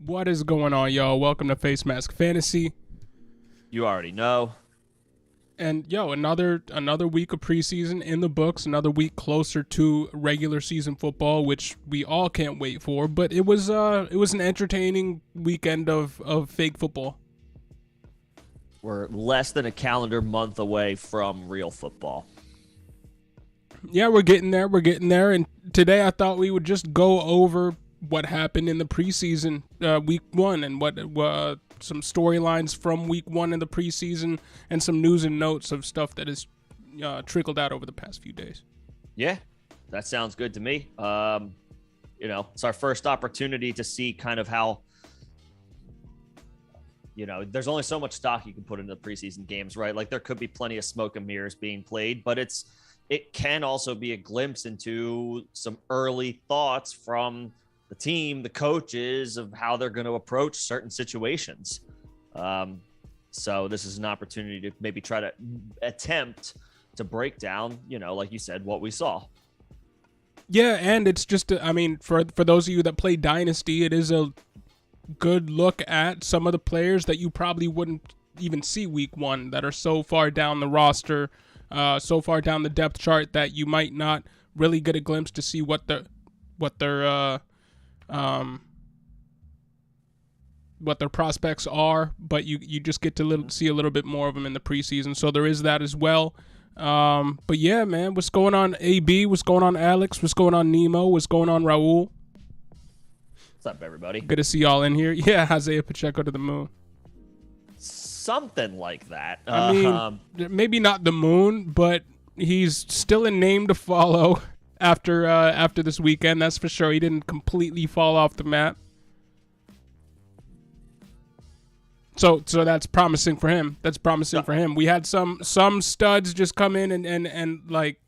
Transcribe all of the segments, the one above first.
What is going on, y'all? Welcome to Face Mask Fantasy. You already know. And another week of preseason in the books, another week closer to regular season football, which we all can't wait for. But it was an entertaining weekend of fake football. We're less than a calendar month away from real football. Yeah, we're getting there. And today I thought we would just go over what happened in the preseason week one and what some storylines from week one in the preseason and some news and notes of stuff that has trickled out over the past few days. Yeah, that sounds good to me. It's our first opportunity to see kind of how, there's only so much stock you can put into the preseason games, right? Like there could be plenty of smoke and mirrors being played, but it can also be a glimpse into some early thoughts from the team, the coaches, of how they're going to approach certain situations. So this is an opportunity to maybe try to attempt to break down, like you said, what we saw. Yeah, and it's just, for those of you that play Dynasty, it is a good look at some of the players that you probably wouldn't even see week one that are so far down the roster, so far down the depth chart that you might not really get a glimpse to see what their prospects are, but you just get to see a little bit more of them in the preseason. So there is that as well. But yeah, man, what's going on, AB? What's going on, Alex? What's going on, Nemo? What's going on, Raul? What's up, everybody? Good to see y'all in here. Yeah, Isaiah Pacheco to the moon. Something like that. Maybe not the moon, but he's still a name to follow after this weekend. That's for sure. He didn't completely fall off the map. So that's promising for him. For him. We had some studs just come in and like,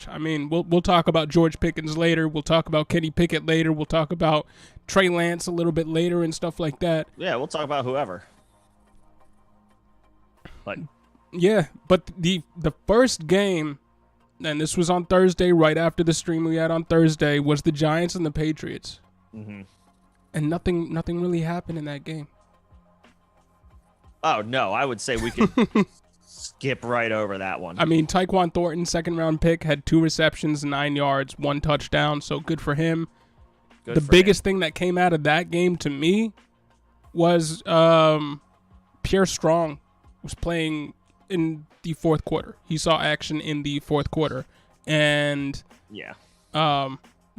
we'll talk about George Pickens later. We'll talk about Kenny Pickett later. We'll talk about Trey Lance a little bit later and stuff like that. Yeah, we'll talk about whoever. But yeah, but the first game, and this was on Thursday, right after the stream we had on Thursday, was the Giants and the Patriots. Mm-hmm. And nothing really happened in that game. Oh, no, I would say we could skip right over that one. Tyquan Thornton, second-round pick, had 2 receptions, 9 yards, 1 touchdown, so good for him. The biggest thing that came out of that game to me was Pierre Strong was playing in the fourth quarter. He saw action in the fourth quarter. And yeah,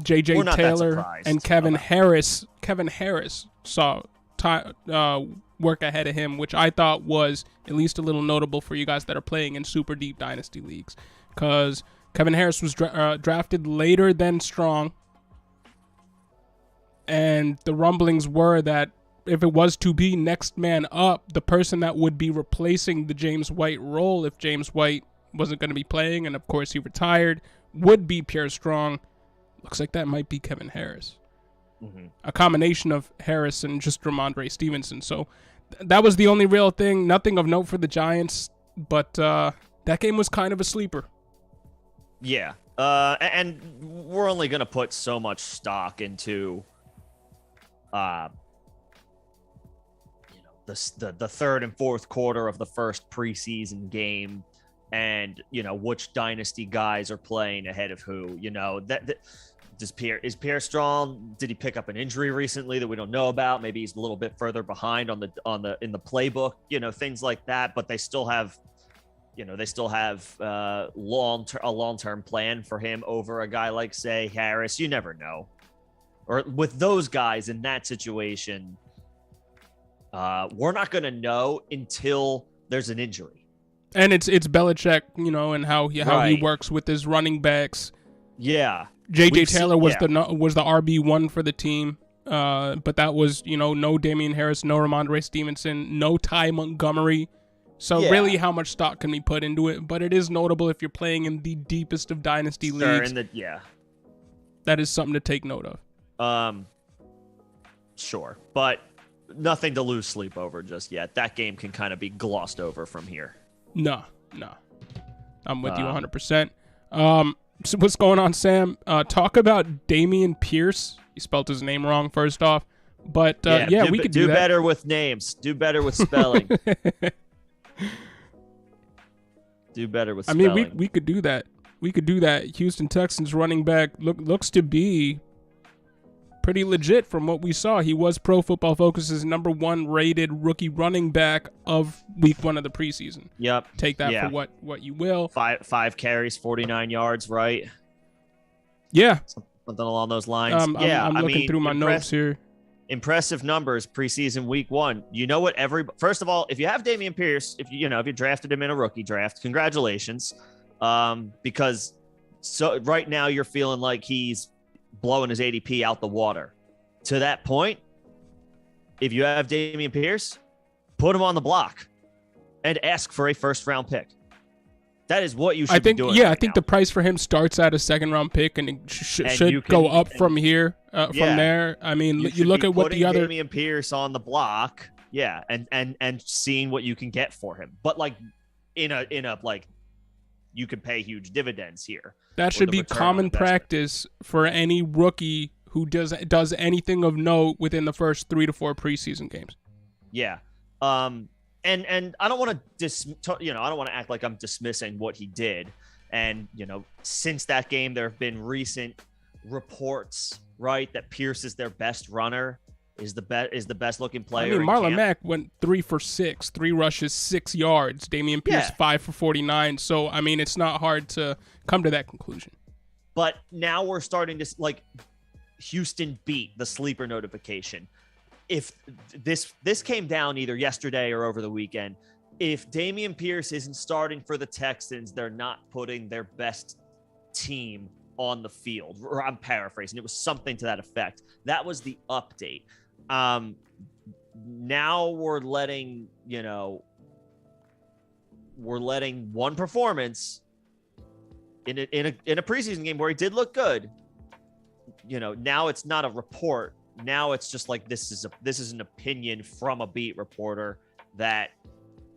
J.J. Taylor and Kevin Harris saw work ahead of him, which I thought was at least a little notable for you guys that are playing in super deep dynasty leagues, because Kevin Harris was drafted later than Strong, and the rumblings were that if it was to be next man up, the person that would be replacing the James White role, if James White wasn't going to be playing, and of course he retired, would be Pierre Strong. Looks like that might be Kevin Harris. Mm-hmm. A combination of Harris and just Ramondre Stevenson. So that was the only real thing. Nothing of note for the Giants, but that game was kind of a sleeper. Yeah, and we're only going to put so much stock into the third and fourth quarter of the first preseason game, and which dynasty guys are playing ahead of who. Is Pierre Strong? Did he pick up an injury recently that we don't know about? Maybe he's a little bit further behind in the playbook. Things like that. But they still have, a long-term plan for him over a guy like, say, Harris. You never know. Or with those guys in that situation, we're not going to know until there's an injury. And it's Belichick, and how he works with his running backs. Yeah. J.J. Taylor was the RB1 for the team, but that was, no Damian Harris, no Ramondre Stevenson, no Ty Montgomery. So really, how much stock can we put into it? But it is notable if you're playing in the deepest of dynasty leagues. That is something to take note of. Sure, but nothing to lose sleep over just yet. That game can kind of be glossed over from here. No. I'm with you 100%. So what's going on, Sam? Talk about Damian Pierce. He spelled his name wrong, first off. But we could do that. Better with names. Do better with spelling. Do better with spelling. I mean, we could do that. We could do that. Houston Texans running back looks to be pretty legit from what we saw. He was Pro Football Focus's number 1 rated rookie running back of week 1 of the preseason. Yep. Take that for what you will. Five carries, 49 yards, right? Yeah. Something along those lines. I'm looking through my notes here. Impressive numbers preseason week 1. You know what? First of all, if you have Dameon Pierce, if you drafted him in a rookie draft, congratulations. Because right now you're feeling like he's blowing his ADP out the water. To that point, if you have Dameon Pierce, put him on the block and ask for a first-round pick. That is what you should be doing. Yeah, I think the price for him starts at a second-round pick, and it should go up from here. From there, I mean, you look at what the other Dameon Pierce on the block, and seeing what you can get for him. But like in a like, you could pay huge dividends here. That should be common practice for any rookie who does anything of note within the first 3 to 4 preseason games. Yeah. And I don't want to I don't want to act like I'm dismissing what he did. And, since that game, there have been recent reports, right, that Pierce is their best runner, is the best looking player. I mean, Marlon Mack went 3 for 6, 3 rushes, 6 yards. Dameon Pierce 5 for 49. So, I mean, it's not hard to come to that conclusion. But now we're starting to, like, Houston beat the sleeper notification. If this came down either yesterday or over the weekend, if Dameon Pierce isn't starting for the Texans, they're not putting their best team on the field. Or I'm paraphrasing. It was something to that effect. That was the update. Now we're letting one performance in a preseason game where he did look good. Now it's not a report. Now it's just like this is an opinion from a beat reporter that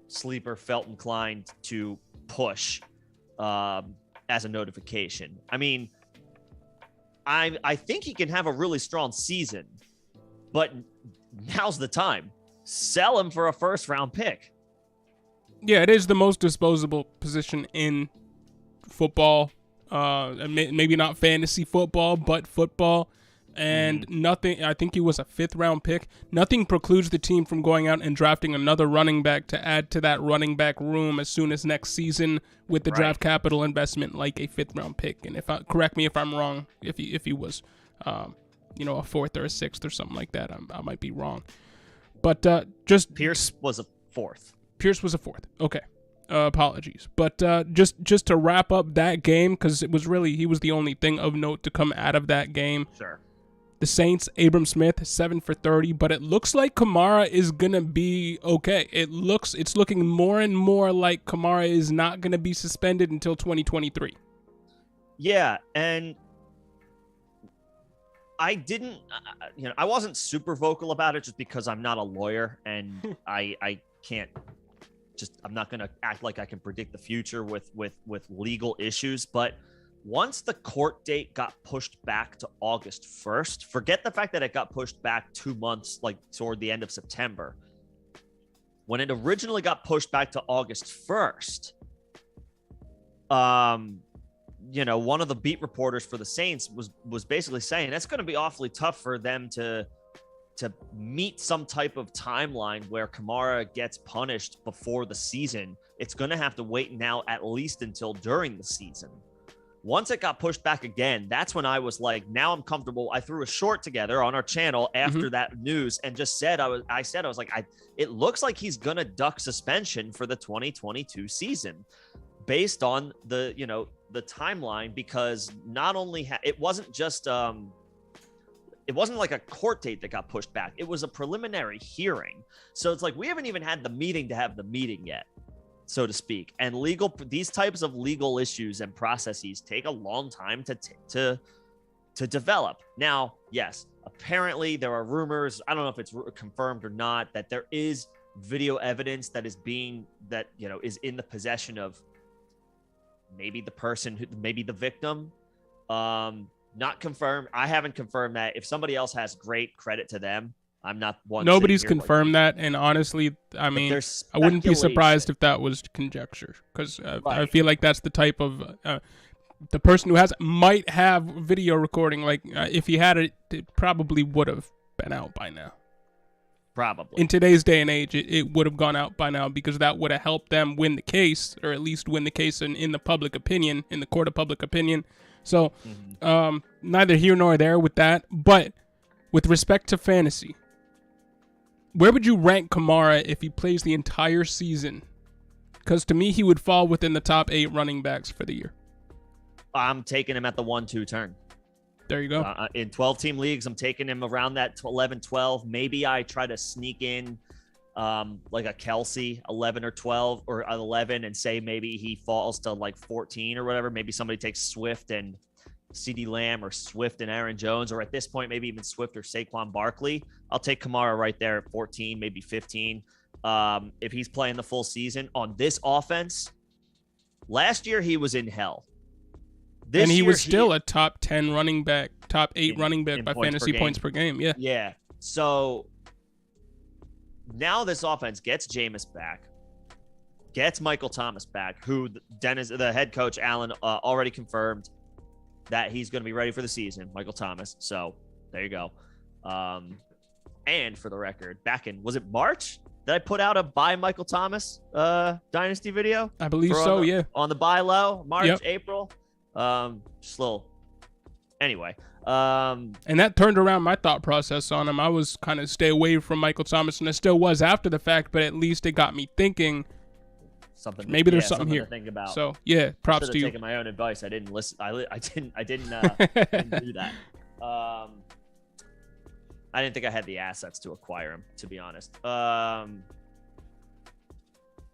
Sleeper felt inclined to push as a notification. I mean, I think he can have a really strong season, but now's the time. Sell him for a first-round pick. Yeah, it is the most disposable position in football. Maybe not fantasy football, but football. And nothing, I think he was a 5th-round pick. Nothing precludes the team from going out and drafting another running back to add to that running back room as soon as next season with the draft capital investment, like a 5th-round pick. And correct me if I'm wrong, if he was, a 4th or a 6th or something like that, I might be wrong. But just Pierce was a 4th. Pierce was a 4th. Okay. Apologies. But just to wrap up that game, because he was the only thing of note to come out of that game. Sure. The Saints, Abram Smith, 7 for 30, but it looks like Kamara is going to be okay. It's looking more and more like Kamara is not going to be suspended until 2023. Yeah, and I wasn't super vocal about it just because I'm not a lawyer and I can't I'm not going to act like I can predict the future with legal issues, but once the court date got pushed back to August 1st, forget the fact that it got pushed back 2 months, like toward the end of September. When it originally got pushed back to August 1st, one of the beat reporters for the Saints was basically saying it's going to be awfully tough for them to meet some type of timeline where Kamara gets punished before the season. It's going to have to wait now at least until during the season. Once it got pushed back again, that's when I was like, now I'm comfortable. I threw a short together on our channel after that news and just said, it looks like he's going to duck suspension for the 2022 season based on the timeline, because not only it wasn't just, it wasn't like a court date that got pushed back. It was a preliminary hearing. So it's like, we haven't even had the meeting to have the meeting yet, so to speak. And these types of legal issues and processes take a long time to develop. Now, yes, apparently there are rumors, I don't know if it's confirmed or not, that there is video evidence that is is in the possession of maybe the person maybe the victim. Not confirmed. I haven't confirmed that. If somebody else has, great, credit to them. I'm not one. Nobody's confirmed that, and honestly, I mean, I wouldn't be surprised if that was conjecture, because I feel like that's the type of the person who might have video recording. Like if he had it, it probably would have been out by now. Probably. In today's day and age, it would have gone out by now, because that would have helped them win the case, or at least win the case in the public opinion, in the court of public opinion. So neither here nor there with that. But with respect to fantasy, where would you rank Kamara if he plays the entire season? Because to me, he would fall within the top 8 running backs for the year. I'm taking him at the 1-2 turn. There you go. In 12-team leagues, I'm taking him around that 11-12. Maybe I try to sneak in like a Kelsey 11 or 12 or 11 and say maybe he falls to like 14 or whatever. Maybe somebody takes Swift and CeeDee Lamb, or Swift and Aaron Jones, or at this point, maybe even Swift or Saquon Barkley. I'll take Kamara right there at 14, maybe 15. If he's playing the full season on this offense, last year he was in hell. And he was still a top 10 running back, top 8 running back by fantasy points per game. Yeah. Yeah. So now this offense gets Jameis back, gets Michael Thomas back, who the head coach, Allen, already confirmed that he's going to be ready for the season, Michael Thomas. So there you go. And for the record, back in, was it March that I put out a buy Michael Thomas dynasty video? I believe so, yeah. On the buy low, March, April. Just a little. Anyway. And that turned around my thought process on him. I was kind of stay away from Michael Thomas, and I still was after the fact, but at least it got me thinking. Maybe there's something here to think about. So yeah, props to you. Taking my own advice. I didn't listen. I didn't do that. I didn't think I had the assets to acquire him, to be honest.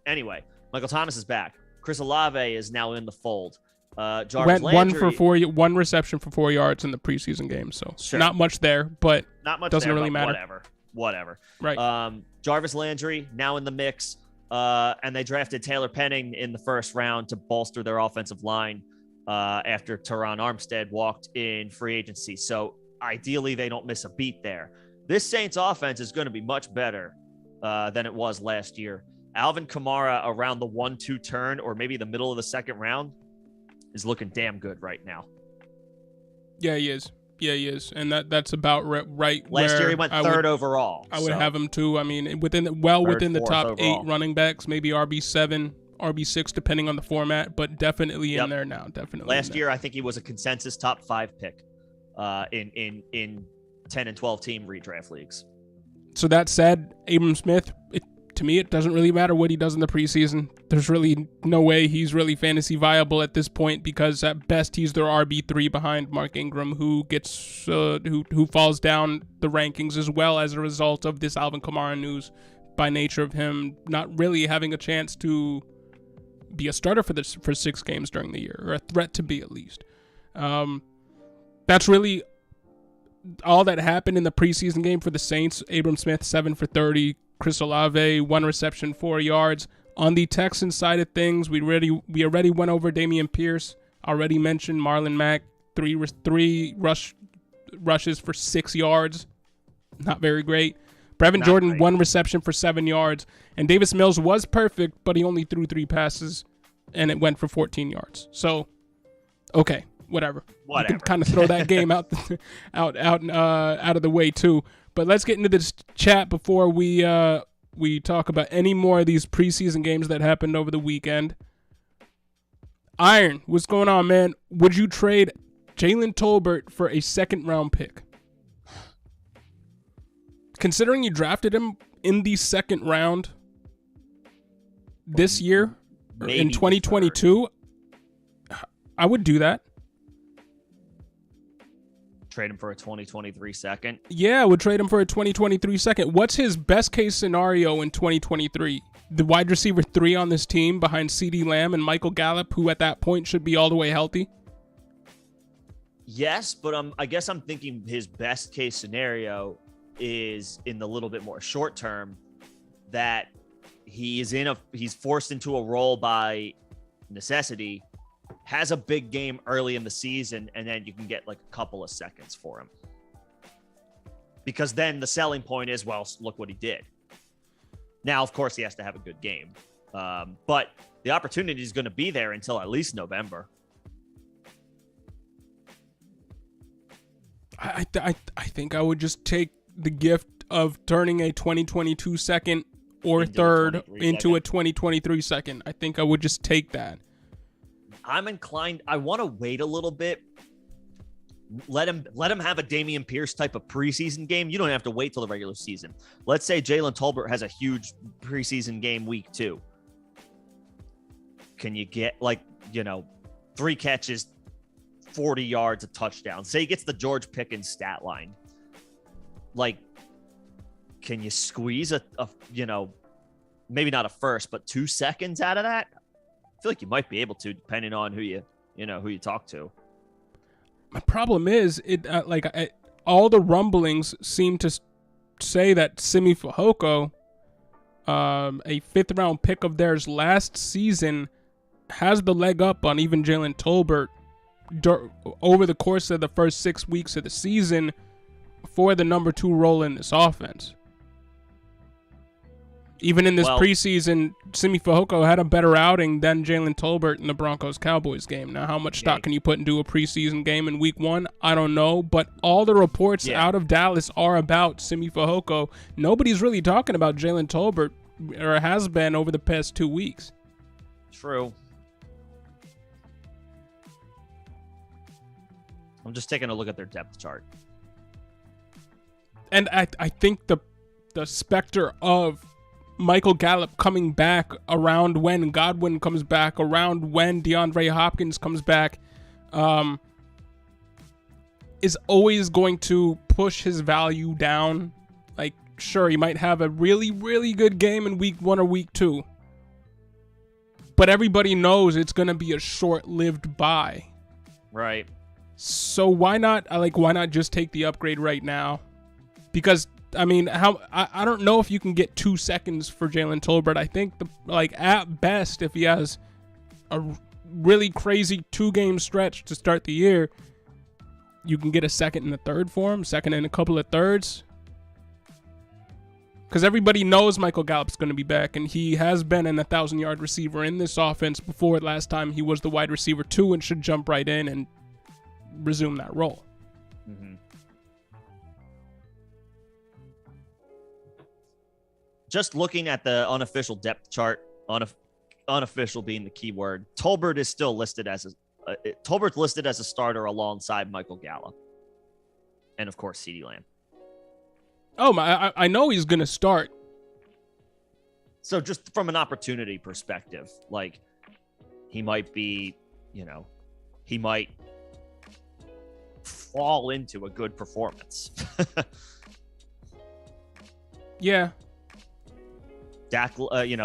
Anyway, Michael Thomas is back. Chris Olave is now in the fold. Jarvis Landry, one reception for 4 yards in the preseason game. So sure. Not much there, but not much doesn't there, really matter. Whatever. Right. Jarvis Landry now in the mix. And they drafted Taylor Penning in the first round to bolster their offensive line after Teron Armstead walked in free agency. So ideally, they don't miss a beat there. This Saints offense is going to be much better than it was last year. Alvin Kamara around the 1-2 turn, or maybe the middle of the second round, is looking damn good right now. Yeah, he is. And that's about right. Last year he went third overall. I would have him too. I mean, within the top overall. 8 running backs, maybe RB7, RB6, depending on the format, but definitely in there now. Definitely. Last year, I think he was a consensus top 5 pick in 10 and 12 team redraft leagues. So that said, Abram Smith, to me, it doesn't really matter what he does in the preseason. There's really no way he's really fantasy viable at this point, because at best he's their RB3 behind Mark Ingram, who gets who falls down the rankings as well as a result of this Alvin Kamara news, by nature of him not really having a chance to be a starter for 6 games during the year, or a threat to be at least. That's really all that happened in the preseason game for the Saints. Abram Smith 7 for 30. Chris Olave 1 reception, 4 yards. On the Texans side of things, we already went over Dameon Pierce. Already mentioned Marlon Mack, 3 rushes for 6 yards. Not very great. Brevin Jordan, great. 1 reception for 7 yards. And Davis Mills was perfect, but he only threw 3 passes, and it went for 14 yards. So, okay, whatever. You can kind of throw that game out of the way too. But let's get into this chat before we talk about any more of these preseason games that happened over the weekend. Iron, what's going on, man? Would you trade Jalen Tolbert for a 2nd-round pick? Considering you drafted him in the 2nd round this year, in 2022, I would do that. Trade him for a 2023 second? Yeah, I would trade him for a 2023 second. What's his best case scenario in 2023? The wide receiver 3 on this team behind CeeDee Lamb and Michael Gallup, who at that point should be all the way healthy? Yes, but I guess I'm thinking his best case scenario is in the little bit more short term, that he's forced into a role by necessity, has a big game early in the season, and then you can get like a couple of seconds for him. because then the selling point is, well, look what he did. Now, of course, he has to have a good game. But the opportunity is going to be there until at least November. I think I would just take the gift of turning a 2022 second or third into a 2023 second. I think I would just take that. I'm inclined. I want to wait a little bit. Let him have a Dameon Pierce type of preseason game. You don't have to wait till the regular season. Let's say Jalen Tolbert has a huge preseason game week 2. Can you get 3 catches, 40 yards, a touchdown? Say he gets the George Pickens stat line. Can you squeeze a maybe not a first, but 2 seconds out of that? I feel like you might be able to, depending on who you talk to. My problem is all the rumblings seem to say that Simi Fehoko, a 5th round pick of theirs last season, has the leg up on even Jalen Tolbert over the course of the first 6 weeks of the season for the number 2 role in this offense. Even in this preseason, Simi Fehoko had a better outing than Jalen Tolbert in the Broncos-Cowboys game. Now, how much stock can you put into a preseason game in week 1? I don't know, but all the reports out of Dallas are about Simi Fehoko. Nobody's really talking about Jalen Tolbert, or has been over the past 2 weeks. True. I'm just taking a look at their depth chart. And I think the specter of Michael Gallup coming back around when Godwin comes back, around when DeAndre Hopkins comes back, is always going to push his value down. Sure, he might have a really, really good game in week 1 or week 2, but everybody knows it's going to be a short-lived buy. Right. So why not just take the upgrade right now? Because I don't know if you can get 2 seconds for Jalen Tolbert. I think at best, if he has a really crazy 2-game stretch to start the year, you can get a second and a third for him, second and a couple of thirds. Because everybody knows Michael Gallup's going to be back, and he has been an 1,000-yard receiver in this offense before. Last time he was the wide receiver 2 and should jump right in and resume that role. Mm-hmm. Just looking at the unofficial depth chart, unofficial being the key word, Tolbert is still listed as Tolbert's listed as a starter alongside Michael Gallup, and of course CeeDee Lamb. Oh my! I know he's gonna start. So just from an opportunity perspective, he might be, he might fall into a good performance. Yeah. Dak,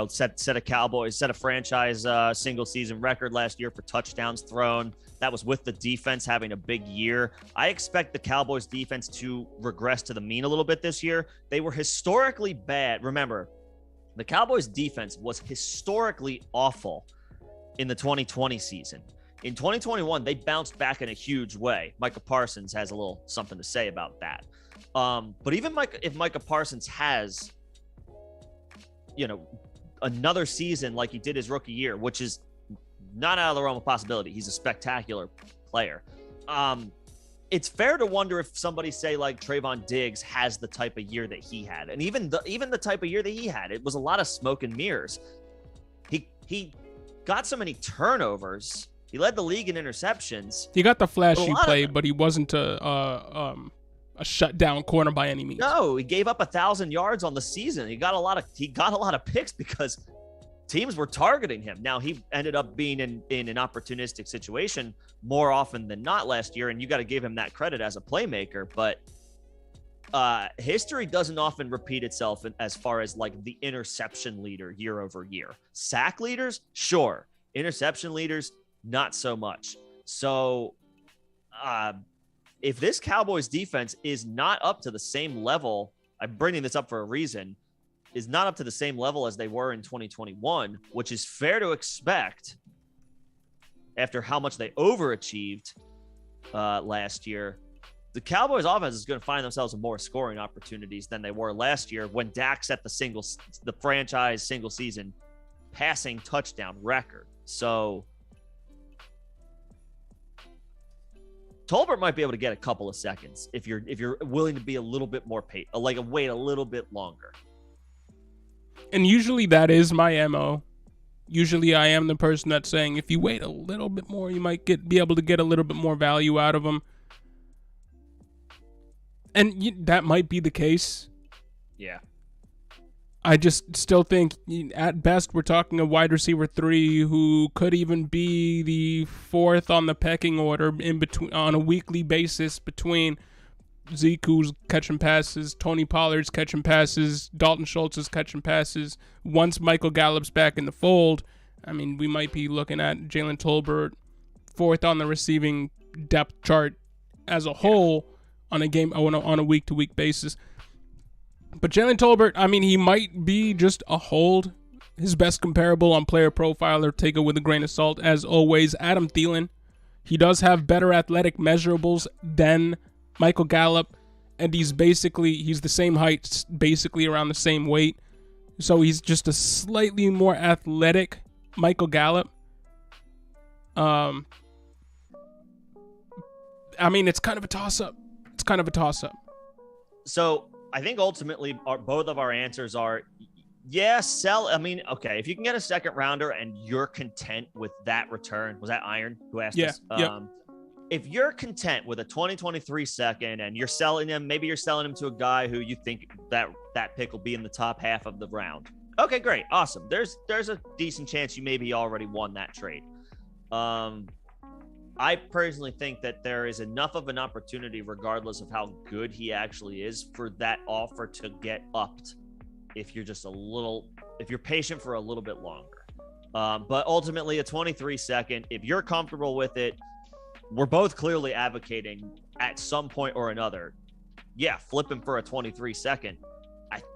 set a franchise single season record last year for touchdowns thrown. That was with the defense having a big year. I expect the Cowboys defense to regress to the mean a little bit this year. They were historically bad. Remember, the Cowboys defense was historically awful in the 2020 season. In 2021, they bounced back in a huge way. Micah Parsons has a little something to say about that. But even if Micah Parsons has, another season like he did his rookie year, which is not out of the realm of possibility. He's a spectacular player. It's fair to wonder if somebody say Trayvon Diggs has the type of year that he had. And even the type of year that he had, it was a lot of smoke and mirrors. He got so many turnovers. He led the league in interceptions. He got the flashy play, but he wasn't a shutdown corner by any means. No, he gave up 1,000 yards on the season. He got a lot of picks because teams were targeting him. Now, he ended up being in an opportunistic situation more often than not last year, and you got to give him that credit as a playmaker. But history doesn't often repeat itself as far as the interception leader year over year. Sack leaders, sure. Interception leaders, not so much. So if this Cowboys defense is not up to the same level, I'm bringing this up for a reason, is not up to the same level as they were in 2021, which is fair to expect after how much they overachieved last year. the Cowboys offense is going to find themselves with more scoring opportunities than they were last year when Dak set the franchise single season passing touchdown record. So Tolbert might be able to get a couple of seconds if you're willing to be a little bit more wait a little bit longer. And usually that is my MO. Usually I am the person that's saying if you wait a little bit more, you might be able to get a little bit more value out of them. And that might be the case. Yeah. I just still think at best we're talking a wide receiver 3 who could even be the 4th on the pecking order in between on a weekly basis between Zeke, who's catching passes, Tony Pollard's catching passes, Dalton Schultz is catching passes. Once Michael Gallup's back in the fold, I mean, we might be looking at Jalen Tolbert 4th on the receiving depth chart as a whole on a week-to-week basis. But Jalen Tolbert, I mean, he might be just a hold. His best comparable on Player Profiler, take it with a grain of salt, as always, Adam Thielen. He does have better athletic measurables than Michael Gallup, and he's the same height, basically around the same weight. So he's just a slightly more athletic Michael Gallup. I mean, it's kind of a toss-up. So I think ultimately both of our answers are, sell. I mean, okay, if you can get a second rounder and you're content with that return, was that Iron who asked us? Yeah. If you're content with a 2023 second and you're selling him, maybe you're selling him to a guy who you think that pick will be in the top half of the round. Okay, great. Awesome. There's a decent chance you maybe already won that trade. I personally think that there is enough of an opportunity, regardless of how good he actually is, for that offer to get upped if you're patient for a little bit longer. But ultimately, a 23 second, if you're comfortable with it, we're both clearly advocating at some point or another, flip him for a 23 second.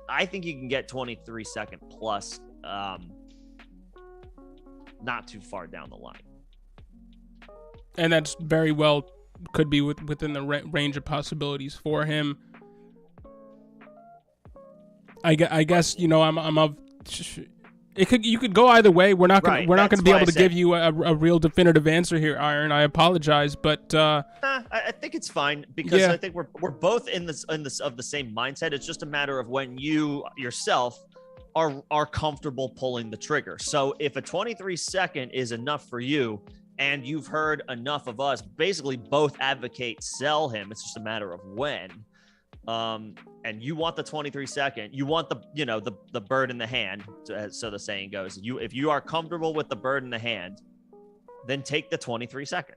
I think you can get 23 second plus not too far down the line. And that's very well could be within the range of possibilities for him. I guess I'm of. You could go either way. We're not going to be able to give you a real definitive answer here, Iron. I apologize, but I think it's fine because I think we're both in this of the same mindset. It's just a matter of when you yourself are comfortable pulling the trigger. So if a 23 second is enough for you, and you've heard enough of us basically both advocate sell him, it's just a matter of when. And you want the 23 second, you want the bird in the hand, so the saying goes. If you are comfortable with the bird in the hand, then take the 23 second.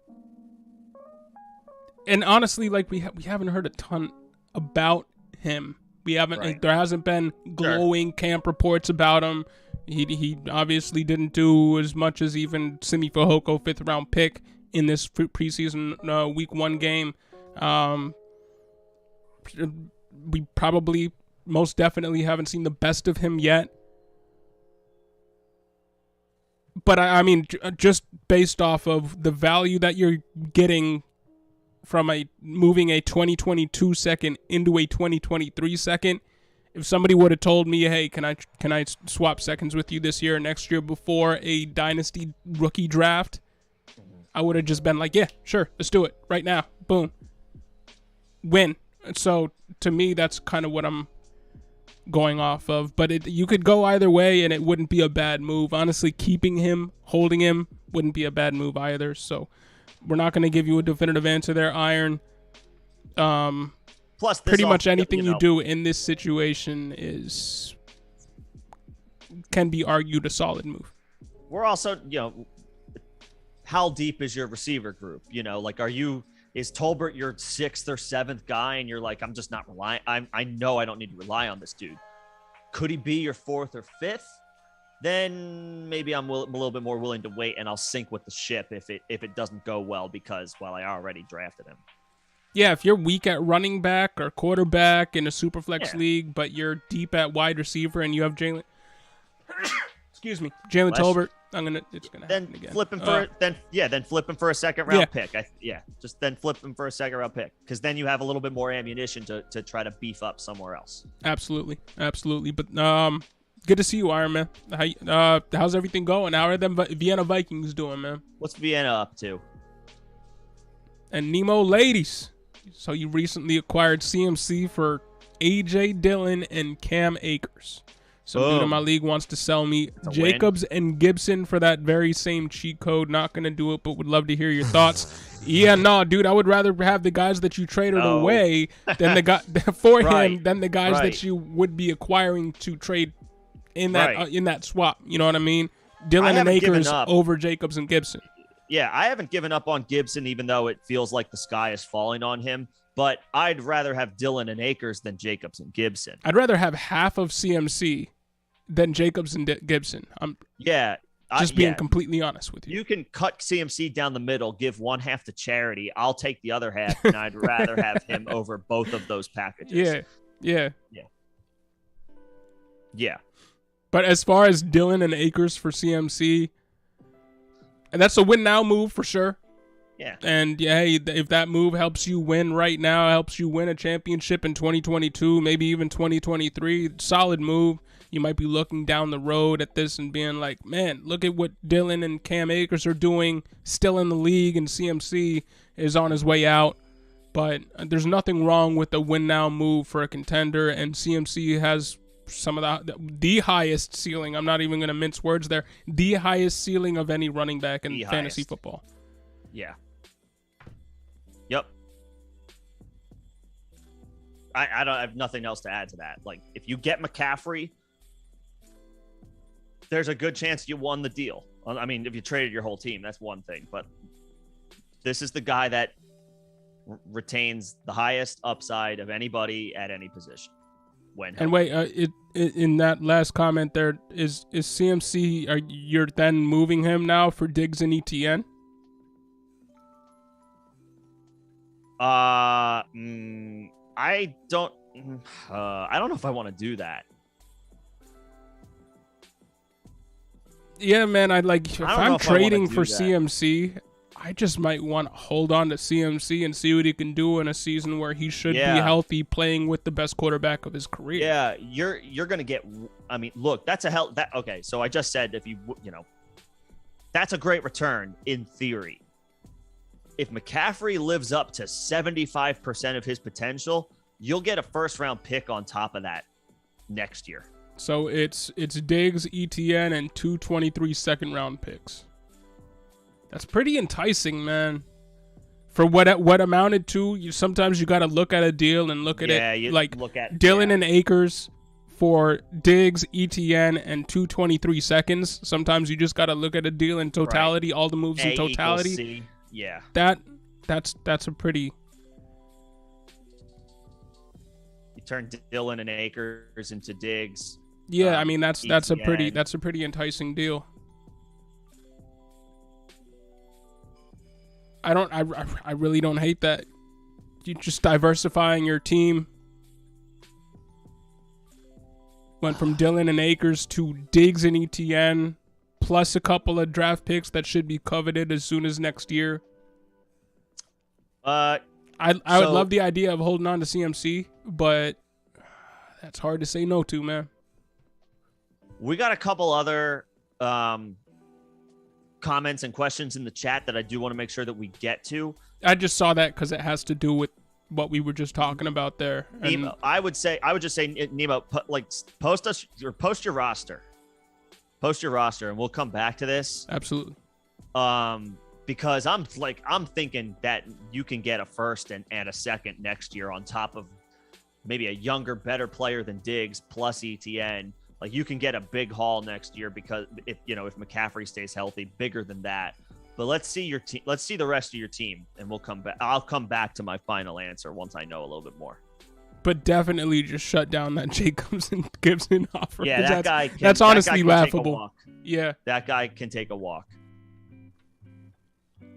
And honestly, we haven't heard a ton about him. We haven't. Right. There hasn't been glowing camp reports about him. He obviously didn't do as much as even Simi Fehoko, 5th round pick in this preseason week 1 game. We probably most definitely haven't seen the best of him yet. But I mean, just based off of the value that you're getting from moving a 2022 second into a 2023 second, if somebody would have told me, hey, can I swap seconds with you this year or next year before a dynasty rookie draft, I would have just been like, yeah, sure, let's do it right now. Boom. Win. So to me, that's kind of what I'm going off of. But you could go either way and it wouldn't be a bad move. Honestly, keeping him, holding him wouldn't be a bad move either. So we're not going to give you a definitive answer there, Iron. Plus, pretty much anything you do in this situation can be argued a solid move. We're also, how deep is your receiver group? Is Tolbert your 6th or 7th guy, and you're like, I'm just not relying. I know I don't need to rely on this dude. Could he be your 4th or 5th? Then maybe I'm a little bit more willing to wait, and I'll sink with the ship if it doesn't go well because I already drafted him. Yeah, if you're weak at running back or quarterback in a superflex league, but you're deep at wide receiver and you have Jalen Tolbert, It's gonna then happen again. Flip him for then flip him for a second round pick. Just then flip him for a second round pick, because then you have a little bit more ammunition to try to beef up somewhere else. Absolutely. But good to see you, Iron Man. How's everything going? How are them Vienna Vikings doing, man? What's Vienna up to? And Nemo ladies. So you recently acquired CMC for AJ Dillon and Cam Akers. Some dude in my league wants to sell me Jacobs and Gibson for that very same cheat code. Not going to do it, but would love to hear your thoughts. Yeah, no, dude, I would rather have the guys that you traded away than the guy for him than the guys that you would be acquiring to trade in that in that swap. You know what I mean? Dillon and Akers over Jacobs and Gibson. Yeah, I haven't given up on Gibson, even though it feels like the sky is falling on him. But I'd rather have Dillon and Akers than Jacobs and Gibson. I'd rather have half of CMC than Jacobs and Gibson. Just being completely honest with you. You can cut CMC down the middle, give one half to charity. I'll take the other half, and I'd rather have him over both of those packages. Yeah. But as far as Dillon and Akers for CMC, and that's a win now move for sure. Yeah. And hey, if that move helps you win right now, helps you win a championship in 2022, maybe even 2023, solid move. You might be looking down the road at this and being like, man, look at what Dillon and Cam Akers are doing, still in the league, and CMC is on his way out. But there's nothing wrong with a win now move for a contender, and CMC has some of the highest ceiling. I'm not even going to mince words there. The highest ceiling of any running back in fantasy football. Yeah. Yep. I have nothing else to add to that. Like, if you get McCaffrey, there's a good chance you won the deal. I mean, if you traded your whole team, that's one thing. But this is the guy that retains the highest upside of anybody at any position. And wait, in that last comment there, is CMC, you're then moving him now for Diggs and ETN? I don't know if I want to do that. Yeah, man, if I'm trading for CMC, I just might want to hold on to CMC and see what he can do in a season where he should be healthy, playing with the best quarterback of his career. Yeah, you're gonna get. I mean, look, that's okay. So I just said that's a great return in theory. If McCaffrey lives up to 75% of his potential, you'll get a first-round pick on top of that next year. So it's Diggs, ETN, and 223 second-round picks. That's pretty enticing, man. For what amounted to, sometimes you got to look at a deal and look at it like Dillon and Akers for Diggs, ETN, and 223 seconds. Sometimes you just got to look at a deal in totality, all the moves in totality. C. Yeah. That's a pretty. You turn Dillon and Akers into Diggs. Yeah, I mean that's a pretty enticing deal. I really don't hate that. You just diversifying your team. Went from Dillon and Akers to Diggs and ETN, plus a couple of draft picks that should be coveted as soon as next year. I would love the idea of holding on to CMC, but that's hard to say no to, man. We got a couple other comments and questions in the chat that I do want to make sure that we get to. I just saw that because it has to do with what we were just talking about there. Nemo, I would just say, Nemo, post your roster. Post your roster, and we'll come back to this. Absolutely. Because I'm thinking that you can get a first and a second next year on top of maybe a younger, better player than Diggs plus ETN. Like, you can get a big haul next year because if McCaffrey stays healthy, bigger than that. But let's see your team. Let's see the rest of your team, and we'll come back. I'll come back to my final answer once I know a little bit more. But definitely just shut down that Jacobs and Gibson offer. Yeah, that's honestly laughable. Yeah, that guy can take a walk.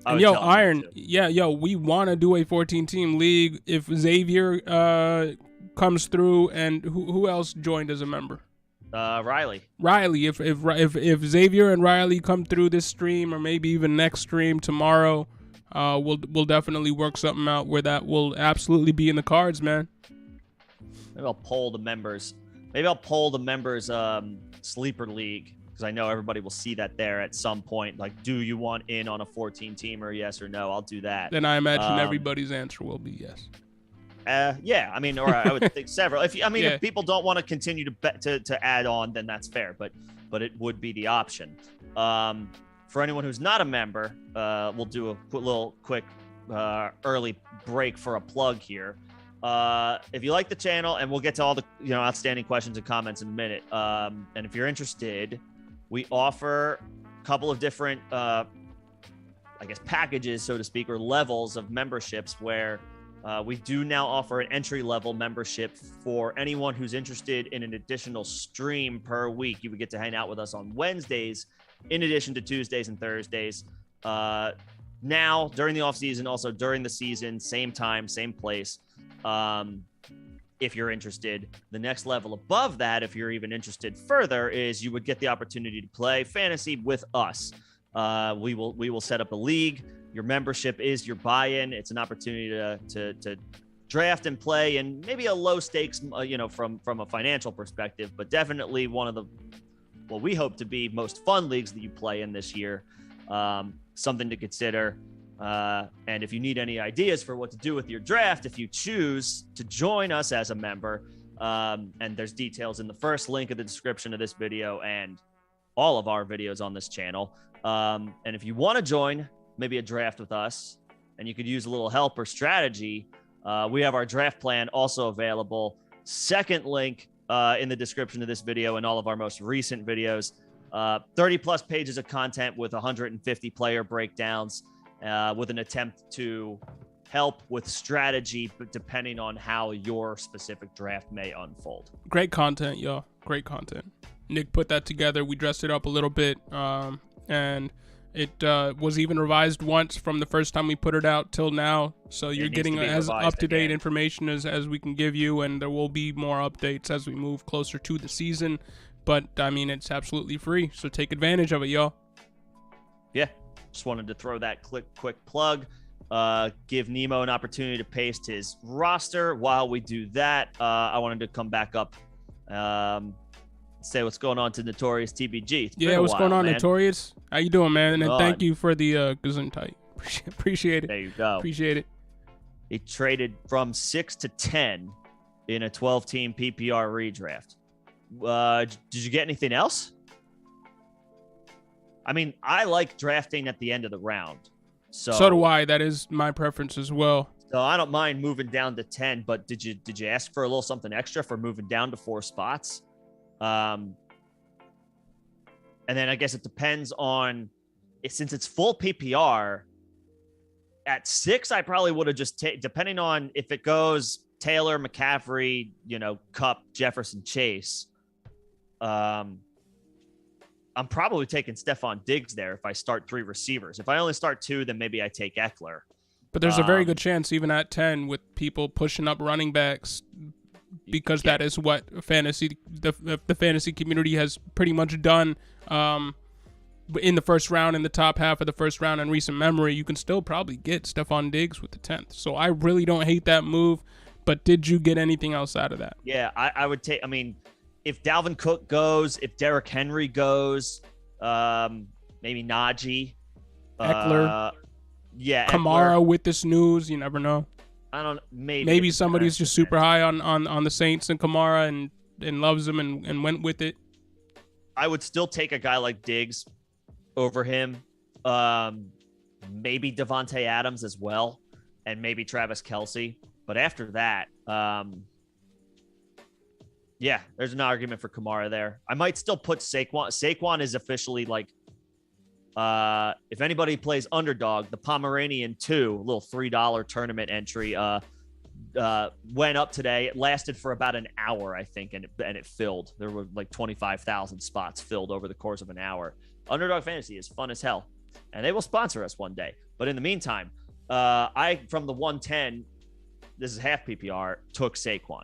And Iron, we want to do a 14-team league. If Xavier comes through, and who else joined as a member? Riley. Riley, if Xavier and Riley come through this stream, or maybe even next stream tomorrow, we'll definitely work something out where that will absolutely be in the cards, man. Maybe I'll poll the members. Maybe I'll poll the members sleeper league, because I know everybody will see that there at some point. Like, do you want in on a 14 teamer? Yes or no? I'll do that. Then I imagine everybody's answer will be yes. Yeah, I mean, or I would think several. If people don't want to continue to bet to add on, then that's fair. But it would be the option. For anyone who's not a member, we'll do a little quick early break for a plug here. If you like the channel, and we'll get to all the outstanding questions and comments in a minute. And if you're interested, we offer a couple of different, packages, so to speak, or levels of memberships where. We do now offer an entry-level membership for anyone who's interested in an additional stream per week. You would get to hang out with us on Wednesdays, in addition to Tuesdays and Thursdays. Now, during the off-season, also during the season, same time, same place. If you're interested, the next level above that, if you're even interested further, is you would get the opportunity to play fantasy with us. We will set up a league. Your membership is your buy-in. It's an opportunity to draft and play, and maybe a low stakes, from a financial perspective, but definitely one of the, what we hope to be most fun leagues that you play in this year. Something to consider. And if you need any ideas for what to do with your draft, if you choose to join us as a member, and there's details in the first link of the description of this video and all of our videos on this channel. And if you want to join maybe a draft with us, and you could use a little help or strategy, we have our draft plan also available. Second link in the description of this video and all of our most recent videos. 30 plus pages of content with 150 player breakdowns, with an attempt to help with strategy, but depending on how your specific draft may unfold. Great content, y'all. Great content. Nick put that together. We dressed it up a little bit, and it was even revised once from the first time we put it out till now. So you're getting as up-to-date information as we can give you, and there will be more updates as we move closer to the season. But, I mean, it's absolutely free, so take advantage of it, y'all. Yeah, just wanted to throw that quick plug. Give Nemo an opportunity to paste his roster. While we do that, I wanted to come back up, say what's going on to Notorious TBG. Yeah, what's going on, man? Notorious? How you doing, man? And thank you for the Gesundheit. Appreciate it. There you go. Appreciate it. He traded from 6 to 10 in a 12-team PPR redraft. Did you get anything else? I mean, I like drafting at the end of the round. So do I. That is my preference as well. So I don't mind moving down to 10, but did you ask for a little something extra for moving down to 4 spots? And then I guess it depends on since it's full PPR at 6, I probably would have just depending on if it goes Taylor, McCaffrey, Kupp, Jefferson, Chase. I'm probably taking Stephon Diggs there if I start 3 receivers. If I only start 2, then maybe I take Eckler. But there's a very good chance even at 10 with people pushing up running backs, because that is what the fantasy community has pretty much done in the first round, in the top half of the first round in recent memory. You can still probably get Stephon Diggs with the 10th. So I really don't hate that move. But did you get anything else out of that? Yeah, I would take. I mean, if Dalvin Cook goes, if Derrick Henry goes, maybe Najee, Eckler, Kamara Eckler. with this news, you never know. I don't. Maybe somebody's just super high on the Saints and Kamara and loves them and went with it. I would still take a guy like Diggs over him. Maybe Devontae Adams as well, and maybe Travis Kelce. But after that, there's an argument for Kamara there. I might still put Saquon. Saquon is officially like, if anybody plays Underdog, the Pomeranian 2, a little $3 tournament entry, went up today. It lasted for about an hour, I think, and it filled. There were like 25,000 spots filled over the course of an hour. Underdog Fantasy is fun as hell, and they will sponsor us one day. But in the meantime, I, from the 110, this is half PPR, took Saquon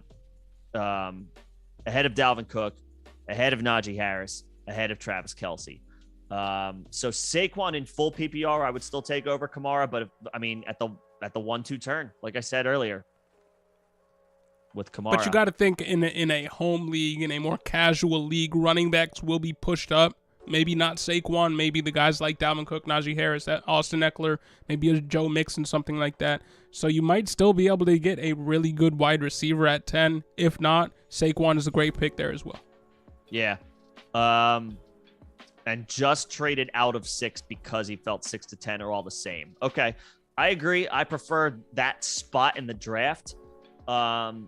ahead of Dalvin Cook. ahead of Najee Harris, ahead of Travis Kelce. So Saquon in full PPR, I would still take over Kamara, but at the 1-2 turn, like I said earlier, with Kamara. But you got to think in a home league, in a more casual league, running backs will be pushed up. Maybe not Saquon, maybe the guys like Dalvin Cook, Najee Harris, Austin Eckler, maybe a Joe Mixon, something like that. So you might still be able to get a really good wide receiver at 10. If not, Saquon is a great pick there as well. Yeah. And just traded out of 6 because he felt 6 to 10 are all the same. Okay. I agree. I prefer that spot in the draft. And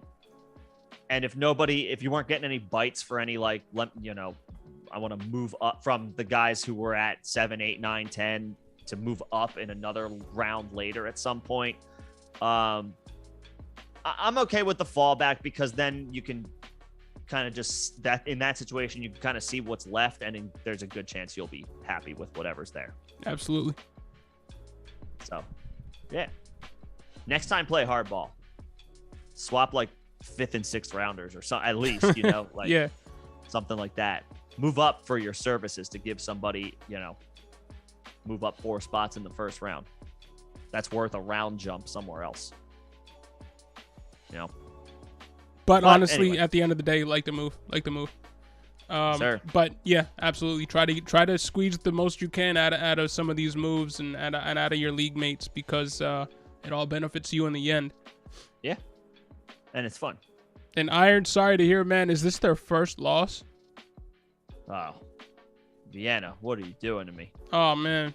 if you weren't getting any bites for any, like, I want to move up from the guys who were at 7, 8, 9, 10 to move up in another round later at some point. I'm okay with the fallback because then you can kind of just in that situation, you can kind of see what's left, and there's a good chance you'll be happy with whatever's there. Absolutely. So, yeah. Next time, play hardball. Swap like 5th and 6th rounders or something, at least, like yeah, something like that. Move up for your services to give somebody, move up 4 spots in the first round. That's worth a round jump somewhere else. But honestly, anyway. At the end of the day, like the move. Sure. But yeah, absolutely. Try to squeeze the most you can out of some of these moves and out of your league mates, because it all benefits you in the end. Yeah, and it's fun. And Iron, sorry to hear, man. Is this their first loss? Oh, Vienna, what are you doing to me? Oh man.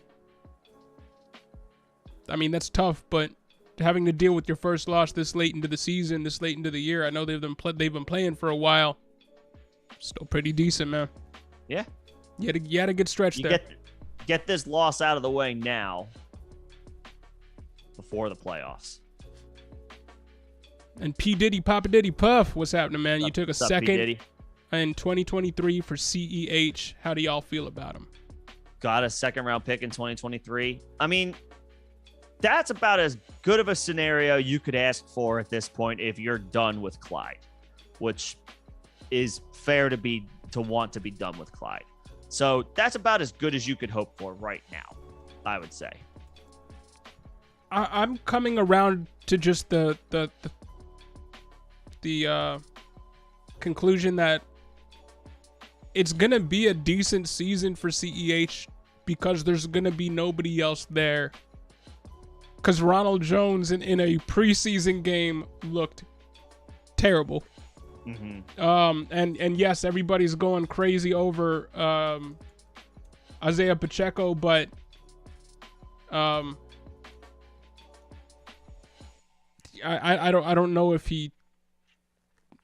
I mean, that's tough, but having to deal with your first loss this late into the season, this late into the year, I know they've been playing for a while. Still pretty decent, man. Yeah. You had a good stretch there. Get this loss out of the way now before the playoffs. And P. Diddy, Papa Diddy Puff, what's happening, man? You took a second in 2023 for CEH. How do y'all feel about him? Got a 2nd-round pick in 2023. I mean, that's about as good of a scenario you could ask for at this point if you're done with Clyde, which is fair to want to be done with Clyde. So that's about as good as you could hope for right now, I would say. I'm coming around to just the conclusion that it's gonna be a decent season for CEH because there's gonna be nobody else there. Because Ronald Jones in a preseason game looked terrible. Mm-hmm. And yes, everybody's going crazy over Isaiah Pacheco, but I don't know if he.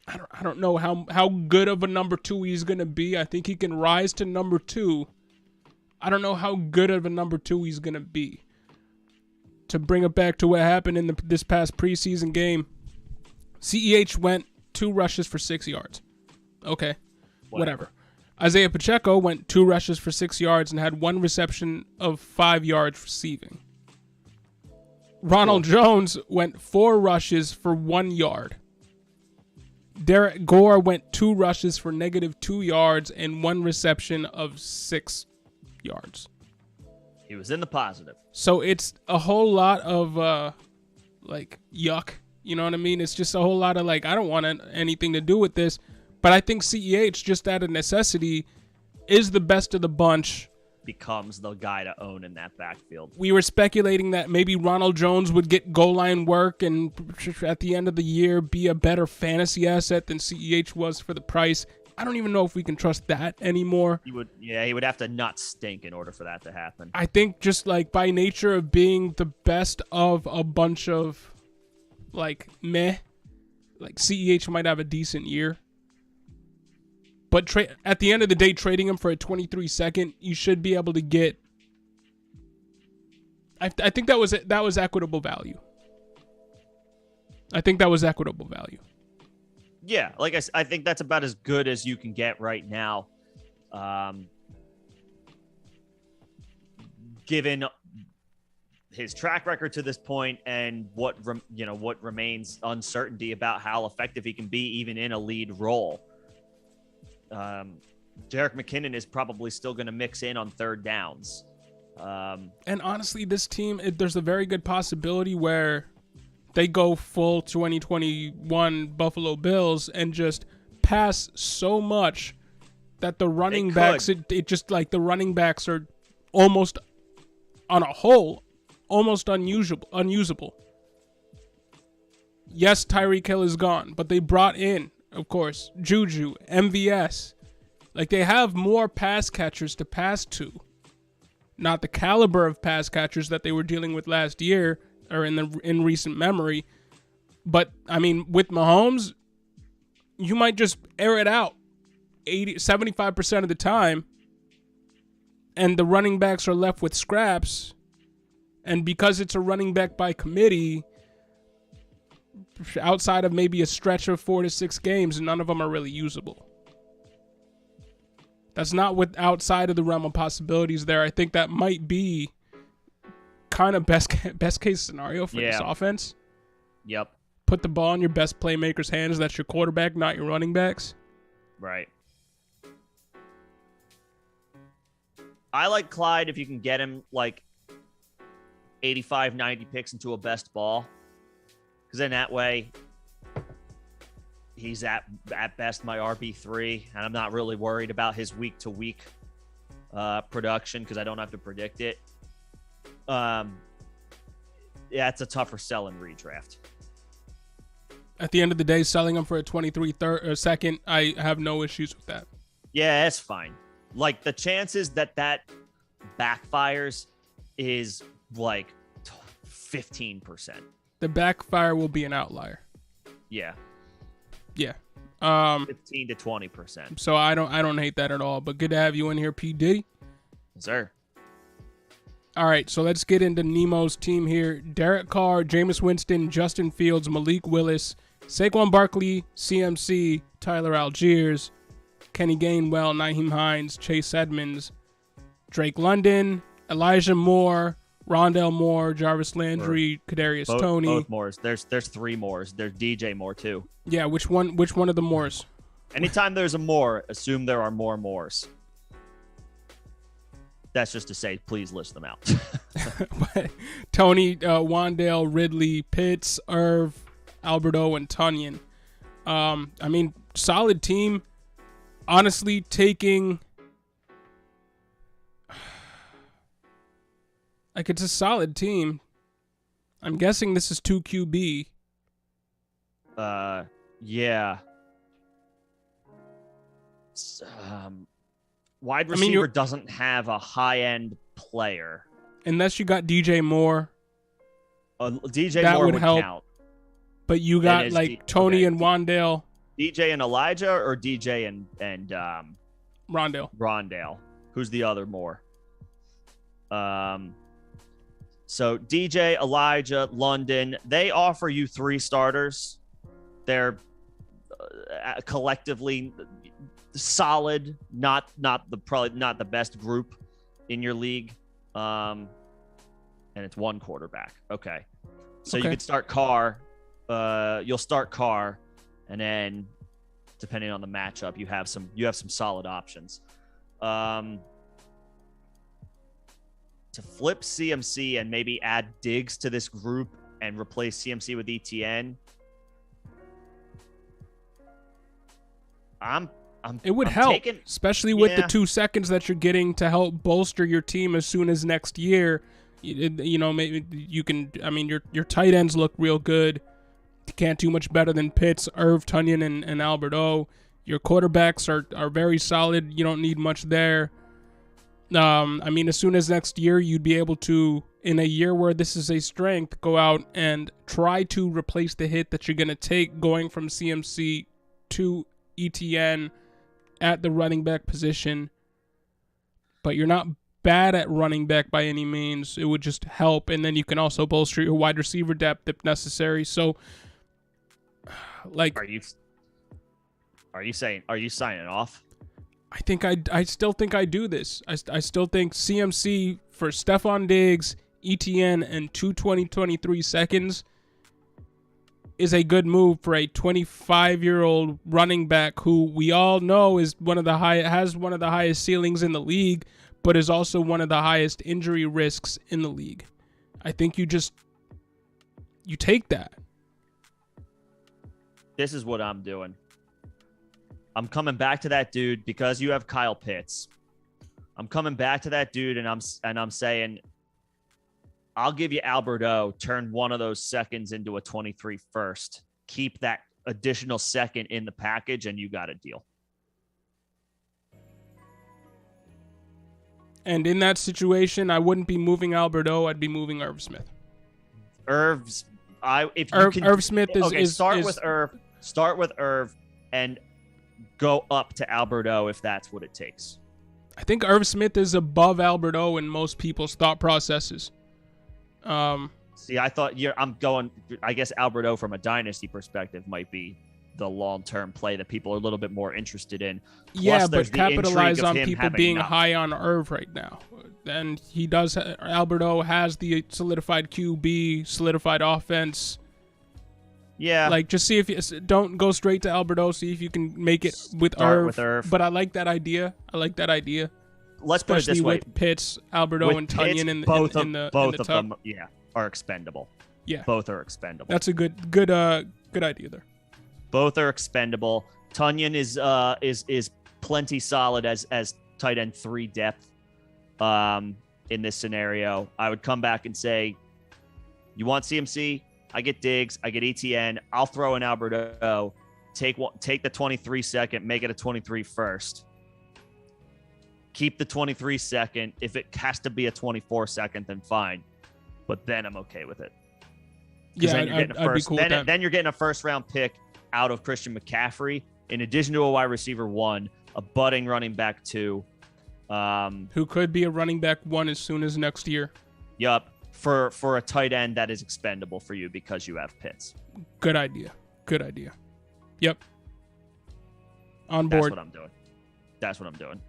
I don't know how good of a number 2 he's gonna be. I think he can rise to number 2. I don't know how good of a number 2 he's gonna be. To bring it back to what happened in this past preseason game, CEH went 2 rushes for 6 yards. Okay, whatever. Isaiah Pacheco went 2 rushes for 6 yards and had 1 reception of 5 yards receiving. Ronald Jones went 4 rushes for 1 yard. Derek Gore went 2 rushes for -2 yards and 1 reception of 6 yards. He was in the positive. So it's a whole lot of yuck. You know what I mean? It's just a whole lot of I don't want anything to do with this. But I think CEH, just out of necessity, is the best of the bunch. Becomes the guy to own in that backfield. We were speculating that maybe Ronald Jones would get goal line work and at the end of the year be a better fantasy asset than CEH was for the price. I don't even know if we can trust that anymore. He would have to not stink in order for that to happen. I think just by nature of being the best of a bunch of meh, CEH might have a decent year. But at the end of the day, trading him for a 23-second, you should be able to get. I think that was equitable value. I think that was equitable value. Yeah, I think that's about as good as you can get right now, given his track record to this point and what remains uncertainty about how effective he can be even in a lead role. Jerick McKinnon is probably still going to mix in on third downs. And honestly, this team, there's a very good possibility where they go full 2021 Buffalo Bills and just pass so much that the running backs, it just like the running backs are almost on a whole, almost unusable. Yes, Tyreek Hill is gone, but they brought in, of course, Juju, MVS. Like, they have more pass catchers to pass to. Not the caliber of pass catchers that they were dealing with last year or in recent memory. But, I mean, with Mahomes, you might just air it out 75% of the time, and the running backs are left with scraps. And because it's a running back by committee, outside of maybe a stretch of 4 to 6 games, none of them are really usable. That's not outside of the realm of possibilities there. I think that might be kind of best case scenario for this offense. Yep. Put the ball in your best playmaker's hands. That's your quarterback, not your running backs. Right. I like Clyde if you can get him like 85, 90 picks into a best ball. Because then that way, he's at best my RB3, and I'm not really worried about his week-to-week production because I don't have to predict it. Yeah, it's a tougher sell in redraft. At the end of the day, selling him for a 23 second, I have no issues with that. Yeah, it's fine. Like, the chances that backfires is like 15%. The backfire will be an outlier. Yeah. Yeah. 15 to 20%. So I don't hate that at all. But good to have you in here, P. Diddy. Yes, sir. All right, so let's get into Nemo's team here. Derek Carr, Jameis Winston, Justin Fields, Malik Willis, Saquon Barkley, CMC, Tyler Algiers, Kenny Gainwell, Nyheim Hines, Chase Edmonds, Drake London, Elijah Moore, Rondale Moore, Jarvis Landry, Kadarius Toney. Both Moores. There's 3 Moores. There's DJ Moore too. Yeah, which one of the Moores? Anytime there's a Moore, assume there are more Moores. That's just to say, please list them out. Tony, Wandale, Ridley, Pitts, Irv, Alberto, and Tunyon. I mean, solid team. Honestly, taking... Like, it's a solid team. I'm guessing this is 2 QB. Yeah. Wide receiver doesn't have a high-end player. Unless you got DJ Moore. DJ that Moore would help. Count. But you got, like, Tony and Wandale. DJ and Elijah or DJ and Rondale. Rondale. Who's the other Moore? So DJ, Elijah, London, they offer you 3 starters. They're collectively solid, probably not the best group in your league. And it's 1 quarterback. Okay. So you could start Carr. You'll start Carr, and then depending on the matchup, you have some solid options. To flip CMC and maybe add Diggs to this group and replace CMC with ETN, it would help, especially with the 2 seconds that you're getting to help bolster your team as soon as next year. You know, maybe you can. I mean, your tight ends look real good. You can't do much better than Pitts, Irv, Tunyon, and Alberto. Your quarterbacks are very solid. You don't need much there. I mean, as soon as next year, you'd be able to, in a year where this is a strength, go out and try to replace the hit that you're going to take going from CMC to ETN at the running back position. But you're not bad at running back by any means. It would just help, and then you can also bolster your wide receiver depth if necessary. So, like, are you signing off? I still think I do this. I still think CMC for Stephon Diggs, ETN, and 2 2023 seconds is a good move for a 25-year-old running back who we all know is has one of the highest ceilings in the league, but is also one of the highest injury risks in the league. I think you take that. This is what I'm doing. I'm coming back to that dude because you have Kyle Pitts. I'm coming back to that dude, and I'm saying, I'll give you Albert O. Turn one of those seconds into a 23 first. Keep that additional second in the package, and you got a deal. And in that situation, I wouldn't be moving Albert O. I'd be moving Irv Smith. Irv Smith is with Irv. Start with Irv and go up to Albert O if that's what it takes. I think Irv Smith is above Albert O in most people's thought processes. See, I guess Albert O from a dynasty perspective might be the long-term play that people are a little bit more interested in. Plus, yeah, but capitalize on people being high on Irv right now. And he does. Albert O has the solidified QB, solidified offense. Yeah. Like, just see if you don't go straight to Albert O. See if you can make it with Irv. But I like that idea. Let's put it this way: with Pitts, Albert O, and Tunyon in both of them, are expendable. Yeah, both are expendable. That's a good idea there. Both are expendable. Tunyon is plenty solid as tight end 3 depth. In this scenario, I would come back and say, you want CMC? I get Diggs, I get ETN. I'll throw in Albert O. Take the 23 second, make it a 23 first. Keep the 23 second. If it has to be a 24 second, then fine. But then I'm okay with it. Yeah, I'd be cool with that. Then you're getting a first round pick out of Christian McCaffrey, in addition to a wide receiver 1, a budding running back 2. Who could be a running back 1 as soon as next year. Yup. For a tight end that is expendable for you because you have Pitts. Good idea. Yep. On board. That's what I'm doing.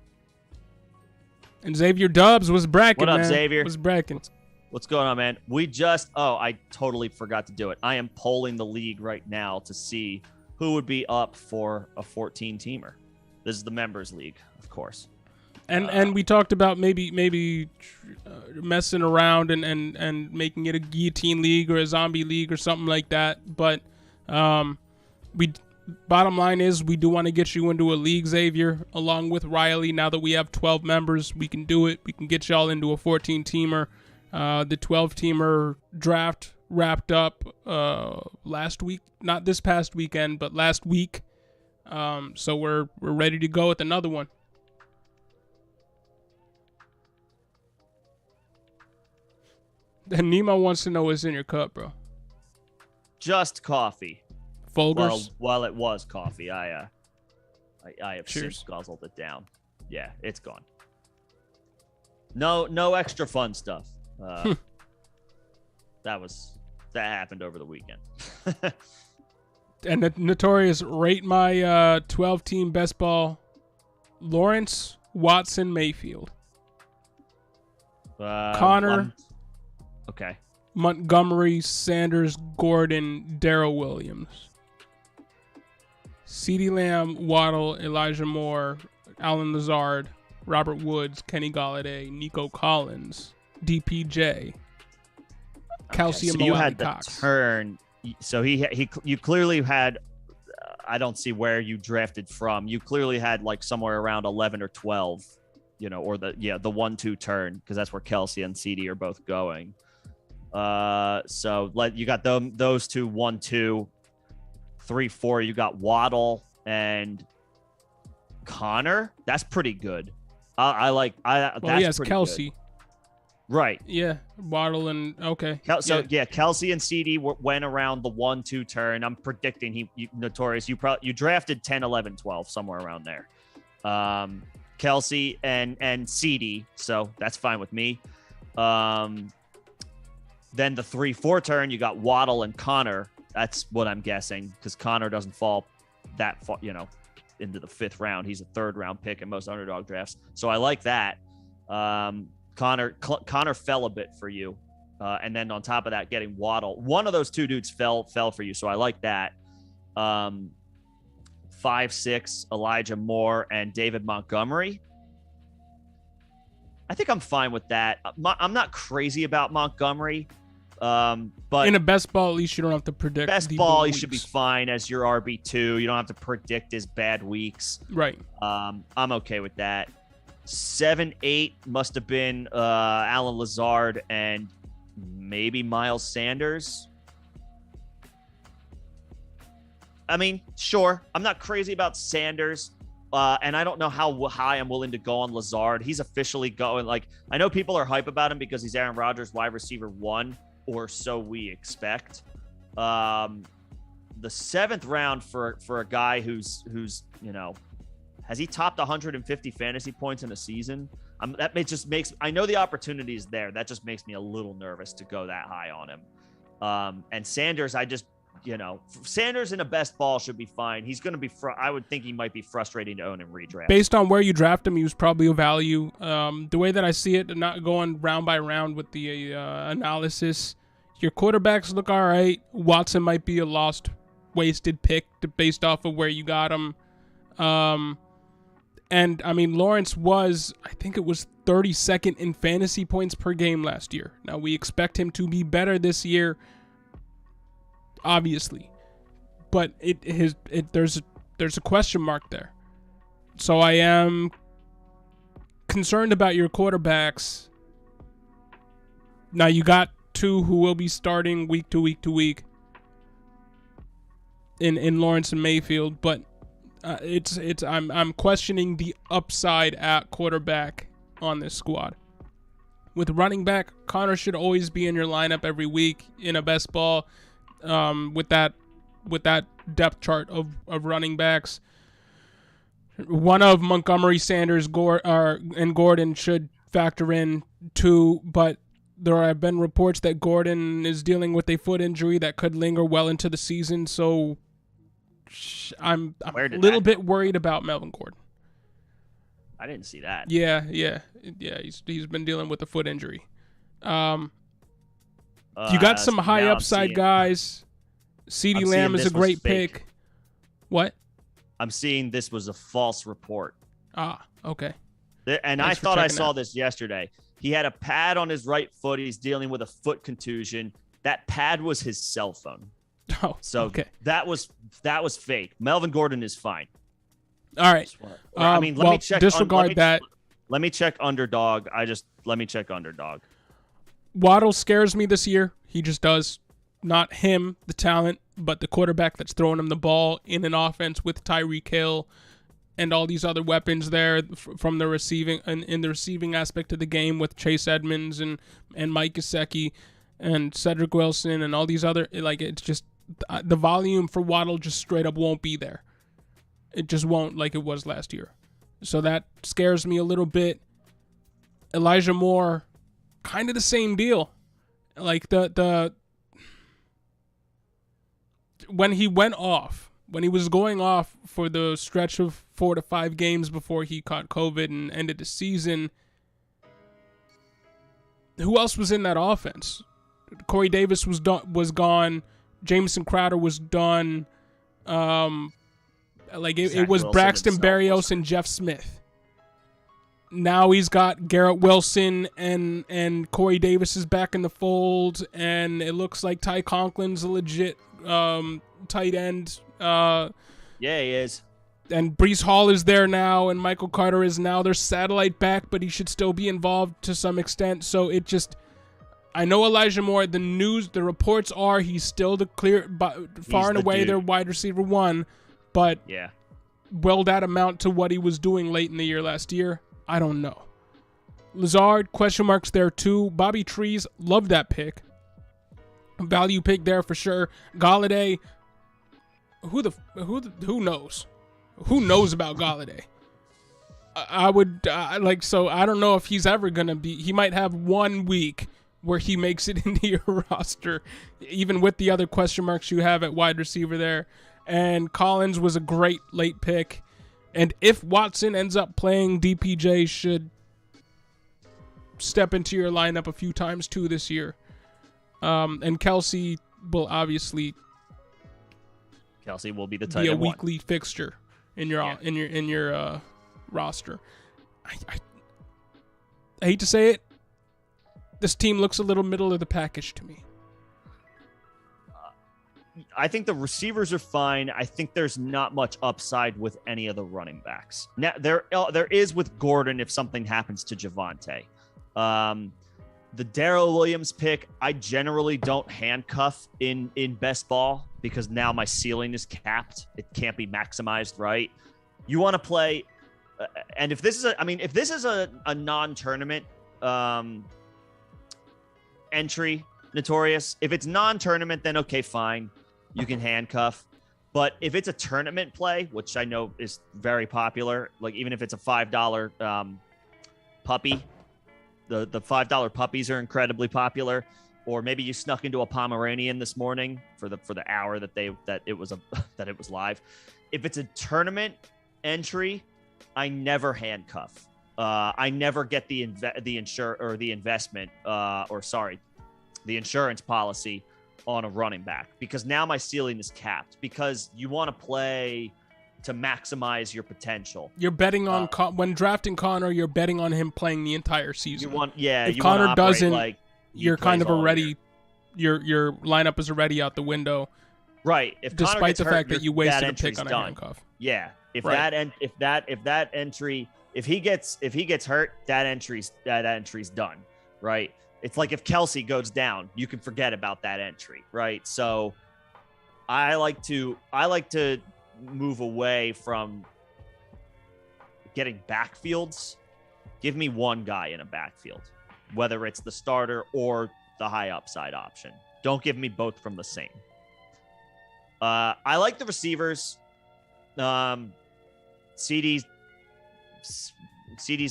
And Xavier Dubs was bracking. What up, man. Xavier? Was bracking. What's going on, man? I totally forgot to do it. I am polling the league right now to see who would be up for a 14-teamer. This is the members league, of course. And we talked about maybe messing around and making it a guillotine league or a zombie league or something like that. But bottom line is we do want to get you into a league, Xavier, along with Riley. Now that we have 12 members, we can do it. We can get y'all into a 14-teamer. The 12-teamer draft wrapped up last week, not this past weekend, but last week. So we're ready to go with another one. And Nemo wants to know what's in your cup, bro. Just coffee. Folgers? Well, it was coffee. I have Cheers. since guzzled it down. Yeah, it's gone. No extra fun stuff. That happened over the weekend. And the notorious rate my 12-team best ball, Lawrence, Watson, Mayfield. Connor. Okay. Montgomery, Sanders, Gordon, Darrell Williams. CeeDee Lamb, Waddle, Elijah Moore, Alan Lazard, Robert Woods, Kenny Golladay, Nico Collins, DPJ, Kelsey, and you had Cox. The turn. So you clearly had. I don't see where you drafted from. You clearly had like somewhere around 11 or 12, or the 1-2 turn, because that's where Kelsey and CeeDee are both going. So you got those two 1-2, 3-4. You got Waddle and Connor. That's pretty good. That's pretty Kelsey. Good. Right. Yeah, Waddle and okay. Kelsey and CeeDee went around the 1-2 turn. I'm predicting Notorious. You drafted 10, 11, 12, somewhere around there. Kelsey and CeeDee, so that's fine with me. Then the 3-4 turn, you got Waddle and Connor. That's what I'm guessing, because Connor doesn't fall that far, into the 5th round. He's a 3rd round pick in most underdog drafts. So I like that. Connor fell a bit for you. And then on top of that, getting Waddle. One of those two dudes fell for you, so I like that. 5'6", Elijah Moore and David Montgomery. I think I'm fine with that. I'm not crazy about Montgomery, but in a best ball, at least you don't have to predict. Best ball, he should be fine as your RB2. You don't have to predict his bad weeks. Right. I'm okay with that. 7-8 must have been Alan Lazard and maybe Miles Sanders. I mean, sure. I'm not crazy about Sanders. And I don't know how high I'm willing to go on Lazard. He's officially going. Like, I know people are hype about him because he's Aaron Rodgers' wide receiver 1, or so we expect. The 7th round for a guy who's has he topped 150 fantasy points in a season? Just makes, I know the opportunity is there. That just makes me a little nervous to go that high on him. And Sanders, Sanders in a best ball should be fine. He's going to be, I would think he might be frustrating to own in redraft. Based on where you draft him, he was probably a value. The way that I see it, not going round by round with the analysis, your quarterbacks look all right. Watson might be a lost, wasted pick based off of where you got him. And, I mean, Lawrence was, I think it was 32nd in fantasy points per game last year. Now, we expect him to be better this year, obviously. But there's a question mark there. So I am concerned about your quarterbacks. Now, you got 2 who will be starting week to week in Lawrence and Mayfield, but I'm questioning the upside at quarterback on this squad. With running back, Connor should always be in your lineup every week in a best ball. With that depth chart of running backs, one of Montgomery, Sanders, and Gordon should factor in too. But there have been reports that Gordon is dealing with a foot injury that could linger well into the season. So I'm a little bit worried about Melvin Gordon. I didn't see that. Yeah. He's been dealing with a foot injury. You got some high upside guys. CeeDee Lamb is a great pick. What? I'm seeing this was a false report. Ah, okay. And I thought I saw this yesterday. He had a pad on his right foot. He's dealing with a foot contusion. That pad was his cell phone. Oh, so okay. That was fake. Melvin Gordon is fine. All right. Let me check. Disregard that. Let me check Underdog. Let me check Underdog. Waddle scares me this year. He just does. Not him, the talent, but the quarterback that's throwing him the ball in an offense with Tyreek Hill and all these other weapons there from the receiving and in the receiving aspect of the game with Chase Edmonds and Mike Gesicki and Cedric Wilson and all these other, it's just the volume for Waddle just straight up won't be there. It just won't like it was last year. So that scares me a little bit. Elijah Moore, kind of the same deal. Like when he was going off for the stretch of 4 to 5 games before he caught COVID and ended the season, who else was in that offense? Corey Davis was gone. Jameson Crowder was done. It was Braxton Berrios and Jeff Smith. Now he's got Garrett Wilson and Corey Davis is back in the fold, and it looks like Ty Conklin's a legit tight end. Yeah, he is. And Breece Hall is there now, and Michael Carter is now their satellite back, but he should still be involved to some extent. So it just, I know Elijah Moore. The reports are he's still the clear, far and away their wide receiver 1. But yeah, will that amount to what he was doing late in the year last year? I don't know. Lazard, question marks there too. Bobby Trees, love that pick. Value pick there for sure. Galladay, who knows? Who knows about Galladay? I don't know if he's ever going to be. He might have 1 week where he makes it into your roster, even with the other question marks you have at wide receiver there. And Collins was a great late pick. And if Watson ends up playing, DPJ should step into your lineup a few times too this year. And Kelsey will obviously Kelsey will be the tight be a end one. weekly fixture in your roster. I hate to say it, this team looks a little middle of the package to me. I think the receivers are fine. I think there's not much upside with any of the running backs. Now there is with Gordon if something happens to Javonte. The Darrell Williams pick, I generally don't handcuff in best ball because now my ceiling is capped. It can't be maximized, right? You want to play, and if this is a non-tournament entry, Notorious. If it's non-tournament, then okay, fine. You can handcuff. But if it's a tournament play, which I know is very popular, like even if it's a $5 puppy, the $5 puppies are incredibly popular. Or maybe you snuck into a Pomeranian this morning for the hour that it was live. If it's a tournament entry, I never handcuff. I never get the insurance policy on a running back because now my ceiling is capped because you want to play to maximize your potential. You're betting on when drafting Connor, you're betting on him playing the entire season. If you Connor doesn't, like you're kind of already your lineup is already out the window. Right. If despite Connor gets the hurt, fact that you wasted a pick on done. a handcuff. Yeah. If he gets hurt, that entry's done. Right. It's like if Kelsey goes down, you can forget about that entry, right? So I like to move away from getting backfields. Give me one guy in a backfield, whether it's the starter or the high upside option. Don't give me both from the same. I like the receivers. CD's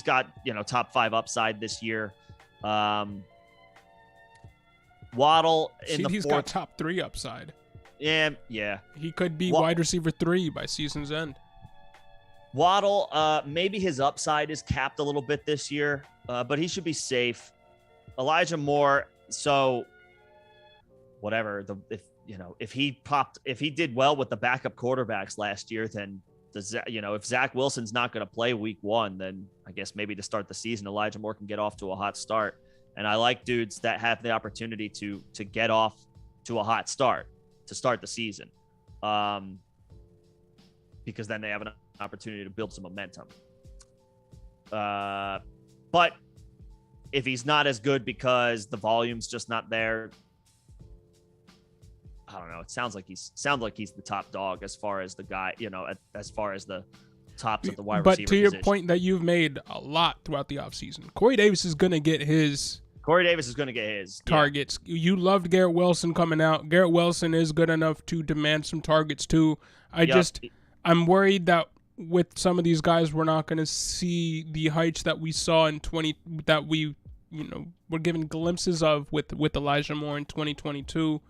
got, top 5 upside this year. Waddle in CD's the got fourth. top 3 upside. Yeah. He could be wide receiver 3 by season's end. Waddle, maybe his upside is capped a little bit this year, but he should be safe. Elijah Moore, so whatever. If he did well with the backup quarterbacks last year, then if Zach Wilson's not going to play week 1, then I guess maybe to start the season, Elijah Moore can get off to a hot start. And I like dudes that have the opportunity to get off to a hot start to start the season, because then they have an opportunity to build some momentum. But if he's not as good because the volume's just not there, I don't know. It sounds like he's the top dog as far as the guy, as far as the tops of the wide receiver But to your position. point that you've made a lot throughout the offseason, Corey Davis is going to get his targets. Yeah. You loved Garrett Wilson coming out. Garrett Wilson is good enough to demand some targets too. I'm worried that with some of these guys, we're not going to see the heights that we saw in we're given glimpses of with Elijah Moore in 2022.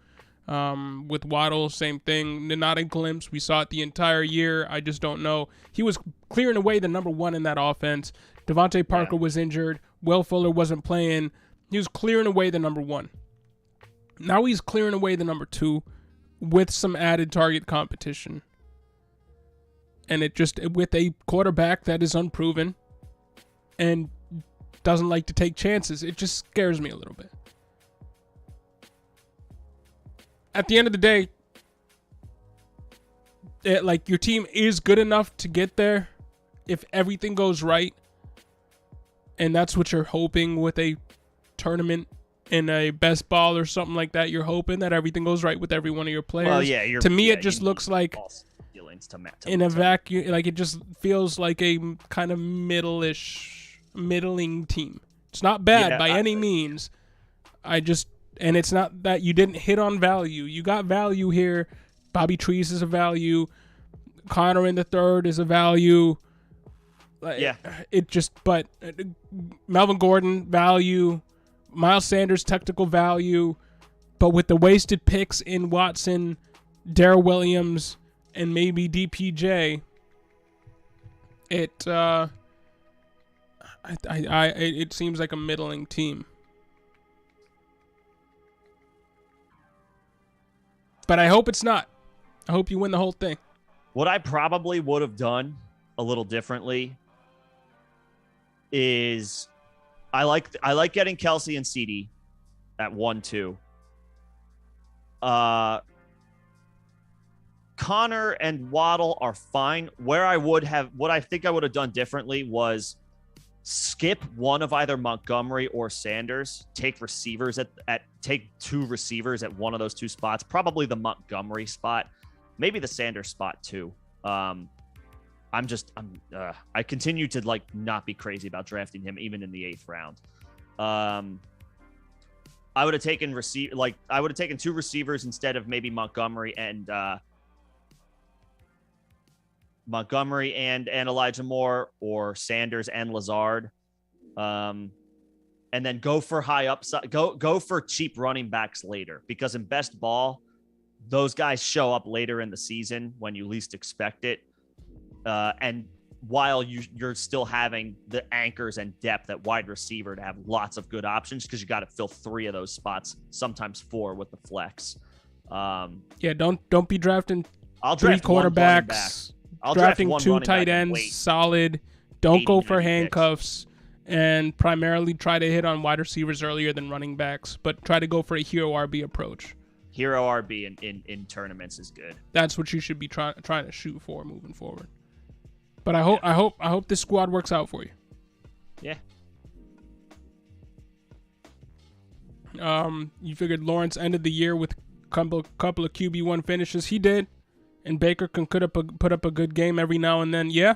With Waddle, same thing. Not a glimpse. We saw it the entire year. I just don't know. He was clearing away the number 1 in that offense. Devontae Parker was injured. Will Fuller wasn't playing. He was clearing away the number 1. Now he's clearing away the number 2 with some added target competition. And with a quarterback that is unproven and doesn't like to take chances, it just scares me a little bit. At the end of the day, your team is good enough to get there if everything goes right. And that's what you're hoping with a tournament in a best ball or something like that. You're hoping that everything goes right with every one of your players. Well, yeah. It just looks like in a vacuum. Like it just feels like a kind of middling team. It's not bad by any means. And it's not that you didn't hit on value. You got value here. Bobby Trees is a value. Connor in the third is a value. But Melvin Gordon, value. Miles Sanders, technical value. But with the wasted picks in Watson, Darrell Williams, and maybe DPJ, it seems like a middling team. But I hope it's not. I hope you win the whole thing. What I probably would have done a little differently is I like getting Kelsey and CD at 1-2. Connor and Waddle are fine. What I think I would have done differently was skip one of either Montgomery or Sanders. Take two receivers at one of those two spots. Probably the Montgomery spot, maybe the Sanders spot too. I continue to not be crazy about drafting him even in the 8th round. I would have taken two receivers instead of maybe Montgomery and Elijah Moore, or Sanders and Lazard. And then go for high upside, go for cheap running backs later, because in best ball, those guys show up later in the season when you least expect it. And while you're still having the anchors and depth at wide receiver to have lots of good options, because you got to fill 3 of those spots, sometimes 4 with the flex. Don't be drafting I'll 3 draft quarterbacks. Drafting 2 tight ends, solid. Don't go for handcuffs, and primarily try to hit on wide receivers earlier than running backs, but try to go for a hero RB approach. Hero RB in tournaments is good. That's what you should be trying to shoot for moving forward. But I hope this squad works out for you. Yeah. You figured Lawrence ended the year with a couple of QB1 finishes. He did. And Baker can put up a good game every now and then. Yeah,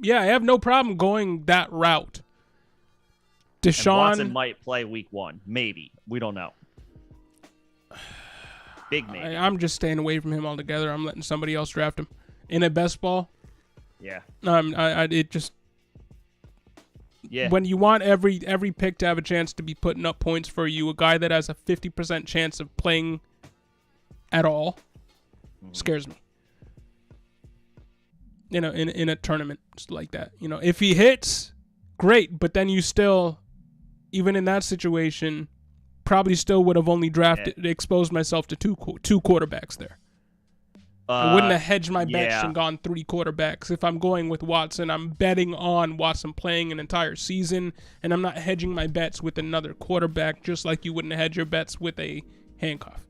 I have no problem going that route. Deshaun, and Watson might play week 1. Maybe. We don't know. Big maybe. I'm just staying away from him altogether. I'm letting somebody else draft him. In a best ball, yeah. When you want every pick to have a chance to be putting up points for you, a guy that has a 50% chance of playing at all scares me. In a tournament like that, if he hits, great. But then you still, even in that situation, probably still would have only exposed myself to two quarterbacks there. I wouldn't have hedged my bets and gone 3 quarterbacks. If I'm going with Watson, I'm betting on Watson playing an entire season, and I'm not hedging my bets with another quarterback, just like you wouldn't hedge your bets with a handcuff.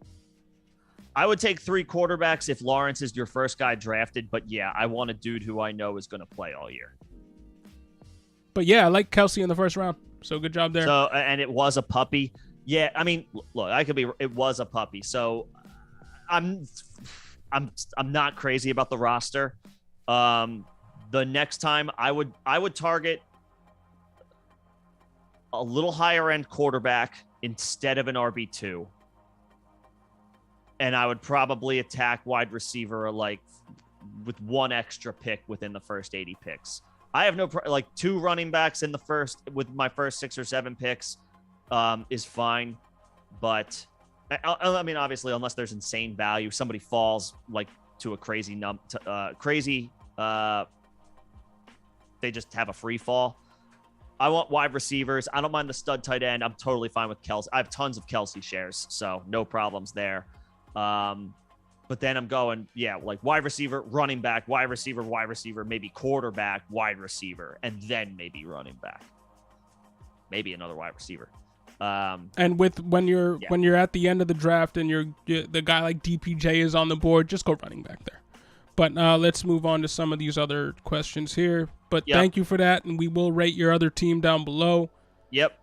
I would take 3 quarterbacks if Lawrence is your first guy drafted, but yeah, I want a dude who I know is going to play all year. But yeah, I like Kelsey in the first round, so good job there. So, and it was a puppy. Yeah, I mean, look, it was a puppy. So I'm not crazy about the roster. The next time I would target a little higher end quarterback instead of an RB2. And I would probably attack wide receiver with 1 extra pick within the first 80 picks. I have no 2 running backs in the first with my first 6 or 7 picks is fine, but I mean, obviously, unless there's insane value, somebody falls to a crazy they just have a free fall. I want wide receivers. I don't mind the stud tight end. I'm totally fine with Kelsey. I have tons of Kelsey shares, so no problems there. But then I'm going, wide receiver, running back, wide receiver, maybe quarterback, wide receiver, and then maybe running back, maybe another wide receiver. And when you're at the end of the draft and the guy like DPJ is on the board, just go running back there. But let's move on to some of these other questions here. But thank you for that, and we will rate your other team down below. Yep.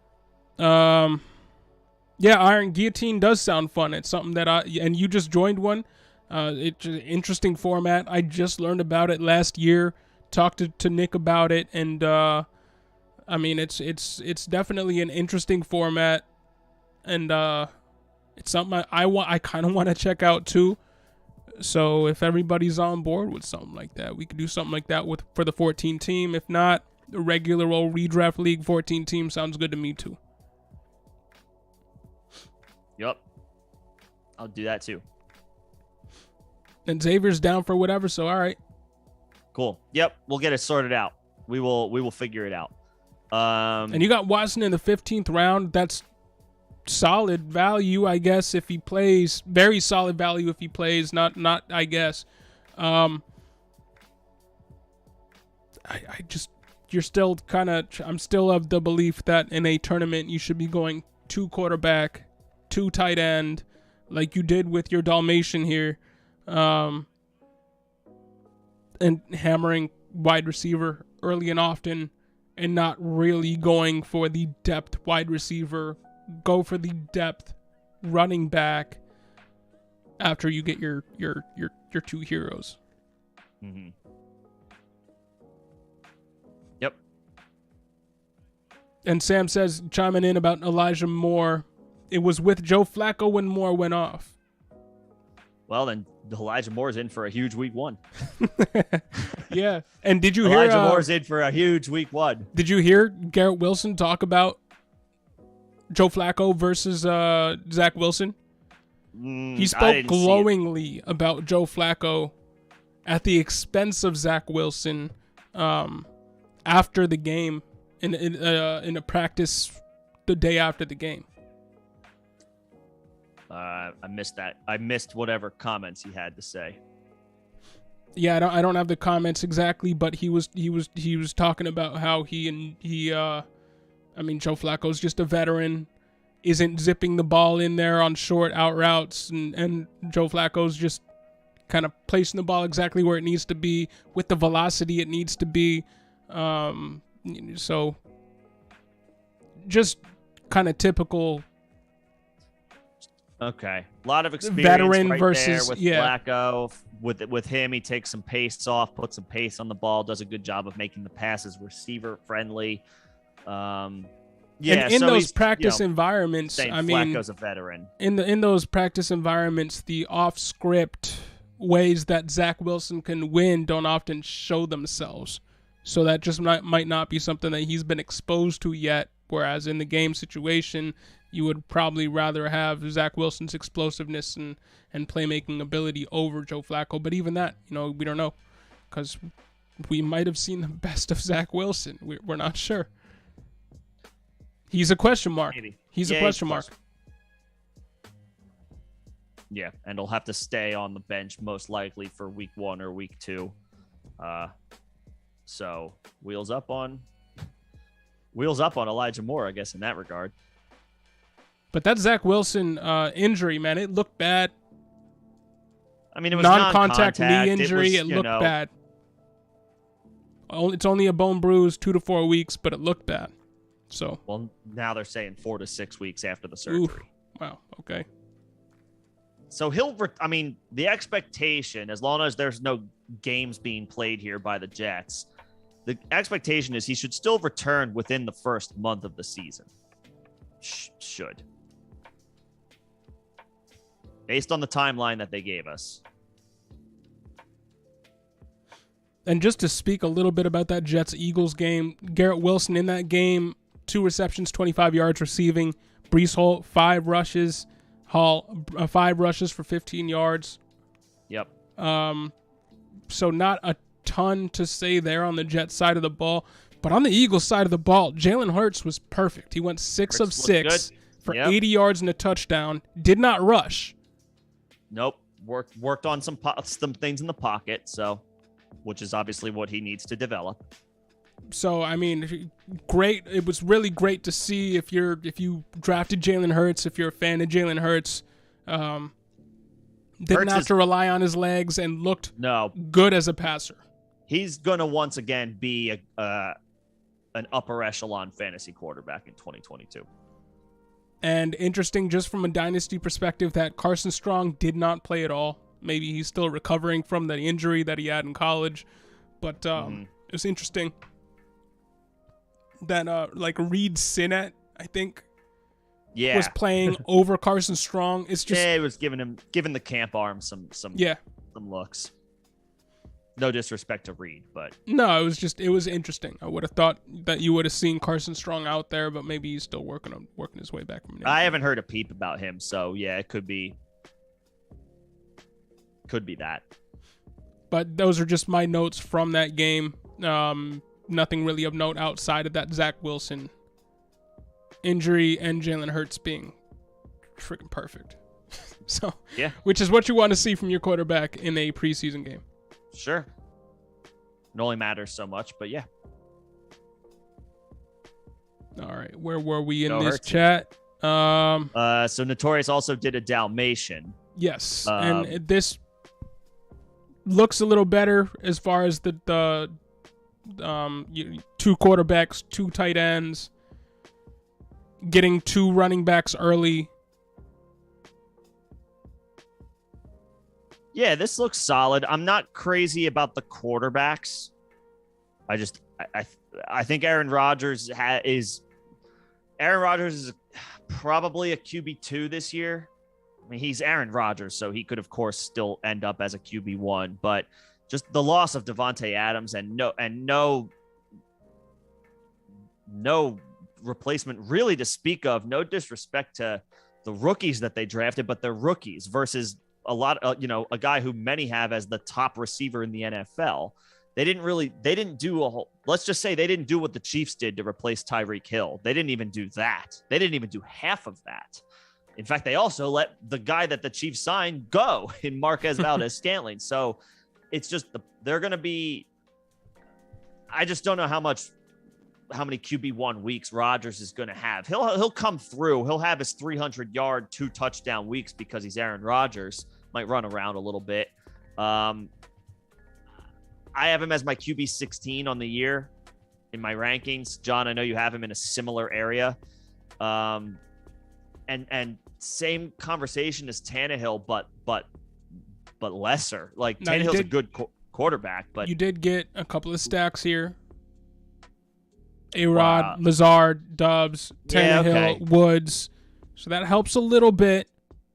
Yeah, Iron Guillotine does sound fun. It's something that and you just joined one. It's an interesting format. I just learned about it last year. Talked to Nick about it, and I mean, it's definitely an interesting format, and it's something I kind of want to check out too. So if everybody's on board with something like that, we could do something like that for the 14 team. If not, the regular old redraft league 14 team sounds good to me too. Yep. I'll do that too. And Xavier's down for whatever, so all right. Cool. Yep, we'll get it sorted out. We will figure it out. And you got Watson in the 15th round. That's solid value, I guess, if he plays. Very solid value if he plays. Not I guess. You're still I'm still of the belief that in a tournament you should be going 2 quarterback, 2 tight end, like you did with your Dalmatian here, and hammering wide receiver early and often, and not really going for the depth wide receiver. Go for the depth running back after you get your 2 heroes. Mm-hmm. Yep. And Sam says, chiming in about Elijah Moore, it was with Joe Flacco when Moore went off. Well, then Elijah Moore's in for a huge week 1. Yeah. And did you Elijah hear Moore's in for a huge week 1. Did you hear Garrett Wilson talk about Joe Flacco versus Zach Wilson? He spoke glowingly about Joe Flacco at the expense of Zach Wilson after the game in a practice the day after the game. I missed that. I missed whatever comments he had to say. Yeah, I don't have the comments exactly, but he was talking about how Joe Flacco's just a veteran, isn't zipping the ball in there on short out routes, and Joe Flacco's just kind of placing the ball exactly where it needs to be with the velocity it needs to be. So just kind of typical. Okay, a lot of experience veteran right versus there with Flacco. With him, he takes some pace off, puts some pace on the ball, does a good job of making the passes receiver friendly. And in those practice environments, Flacco's a veteran. In those practice environments, the off script ways that Zach Wilson can win don't often show themselves. So that just might not be something that he's been exposed to yet. Whereas in the game situation, you would probably rather have Zach Wilson's explosiveness and playmaking ability over Joe Flacco. But even that, we don't know, because we might have seen the best of Zach Wilson. We're not sure. He's a question mark. Maybe. He's a question mark. Yeah, and he'll have to stay on the bench most likely for week 1 or week 2. So wheels up on Elijah Moore, I guess, in that regard. But that Zach Wilson injury, man, it looked bad. I mean, it was non-contact knee injury. It looked bad. It's only a bone bruise, 2 to 4 weeks, but it looked bad. So. Well, now they're saying 4 to 6 weeks after the surgery. Oof. Wow. Okay. So the expectation, as long as there's no games being played here by the Jets, the expectation is he should still return within the first month of the season. Should. Based on the timeline that they gave us. And just to speak a little bit about that Jets-Eagles game, Garrett Wilson in that game, 2 receptions, 25 yards receiving. Breece Hall, 5 rushes. Hall, 5 rushes for 15 yards. Yep. So not a ton to say there on the Jets side of the ball. But on the Eagles side of the ball, Jalen Hurts was perfect. He went 6 of 6 for 80 yards and a touchdown. Did not rush. Nope. Worked on some things in the pocket, which is obviously what he needs to develop. So, great. It was really great to see if you drafted Jalen Hurts, if you're a fan of Jalen Hurts. Didn't have to rely on his legs and looked good as a passer. He's going to once again be an upper echelon fantasy quarterback in 2022. And interesting, just from a dynasty perspective, that Carson Strong did not play at all. Maybe he's still recovering from the injury that he had in college. But it was interesting that Reed Sinnett, I think, was playing over Carson Strong. It's just it was giving the camp arm some looks. No disrespect to Reed, but no, it was interesting. I would have thought that you would have seen Carson Strong out there, but maybe he's still working his way back from. I haven't heard a peep about him, so yeah, it could be that. But those are just my notes from that game. Nothing really of note outside of that Zach Wilson injury and Jalen Hurts being freaking perfect. So, yeah, which is what you want to see from your quarterback in a preseason game. Sure. It only matters so much, but yeah. All right, where were we in Go this Hurts. chat? So Notorious also did a Dalmatian. Yes, and this looks a little better as far as the two quarterbacks, two tight ends, getting two running backs early. Yeah, this looks solid. I'm not crazy about the quarterbacks. I think Aaron Rodgers is probably a QB2 this year. I mean, he's Aaron Rodgers, so he could, of course, still end up as a QB1. But just the loss of Devontae Adams and no replacement really to speak of. No disrespect to the rookies that they drafted, but they're rookies versus a guy who many have as the top receiver in the NFL. They didn't do let's just say they didn't do what the Chiefs did to replace Tyreek Hill. They didn't even do that. They didn't even do half of that. In fact, they also let the guy that the Chiefs signed go in Marquez Valdes-Scantling. So it's just they're going to be, I just don't know how many QB1 weeks Rodgers is going to have. He'll come through. He'll have his 300-yard, 2-touchdown weeks because he's Aaron Rodgers. Might run around a little bit. I have him as my QB 16 on the year in my rankings. John, I know you have him in a similar area. And same conversation as Tannehill, but lesser. Like Tannehill's a good quarterback, but you did get a couple of stacks here. A-Rod, Lazard, Dobbs, Tannehill, Woods. So that helps a little bit.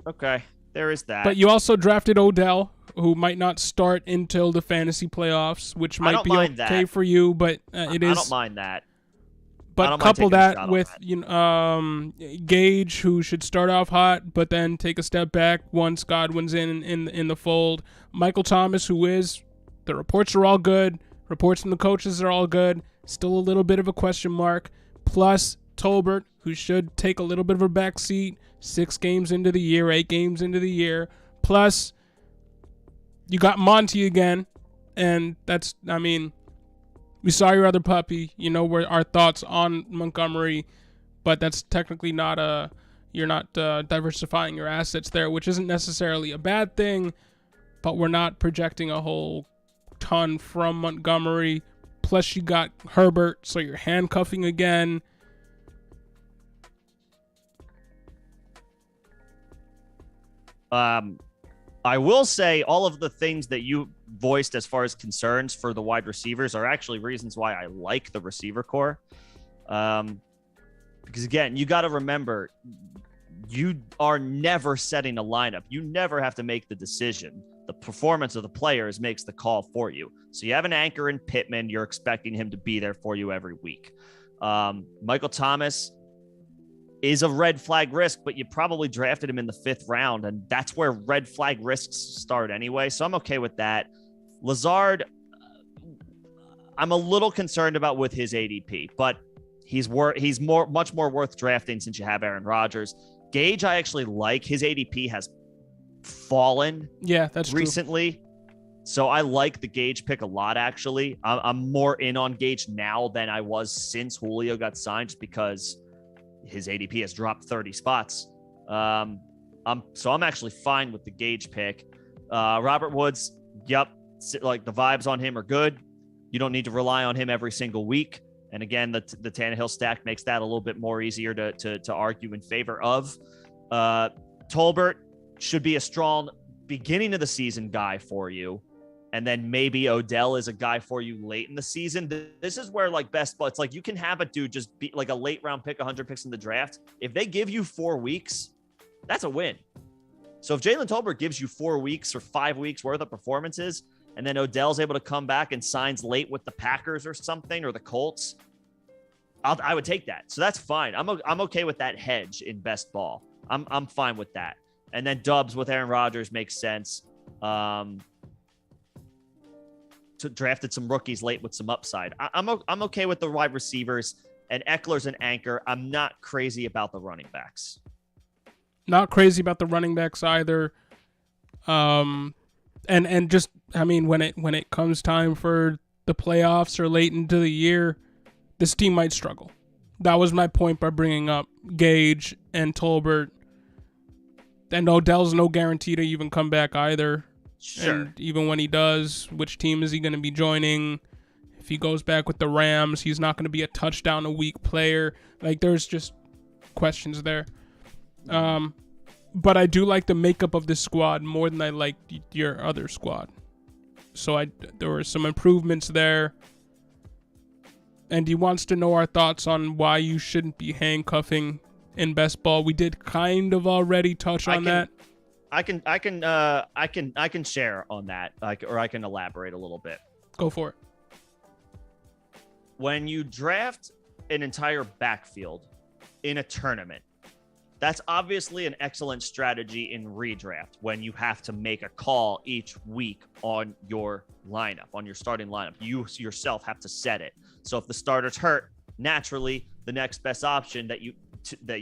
Okay, there is that. But you also drafted Odell, who might not start until the fantasy playoffs, which might be okay for you, but it is. I don't mind that. But couple that with Gage, who should start off hot, but then take a step back once Godwin's in the fold. Michael Thomas, the reports are all good. Reports from the coaches are all good. Still a little bit of a question mark. Plus Tolbert, who should take a little bit of a back seat. 6 games into the year, 8 games into the year. Plus, you got Monty again. And we saw your other puppy. You know where our thoughts on Montgomery. But that's technically not you're not diversifying your assets there, which isn't necessarily a bad thing. But we're not projecting a whole ton from Montgomery. Plus you got Herbert, so you're handcuffing again. I will say all of the things that you voiced as far as concerns for the wide receivers are actually reasons why I like the receiver core. Because again, you got to remember, you are never setting a lineup. You never have to make the decision. The performance of the players makes the call for you. So you have an anchor in Pittman. You're expecting him to be there for you every week. Michael Thomas is a red flag risk, but you probably drafted him in the 5th round, and that's where red flag risks start anyway. So I'm okay with that. Lazard, I'm a little concerned about with his ADP, but he's much more worth drafting since you have Aaron Rodgers. Gage, I actually like. His ADP has fallen. Yeah, that's recently. True. So I like the Gage pick a lot, actually. I'm more in on Gage now than I was since Julio got signed, just because his ADP has dropped 30 spots. I'm actually fine with the Gage pick. Robert Woods, yep, like the vibes on him are good. You don't need to rely on him every single week. And again, the Tannehill stack makes that a little bit more easier to argue in favor of. Tolbert should be a strong beginning of the season guy for you. And then maybe Odell is a guy for you late in the season. This is where best ball, it's like you can have a dude just be like a late round pick, 100 picks in the draft. If they give you 4 weeks, that's a win. So if Jalen Tolbert gives you 4 weeks or 5 weeks worth of performances, and then Odell's able to come back and signs late with the Packers or something, or the Colts, I would take that. So that's fine. I'm okay with that hedge in best ball. I'm fine with that. And then Dubs with Aaron Rodgers makes sense. Drafted some rookies late with some upside. I'm okay with the wide receivers, and Eckler's an anchor. I'm not crazy about the running backs. Not crazy about the running backs either. And just, I mean, when it comes time for the playoffs or late into the year, this team might struggle. That was my point by bringing up Gage and Tolbert. And Odell's no guarantee to even come back either. Sure. And even when he does, which team is he going to be joining? If he goes back with the Rams, he's not going to be a touchdown a week player. Like, there's just questions there. But I do like the makeup of this squad more than I like your other squad. So there were some improvements there. And he wants to know our thoughts on why you shouldn't be handcuffing in best ball. We did kind of already touch on that. I can share on that, or I can elaborate a little bit. Go for it. When you draft an entire backfield in a tournament, that's obviously an excellent strategy in redraft when you have to make a call each week on your lineup, on your starting lineup. You yourself have to set it. So if the starter's hurt, naturally, the next best option that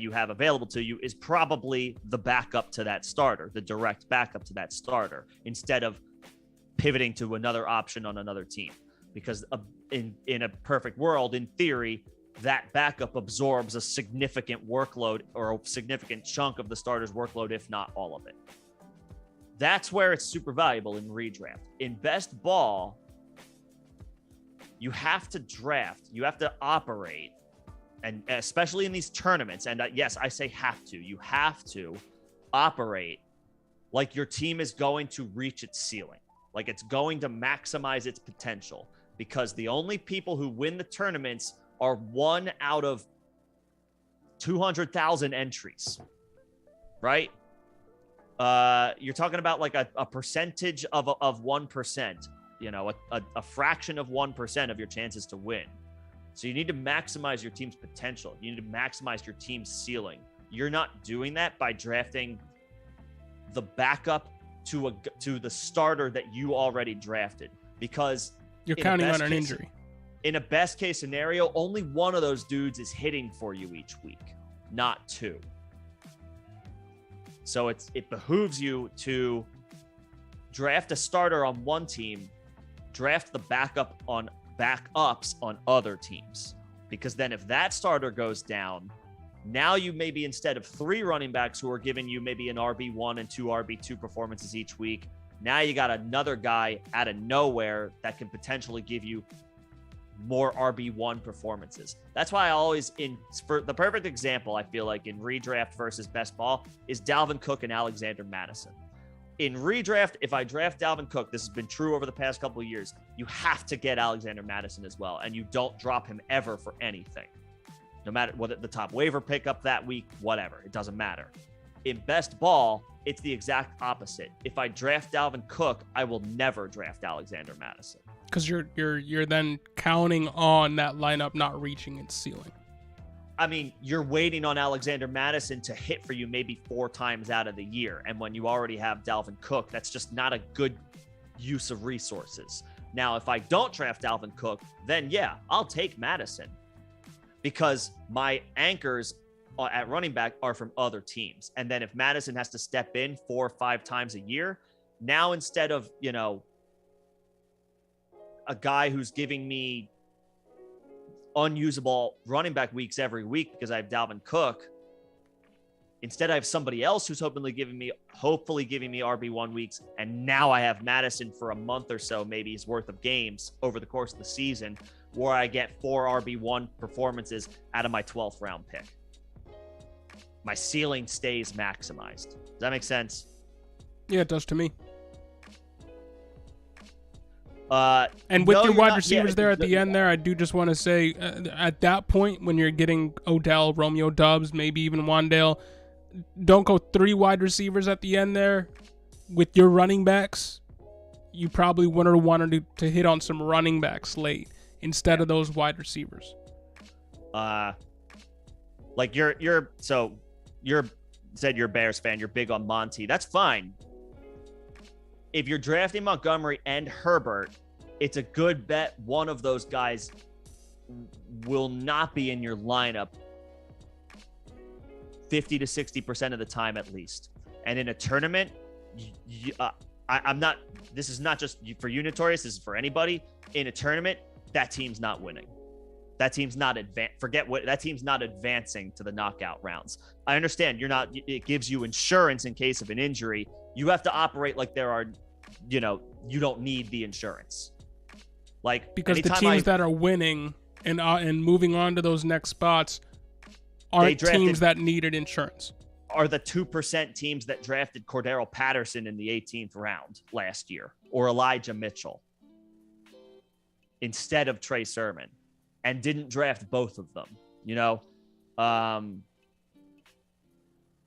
you have available to you is probably the backup to that starter, the direct backup to that starter, instead of pivoting to another option on another team. Because in a perfect world, in theory, that backup absorbs a significant workload or a significant chunk of the starter's workload, if not all of it. That's where it's super valuable in redraft. In best ball, you have to draft, you have to operate, and especially in these tournaments, and yes, I say have to, you have to operate like your team is going to reach its ceiling, like it's going to maximize its potential, because the only people who win the tournaments are 1 out of 200,000 entries, right? You're talking about like a percentage of 1%, you know, a fraction of 1% of your chances to win. So you need to maximize your team's potential. You need to maximize your team's ceiling. You're not doing that by drafting the backup to the starter that you already drafted, because you're counting on an injury. In a best case scenario, only one of those dudes is hitting for you each week, not two. So it behooves you to draft a starter on one team, draft the backups on other teams. Because then if that starter goes down, now you maybe, instead of 3 running backs who are giving you maybe an RB1 and 2 RB2 performances each week, now you got another guy out of nowhere that can potentially give you more RB1 performances. That's why I always, for the perfect example, I feel like in redraft versus best ball is Dalvin Cook and Alexander Mattison. In redraft, if I draft Dalvin Cook, this has been true over the past couple of years, you have to get Alexander Mattison as well, and you don't drop him ever for anything. No matter what the top waiver pickup that week, whatever, it doesn't matter. In best ball, it's the exact opposite. If I draft Dalvin Cook, I will never draft Alexander Mattison. Because you're then counting on that lineup not reaching its ceiling. I mean, you're waiting on Alexander Mattison to hit for you maybe 4 times out of the year. And when you already have Dalvin Cook, that's just not a good use of resources. Now, if I don't draft Dalvin Cook, then yeah, I'll take Mattison, because my anchors at running back are from other teams. And then if Madison has to step in 4 or 5 times a year, now instead of, you know, a guy who's giving me unusable running back weeks every week because I have Dalvin Cook, instead I have somebody else who's hopefully giving me RB1 weeks, and now I have Madison for a month or so, maybe his worth of games over the course of the season, where I get 4 RB1 performances out of my 12th round pick. My ceiling stays maximized. Does that make sense? Yeah, it does to me. And with your wide receivers there at the end there, I do just want to say, at that point, when you're getting Odell, Romeo Doubs, maybe even Wandale, don't go 3 wide receivers at the end there. With your running backs, you probably would have wanted to hit on some running backs late instead of those wide receivers. Like you're said you're a Bears fan, you're big on Monty. That's fine. If you're drafting Montgomery and Herbert, it's a good bet one of those guys will not be in your lineup 50 to 60% of the time at least. And in a tournament, I'm not, this is not just for you, Notorious, this is for anybody. In a tournament, that team's not winning. That team's not that team's not advancing to the knockout rounds. I understand it gives you insurance in case of an injury. You have to operate like you don't need the insurance. Like, because the teams that are winning and moving on to those next spots aren't teams that needed insurance. Are the 2% teams that drafted Cordero Patterson in the 18th round last year, or Elijah Mitchell instead of Trey Sermon, and didn't draft both of them.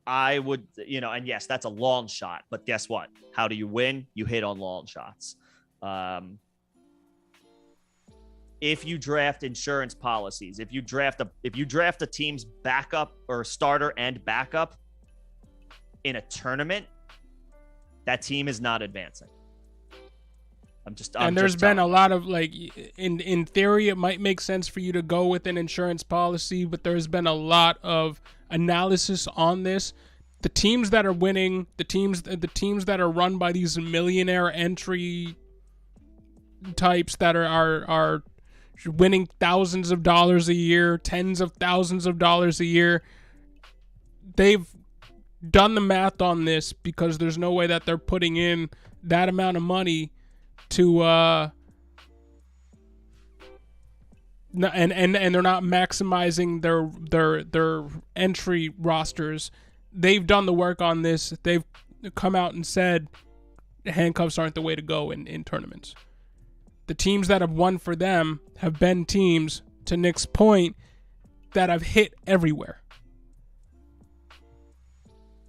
I would, and yes, that's a long shot, but guess what? How do you win? You hit on long shots. If you draft insurance policies, if you draft a team's backup or starter and backup in a tournament, that team is not advancing. There's been a lot of, like, in theory, it might make sense for you to go with an insurance policy, but there's been a lot of analysis on this. The teams that are winning, the teams that are run by these millionaire entry types that are winning thousands of dollars a year, tens of thousands of dollars a year, they've done the math on this, because there's no way that they're putting in that amount of money to and they're not maximizing their entry rosters. They've done the work on this. They've come out and said handcuffs aren't the way to go in tournaments. The teams that have won for them have been teams, to Nick's point, that have hit everywhere.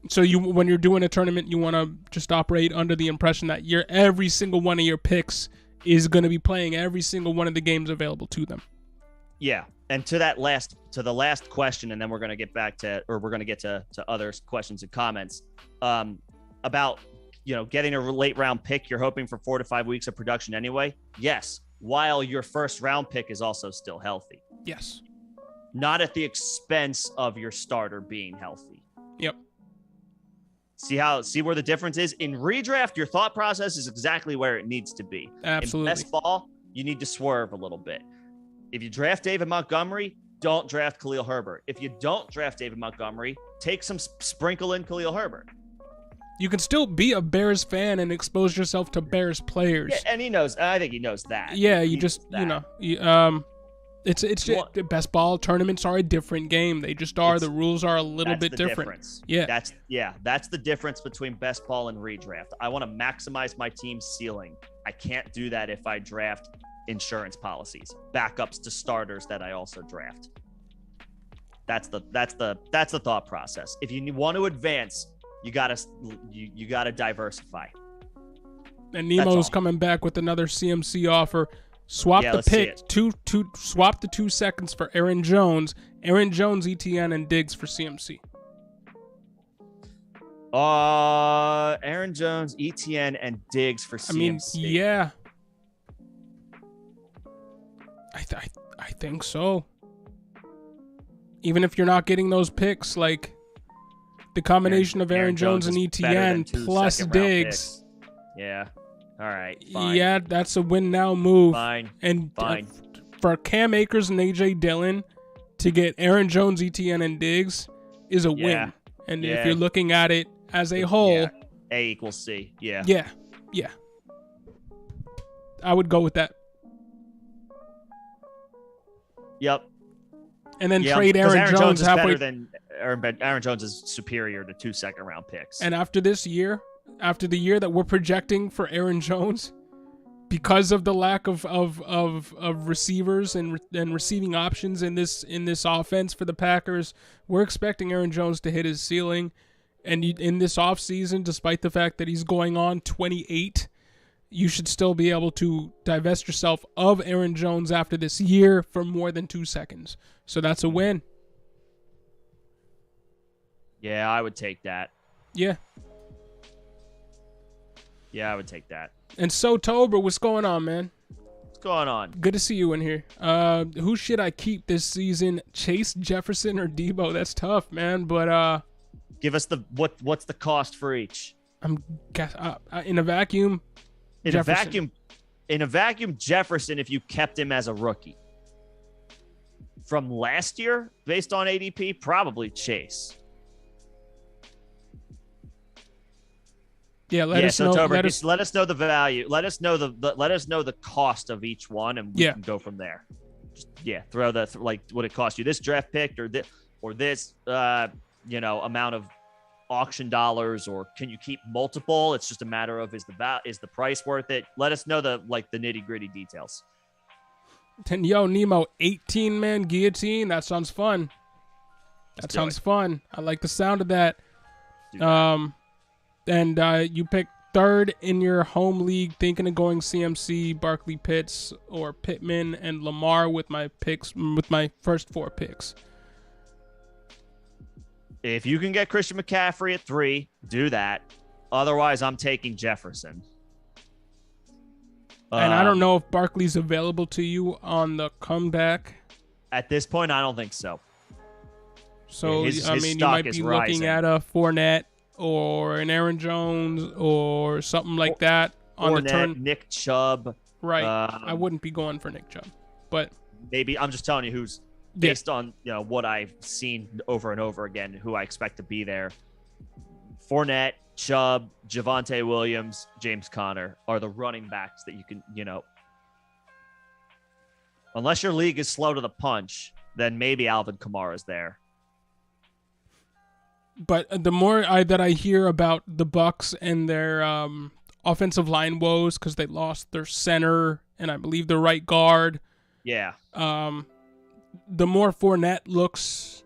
So when you're doing a tournament, you want to just operate under the impression that every single one of your picks is going to be playing every single one of the games available to them. Yeah. And to the last question, and then we're going to get to other questions and comments about, getting a late round pick. You're hoping for 4 to 5 weeks of production anyway. Yes. While your first round pick is also still healthy. Yes. Not at the expense of your starter being healthy. Yep. See where the difference is? In redraft, your thought process is exactly where it needs to be. Absolutely. In best ball, you need to swerve a little bit. If you draft David Montgomery, don't draft Khalil Herbert. If you don't draft David Montgomery, take some sprinkle in Khalil Herbert. You can still be a Bears fan and expose yourself to Bears players. Yeah, and he knows. I think he knows that. Yeah, it's just, best ball tournaments are a different game. They just are. The rules are a little bit different. Difference. Yeah. That's the difference between best ball and redraft. I want to maximize my team's ceiling. I can't do that if I draft insurance policies, backups to starters that I also draft. That's the thought process. If you want to advance, you gotta diversify. And Nemo's coming back with another CMC offer. Swap the pick swap the 2 seconds for Aaron Jones, ETN, and Diggs for CMC. Aaron Jones, ETN, and Diggs for CMC. Yeah. I think so. Even if you're not getting those picks, like the combination of Aaron Jones and ETN plus Diggs. Yeah. All right. Fine. Yeah, that's a win now move. Fine. And for Cam Akers and AJ Dillon to get Aaron Jones, ETN, and Diggs is a win. And if you're looking at it as a whole, A equals C. Yeah. Yeah. I would go with that. Yep. And then trade Aaron Jones halfway. Aaron Jones is superior to 2 second-round picks. And after this year, after the year that we're projecting for Aaron Jones, because of the lack of receivers and receiving options in this offense for the Packers, we're expecting Aaron Jones to hit his ceiling. And in this offseason, despite the fact that he's going on 28, you should still be able to divest yourself of Aaron Jones after this year for more than 2 seconds. So that's a win. Yeah, I would take that. Yeah. Yeah, I would take that. And so, Tober, what's going on, man? going on? Good to see you in here. Who should I keep this season? Chase, Jefferson, or Debo? That's tough, man. But give us what's the cost for each? I'm guess in a vacuum. In a vacuum, Jefferson. If you kept him as a rookie from last year, based on ADP, probably Chase. Yeah, let us know. Let us know the value. Let us know the cost of each one, and we can go from there. Just, throw that like what it cost you this draft pick or this amount of auction dollars, or can you keep multiple? It's just a matter of is the price worth it? Let us know the nitty gritty details. And Nemo, 18-man guillotine. That sounds fun. That sounds fun. I like the sound of that. And you picked third in your home league, thinking of going CMC, Barkley, Pitts, or Pittman and Lamar with my first 4 picks. If you can get Christian McCaffrey at 3, do that. Otherwise, I'm taking Jefferson. And I don't know if Barkley's available to you on the comeback. At this point, I don't think so. So, you might be looking at a Fournette or an Aaron Jones or something like that on the turn. Nick Chubb. Right. I wouldn't be going for Nick Chubb. But maybe I'm just telling you who's based on what I've seen over and over again, who I expect to be there. Fournette, Chubb, Javonte Williams, James Conner are the running backs that you can, unless your league is slow to the punch, then maybe Alvin Kamara's there. But the more that I hear about the Bucs and their offensive line woes because they lost their center and I believe their right guard. Yeah. The more Fournette looks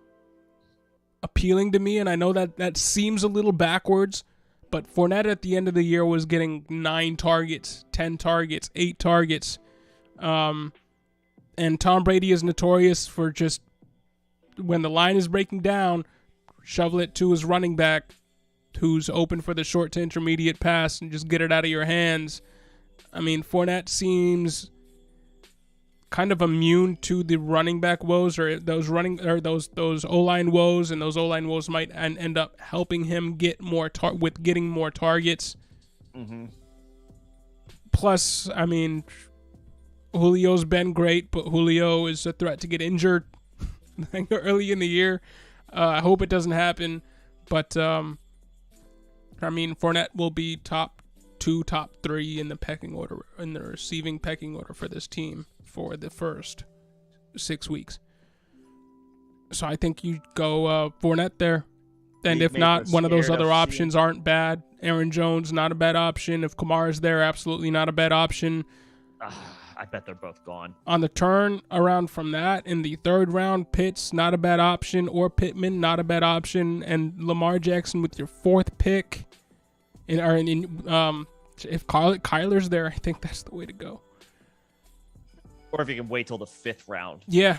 appealing to me, and I know that seems a little backwards, but Fournette at the end of the year was getting 9 targets, 10 targets, 8 targets. And Tom Brady is notorious for just, when the line is breaking down, shovel it to his running back who's open for the short to intermediate pass and just get it out of your hands. I mean, Fournette seems kind of immune to the running back woes or those O-line woes, and those O-line woes might end up helping him get more getting more targets. Mm-hmm. Plus, I mean, Julio's been great, but Julio is a threat to get injured early in the year. I hope it doesn't happen, but I mean, Fournette will be top 2, top 3 in the pecking order, in the receiving pecking order for this team for the first 6 weeks. So I think you go Fournette there, and if not, one of those other options aren't bad. Aaron Jones, not a bad option. If Kamara's there, absolutely not a bad option. I bet they're both gone. On the turn around from that, in the 3rd round, Pitts, not a bad option, or Pittman, not a bad option, and Lamar Jackson with your 4th pick. If Kyler's there, I think that's the way to go. Or if you can wait till the 5th round. Yeah.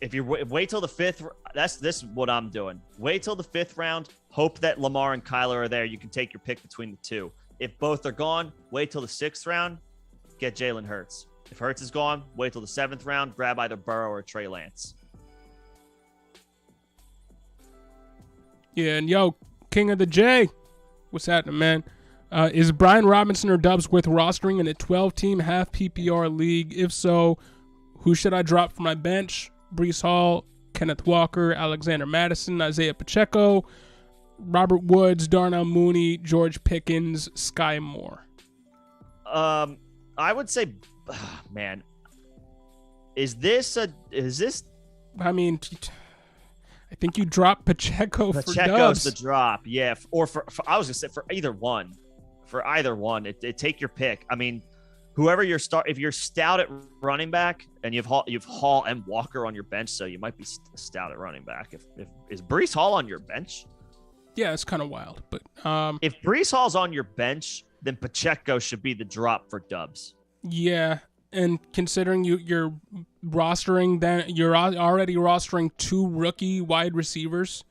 If you wait till the 5th, this is what I'm doing. Wait till the 5th round. Hope that Lamar and Kyler are there. You can take your pick between the two. If both are gone, wait till the 6th round, get Jalen Hurts. If Hurts is gone, wait till the 7th round, grab either Burrow or Trey Lance. Yeah, and King of the J, what's happening, man? Is Brian Robinson or Dubs worth rostering in a 12-team half PPR league? If so, who should I drop from my bench? Breece Hall, Kenneth Walker, Alexander Madison, Isaiah Pacheco, Robert Woods, Darnell Mooney, George Pickens, Sky Moore. I would say, man, is this? I mean, I think you drop Pacheco for Dubs. Pacheco's the drop, yeah. Or for I was gonna say for either one. For either one, take your pick. I mean, whoever if you're stout at running back and you've Hall and Walker on your bench, so you might be stout at running back. If is Breece Hall on your bench? Yeah, it's kind of wild, but if Breece Hall's on your bench, then Pacheco should be the drop for Dubs. Yeah, and considering you're rostering, then you're already rostering 2 rookie wide receivers,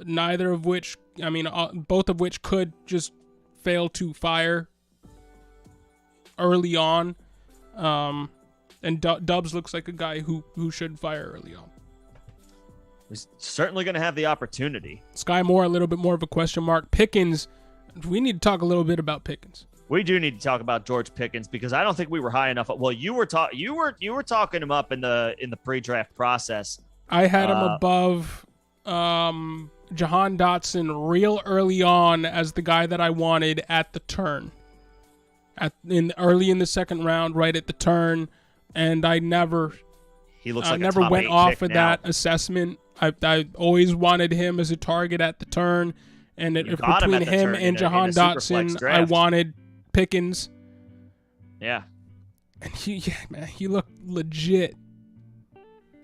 neither of which, I mean, both of which could just fail to fire early on. And Dubs looks like a guy who should fire early on. He's certainly going to have the opportunity. Sky Moore, a little bit more of a question mark. Pickens, we need to talk a little bit about Pickens. We do need to talk about George Pickens because I don't think we were high enough. Well, you were talking him up in the pre-draft process. I had him above Jahan Dotson real early on as the guy that I wanted at the turn. Early in the second round, right at the turn, and I never went off of that assessment. I always wanted him as a target at the turn, and between him and Jahan Dotson, I wanted Pickens. Yeah, and he looked legit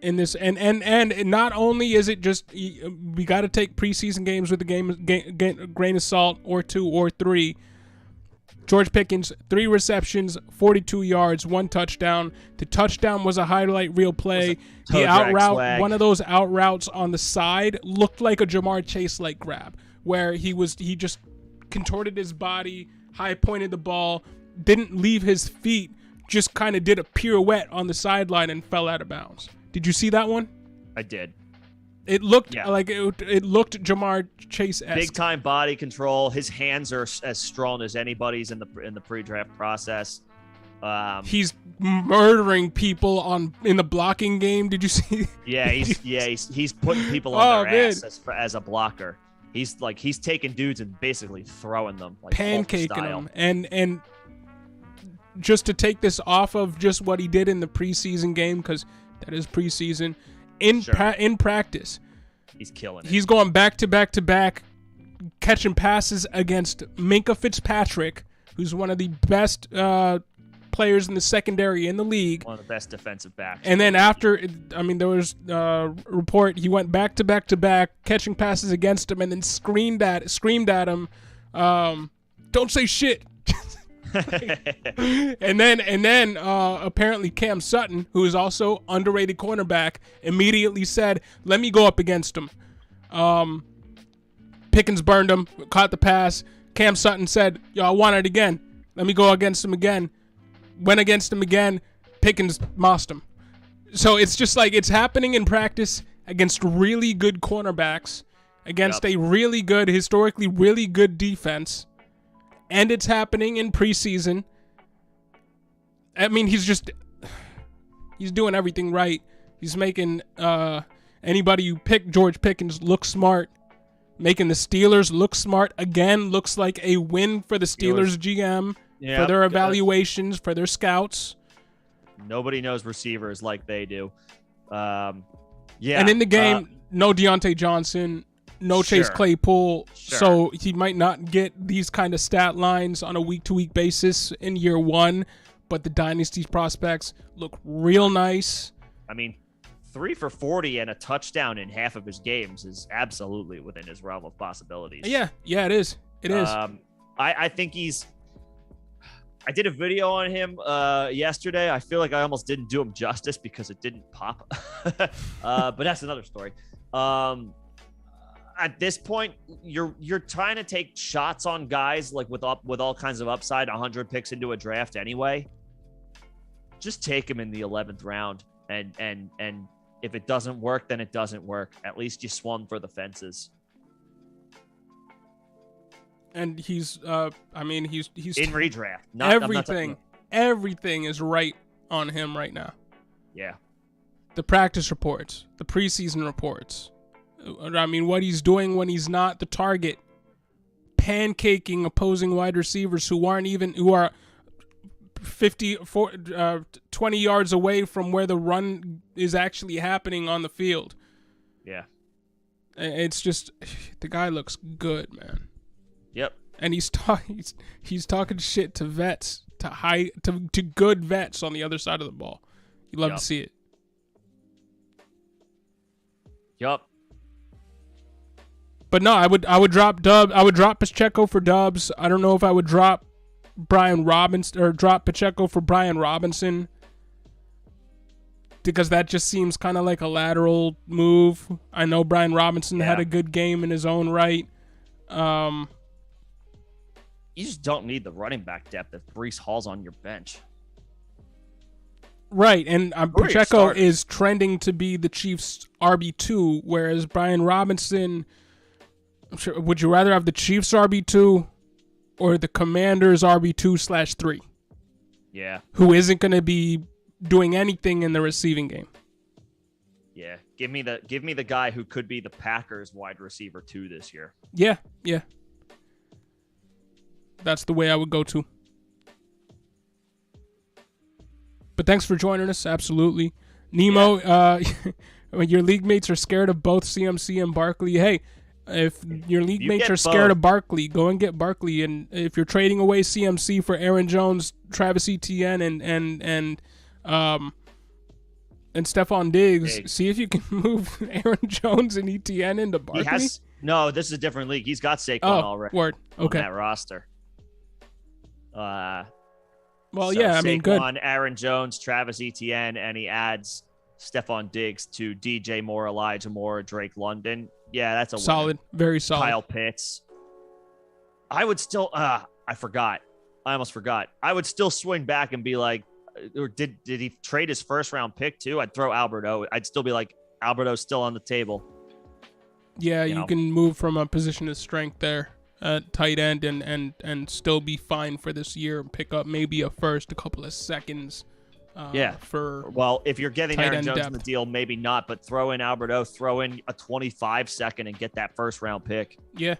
in this. And not only is it just we got to take preseason games with a grain of salt, or 2 or 3. George Pickens, 3 receptions, 42 yards, 1 touchdown. The touchdown was a highlight reel play. The out route, one of those out routes on the side, looked like a Jamar Chase-like grab, where he just contorted his body, high pointed the ball, didn't leave his feet, just kind of did a pirouette on the sideline and fell out of bounds. Did you see that one? I did. It looked like it looked Jamar Chase-esque. Big time body control. His hands are as strong as anybody's in the pre-draft process. He's murdering people in the blocking game. Did you see? Yeah, he's putting people on their ass as a blocker. He's taking dudes and basically throwing them, like pancaking them. And just to take this off of just what he did in the preseason game, because that is preseason. In practice, he's killing it. He's going back to back, catching passes against Minkah Fitzpatrick, who's one of the best players in the secondary in the league. One of the best defensive backs. And then there was a report he went back to back, catching passes against him, and then screamed at him, "Don't say shit." and then apparently Cam Sutton, who is also underrated cornerback, immediately said, "Let me go up against him." Pickens burned him, caught the pass. Cam Sutton said, "Yo, I want it again. Let me go against him again." Went against him again. Pickens mossed him. So it's just like it's happening in practice against really good cornerbacks, against a really good, historically really good defense. And it's happening in preseason. I mean, he's doing everything right. He's making anybody who picked George Pickens look smart. Making the Steelers look smart. Again, looks like a win for the Steelers GM, for their evaluations, for their scouts. Nobody knows receivers like they do. And in the game, no Deontay Johnson, no Chase Claypool, so he might not get these kind of stat lines on a week-to-week basis in year 1, but the dynasty prospects look real nice. I mean, 3 for 40 and a touchdown in half of his games is absolutely within his realm of possibilities. Yeah, it is. It is. I think I did a video on him yesterday. I feel like I almost didn't do him justice because it didn't pop. But that's another story. At this point, you're trying to take shots on guys like with all kinds of upside, 100 picks into a draft anyway. Just take him in the 11th round, and if it doesn't work, then it doesn't work. At least you swung for the fences. And he's in redraft. Everything is right on him right now. Yeah. The practice reports, the preseason reports. I mean, what he's doing when he's not the target, pancaking opposing wide receivers who are 20 yards away from where the run is actually happening on the field. Yeah. It's just, the guy looks good, man. Yep. And he's talking shit to vets, to good vets on the other side of the ball. You love to see it. Yup. But no, I would drop Dubs. I would drop Pacheco for Dubs. I don't know if I would drop Brian Robinson or drop Pacheco for Brian Robinson, because that just seems kind of like a lateral move. I know Brian Robinson had a good game in his own right. you just don't need the running back depth if Breece Hall's on your bench. Right, and Pacheco is trending to be the Chiefs' RB2, whereas Brian Robinson, would you rather have the Chiefs' RB2 or the Commanders' RB2/3? Yeah. Who isn't going to be doing anything in the receiving game? Yeah, give me the guy who could be the Packers wide receiver 2 this year. Yeah. That's the way I would go to. But thanks for joining us. Absolutely. Nemo, your league mates are scared of both CMC and Barkley. Hey, if your league mates are scared of Barkley, go and get Barkley. And if you're trading away CMC for Aaron Jones, Travis Etienne, and Stephon Diggs, see if you can move Aaron Jones and Etienne into Barkley. No, this is a different league. He's got Saquon already. Word. Okay. On that roster. Saquon, good. Aaron Jones, Travis Etienne, and he adds Stephon Diggs to DJ Moore, Elijah Moore, Drake London. Yeah, that's a solid, win. Very solid. Kyle Pitts. I would still. I forgot. I almost forgot. I would still swing back and be like, or did he trade his first round pick too? I'd throw Alberto. I'd still be like, Alberto's still on the table. Yeah, you can move from a position of strength there at tight end and still be fine for this year and pick up maybe a couple of seconds. If you're getting Aaron Jones in the deal, maybe not, but throw in Alberto, throw in a 25 second and get that first round pick. Yeah.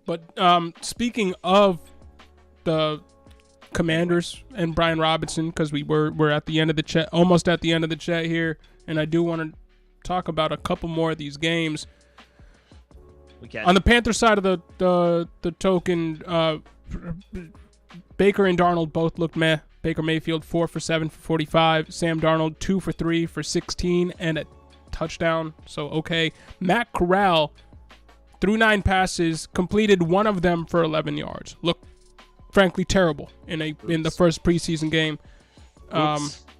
But speaking of the Commanders and Brian Robinson, because we're at the end of the chat, almost at the end of the chat here, and I do want to talk about a couple more of these games. On the Panther side of the token, Baker and Darnold both looked meh. Baker Mayfield 4 for 7 for 45. Sam Darnold 2 for 3 for 16 and a touchdown. So okay. Matt Corral threw 9 passes, completed one of them for 11 yards. Looked frankly terrible in the first preseason game.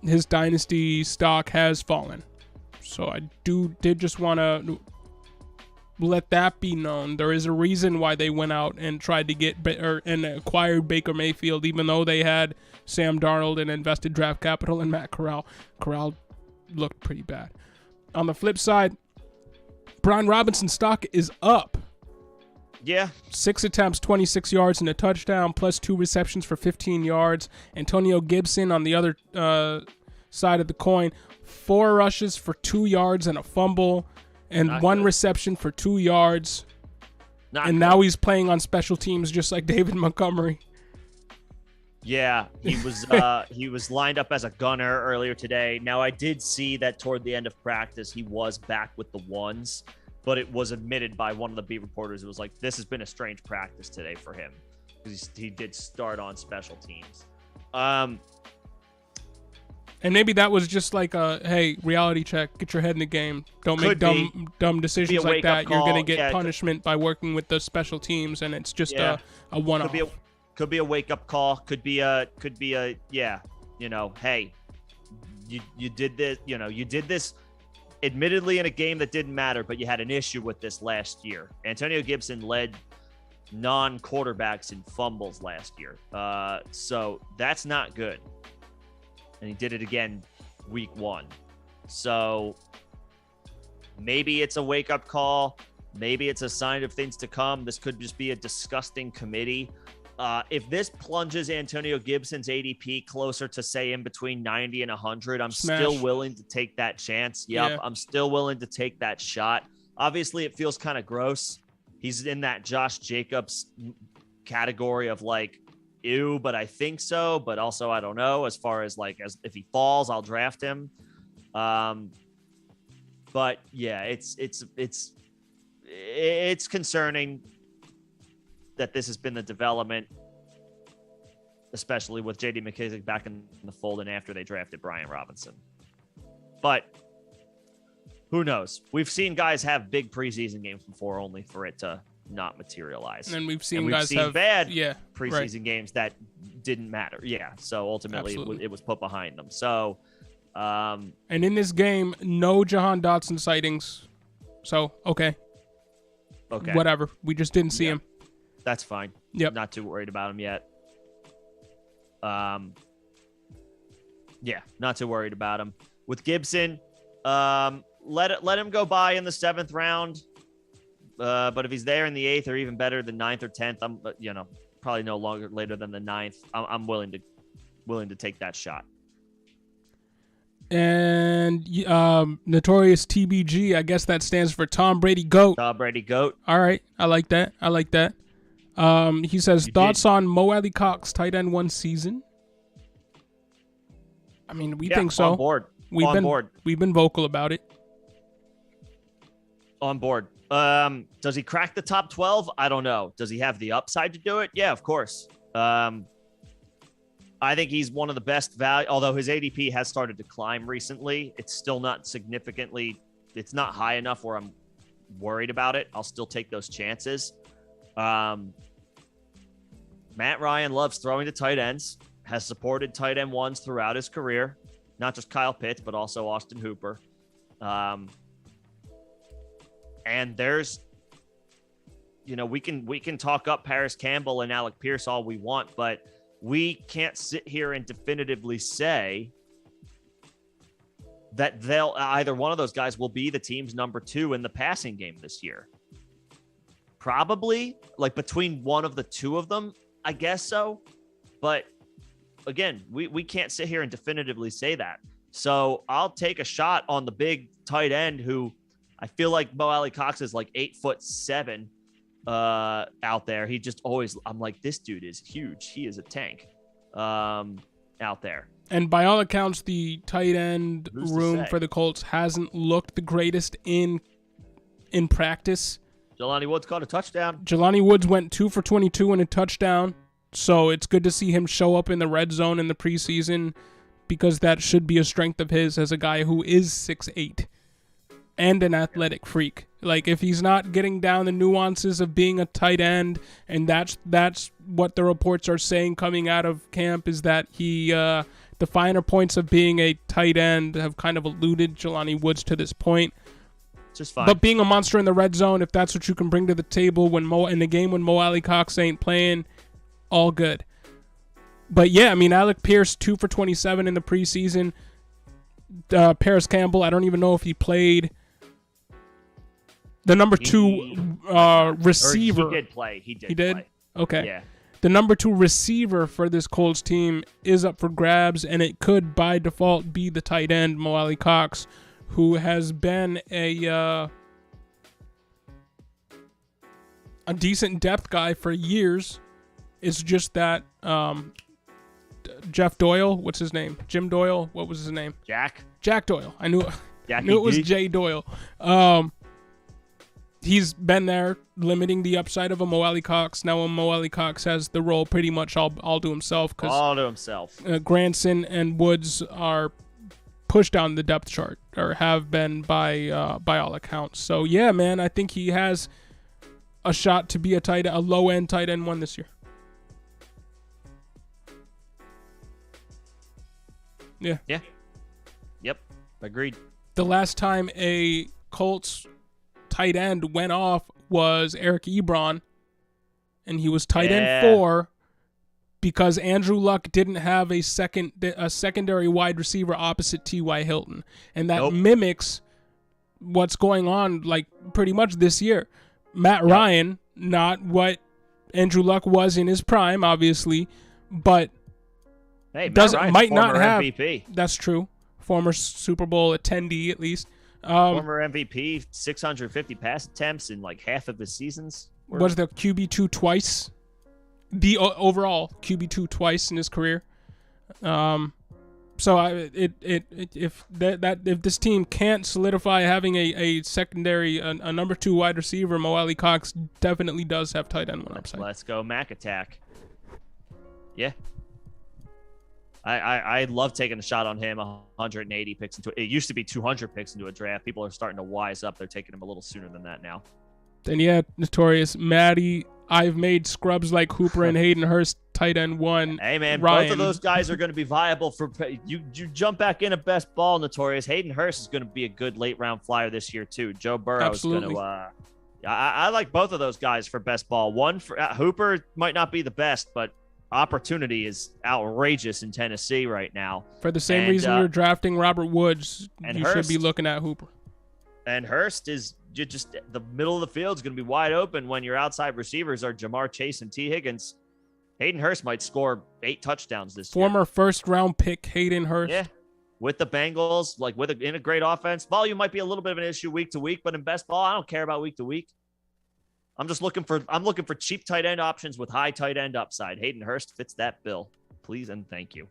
His dynasty stock has fallen. So I did just want to let that be known. There is a reason why they went out and tried to get and acquired Baker Mayfield, even though they had Sam Darnold and invested draft capital in Matt Corral. Corral looked pretty bad. On the flip side, Brian Robinson's stock is up. Yeah. 6 attempts, 26 yards and a touchdown, plus 2 receptions for 15 yards. Antonio Gibson on the other side of the coin, 4 rushes for 2 yards and a fumble. And Not 1 good. reception for 2 yards. Now he's playing on special teams just like David Montgomery. Yeah, he was lined up as a gunner earlier today. Now I did see that toward the end of practice he was back with the ones, but it was admitted by one of the beat reporters. It was like, this has been a strange practice today for him because he did start on special teams. And maybe that was just like a, hey, reality check, get your head in the game. Don't make dumb decisions like that. You're going to get punishment by working with the special teams, and it's just a one-off. Could be a wake-up call. Could be a hey, you did this, you did this admittedly in a game that didn't matter, but you had an issue with this last year. Antonio Gibson led non-quarterbacks in fumbles last year. So that's not good. And he did it again week 1. So maybe it's a wake-up call. Maybe it's a sign of things to come. This could just be a disgusting committee. If this plunges Antonio Gibson's ADP closer to, say, in between 90 and 100, I'm still willing to take that chance. Yep, yeah. I'm still willing to take that shot. Obviously, it feels kind of gross. He's in that Josh Jacobs category of like, ew, but I think so, but also I don't know. As far as like, as if he falls, I'll draft him. But yeah, it's concerning that this has been the development, especially with J.D. McKissic back in the fold and after they drafted Brian Robinson. But who knows? We've seen guys have big preseason games before, only for it to not materialize. And we've seen guys have bad preseason games that didn't matter. Yeah. So ultimately it was put behind them. So, and in this game, no Jahan Dotson sightings. So, okay. Okay. whatever. We just didn't see him. That's fine. Yep. Not too worried about him yet. Yeah, not too worried about him. With Gibson, let him go by in the 7th round. But if he's there in the 8th or even better, the 9th or 10th, I'm probably no longer later than the 9th. I'm willing to take that shot. And Notorious TBG, I guess that stands for Tom Brady GOAT. Tom Brady GOAT. All right, I like that. He says, thoughts on Mo Alley Cox, tight end 1 season? I mean, we think so. On board. We've been vocal about it. On board. Does he crack the top 12? I don't know. Does he have the upside to do it? Yeah, of course. I think he's one of the best value, although his ADP has started to climb recently. It's still not significantly, it's not high enough where I'm worried about it. I'll still take those chances. Matt Ryan loves throwing to tight ends, has supported tight end 1s throughout his career, not just Kyle Pitts, but also Austin Hooper. And there's, we can talk up Paris Campbell and Alec Pierce all we want, but we can't sit here and definitively say that either one of those guys will be the team's number 2 in the passing game this year. Probably, like between one of the two of them, I guess so. But again, we can't sit here and definitively say that. So I'll take a shot on the big tight end who I feel like Mo Alley Cox is like 8'7" out there. He just always, I'm like, this dude is huge. He is a tank out there. And by all accounts, the tight end room for the Colts hasn't looked the greatest in practice. Jelani Woods caught a touchdown. Jelani Woods went 2 for 22 and a touchdown. So it's good to see him show up in the red zone in the preseason, because that should be a strength of his as a guy who is 6'8" and an athletic freak. Like, if he's not getting down the nuances of being a tight end, and that's what the reports are saying coming out of camp, is that he the finer points of being a tight end have kind of eluded Jelani Woods to this point. Just fine. But being a monster in the red zone, if that's what you can bring to the table in the game when Mo Alley Cox ain't playing, all good. But yeah, I mean, Alec Pierce 2 for 27 in the preseason. Paris Campbell, I don't even know if he played. The number 2 receiver. He did play. He did. Play. Okay. Yeah. The number 2 receiver for this Colts team is up for grabs, and it could by default be the tight end Mo Alley Cox, who has been a decent depth guy for years. It's just that Jeff Doyle, what's his name? Jim Doyle, what was his name? Jack Doyle. I knew it was Jay Doyle. He's been there limiting the upside of a Mo Alley Cox. Now Mo Alley Cox has the role pretty much all to himself. All to himself. Granson and Woods are pushed down the depth chart, or have been by all accounts. So yeah, man, I think he has a shot to be a low-end tight end 1 this year. Yeah. Yeah. Yep. Agreed. The last time a Colts tight end went off was Eric Ebron, and he was tight end 4 because Andrew Luck didn't have a secondary wide receiver opposite T.Y. Hilton, and that mimics what's going on like pretty much this year. Matt Ryan, not what Andrew Luck was in his prime, obviously, but might not have MVP. That's true. Former Super Bowl attendee, at least. Former MVP, 650 pass attempts in like half of his seasons. Was the QB2 twice? The overall QB2 twice in his career. So if this team can't solidify having a secondary, a number 2 wide receiver, Mo Alley Cox definitely does have tight end 1 upside. Let's go Mac attack. Yeah. I love taking a shot on him. 180 picks into it. Used to be 200 picks into a draft. People are starting to wise up. They're taking him a little sooner than that now. Then yeah, Notorious Maddie. I've made scrubs like Hooper and Hayden Hurst tight end 1. Hey man, Ryan. Both of those guys are going to be viable for you. You jump back in a best ball, Notorious. Hayden Hurst is going to be a good late round flyer this year too. Joe Burrow is going to I like both of those guys for best ball. One for Hooper might not be the best, but opportunity is outrageous in Tennessee right now. For the same reason you're drafting Robert Woods, and you Hurst should be looking at Hooper. And Hurst is just the middle of the field is going to be wide open when your outside receivers are Jamar Chase and T. Higgins. Hayden Hurst might score 8 touchdowns this year. Former first-round pick Hayden Hurst. Yeah, with the Bengals, like in a great offense. Volume might be a little bit of an issue week to week, but in best ball, I don't care about week to week. I'm looking for cheap tight end options with high tight end upside. Hayden Hurst fits that bill. Please and thank you.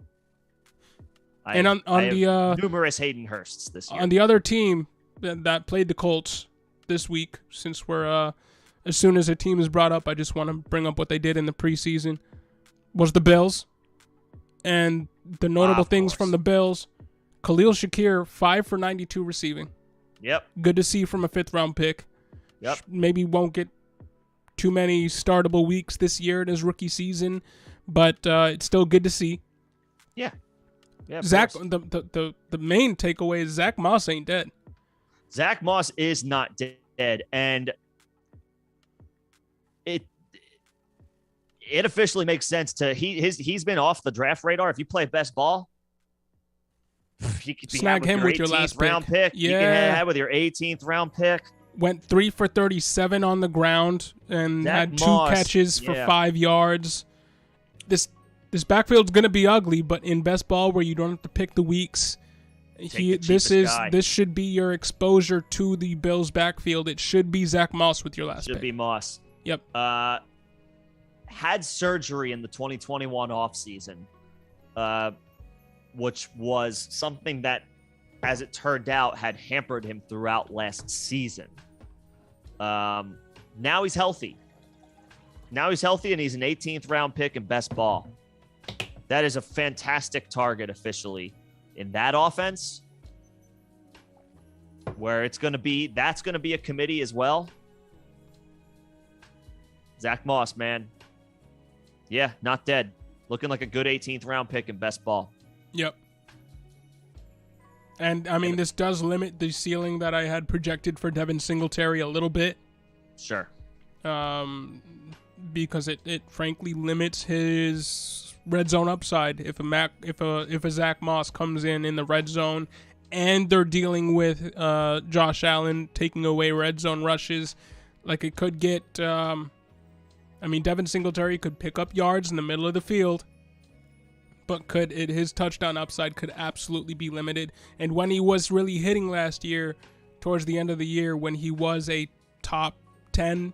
I have numerous Hayden Hursts this year. On the other team that played the Colts this week, since we're as soon as a team is brought up, I just want to bring up what they did in the preseason, was the Bills. And the notable things from the Bills, Khalil Shakir, 5 for 92 receiving. Yep. Good to see from a 5th-round pick. Yep. Maybe won't get too many startable weeks this year in his rookie season, but it's still good to see. Yeah. Yeah. Zach, the main takeaway is Zach Moss ain't dead. Zach Moss is not dead, and it officially makes sense to he's been off the draft radar. If you play best ball, you could snag him with your last round pick. Yeah. You can have with your 18th round pick. Went 3 for 37 on the ground and Zach had 2 Moss, catches for 5 yards. This backfield's gonna be ugly, but in best ball where you don't have to pick the weeks, this should be your exposure to the Bills backfield. It should be Zach Moss with your last pick. Should be Moss. Yep. Had surgery in the 2021 offseason, which was something that, as it turned out, had hampered him throughout last season. Now he's healthy. And he's an 18th round pick in best ball. That is a fantastic target officially in that offense, where that's going to be a committee as well. Zach Moss, man. Yeah, not dead. Looking like a good 18th round pick in best ball. Yep. And, I mean, this does limit the ceiling that I had projected for Devin Singletary a little bit. Sure. Because it frankly limits his red zone upside. If a Zach Moss comes in the red zone and they're dealing with Josh Allen taking away red zone rushes, like it could get... Devin Singletary could pick up yards in the middle of the field, but his touchdown upside could absolutely be limited. And when he was really hitting last year, towards the end of the year, when he was a top 10,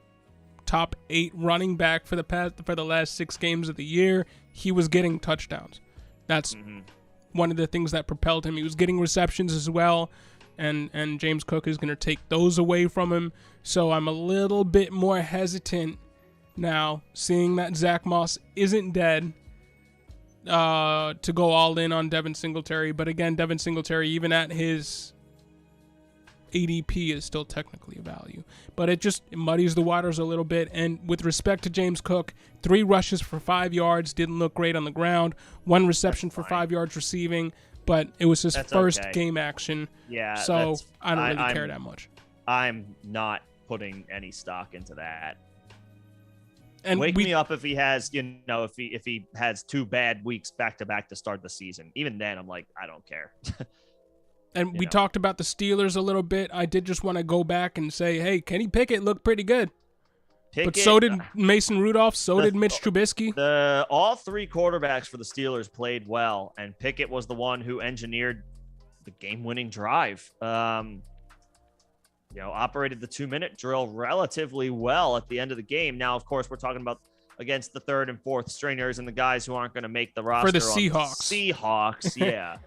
top 8 running back for the last 6 games of the year, he was getting touchdowns. That's one of the things that propelled him. He was getting receptions as well, and James Cook is going to take those away from him. So I'm a little bit more hesitant now, seeing that Zach Moss isn't dead, to go all in on Devin Singletary. But again, Devin Singletary, even at his ADP, is still technically a value. But it muddies the waters a little bit. And with respect to James Cook, 3 rushes for 5 yards, didn't look great on the ground. 1 reception for 5 yards receiving, but it was his first game action. Yeah. So I don't really care that much. I'm not putting any stock into that. And wake me up if he has, if he has 2 bad weeks back to back to start the season. Even then, I'm like, I don't care. And we talked about the Steelers a little bit. I did just want to go back and say, hey, Kenny Pickett looked pretty good. But so did Mason Rudolph. So did Mitch Trubisky. All 3 quarterbacks for the Steelers played well, and Pickett was the one who engineered the game-winning drive. Operated the 2-minute drill relatively well at the end of the game. Now, of course, we're talking about against the 3rd and 4th stringers and the guys who aren't going to make the roster for the Seahawks. Yeah.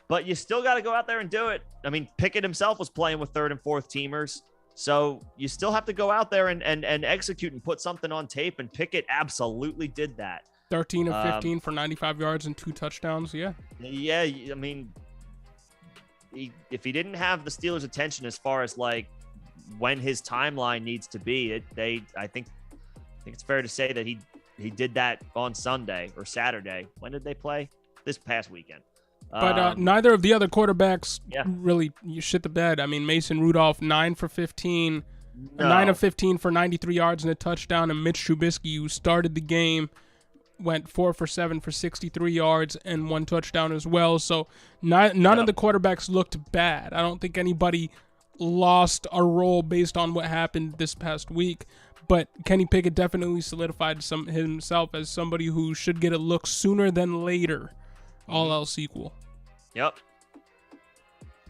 But you still got to go out there and do it. I mean, Pickett himself was playing with 3rd and 4th teamers, so you still have to go out there and execute and put something on tape, and Pickett absolutely did that. 13 of 15 for 95 yards and 2 touchdowns, yeah. Yeah, I mean... if he didn't have the Steelers' attention as far as like when his timeline needs to be, I think it's fair to say that he did that on Sunday or Saturday. When did they play? This past weekend. But neither of the other quarterbacks Yeah. really you shit the bed. I mean, Mason Rudolph 9 for 15, No. 9 of 15 for 93 yards and a touchdown, and Mitch Trubisky, who started the game, went 4 for 7 for 63 yards and 1 touchdown as well. So none of the quarterbacks looked bad. I don't think anybody lost a role based on what happened this past week. But Kenny Pickett definitely solidified himself as somebody who should get a look sooner than later, all else equal. Yep.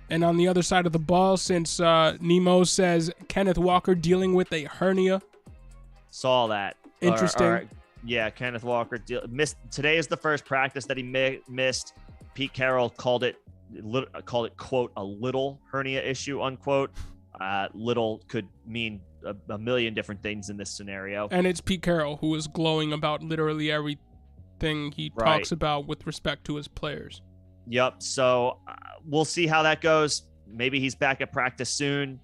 And on the other side of the ball, since Nemo says Kenneth Walker dealing with a hernia. Saw that. Interesting. Yeah, Kenneth Walker missed. Today is the first practice that he missed. Pete Carroll called it quote a little hernia issue unquote. Little could mean a million different things in this scenario. And it's Pete Carroll who is glowing about literally everything he talks about with respect to his players. Yep. So we'll see how that goes. Maybe he's back at practice soon.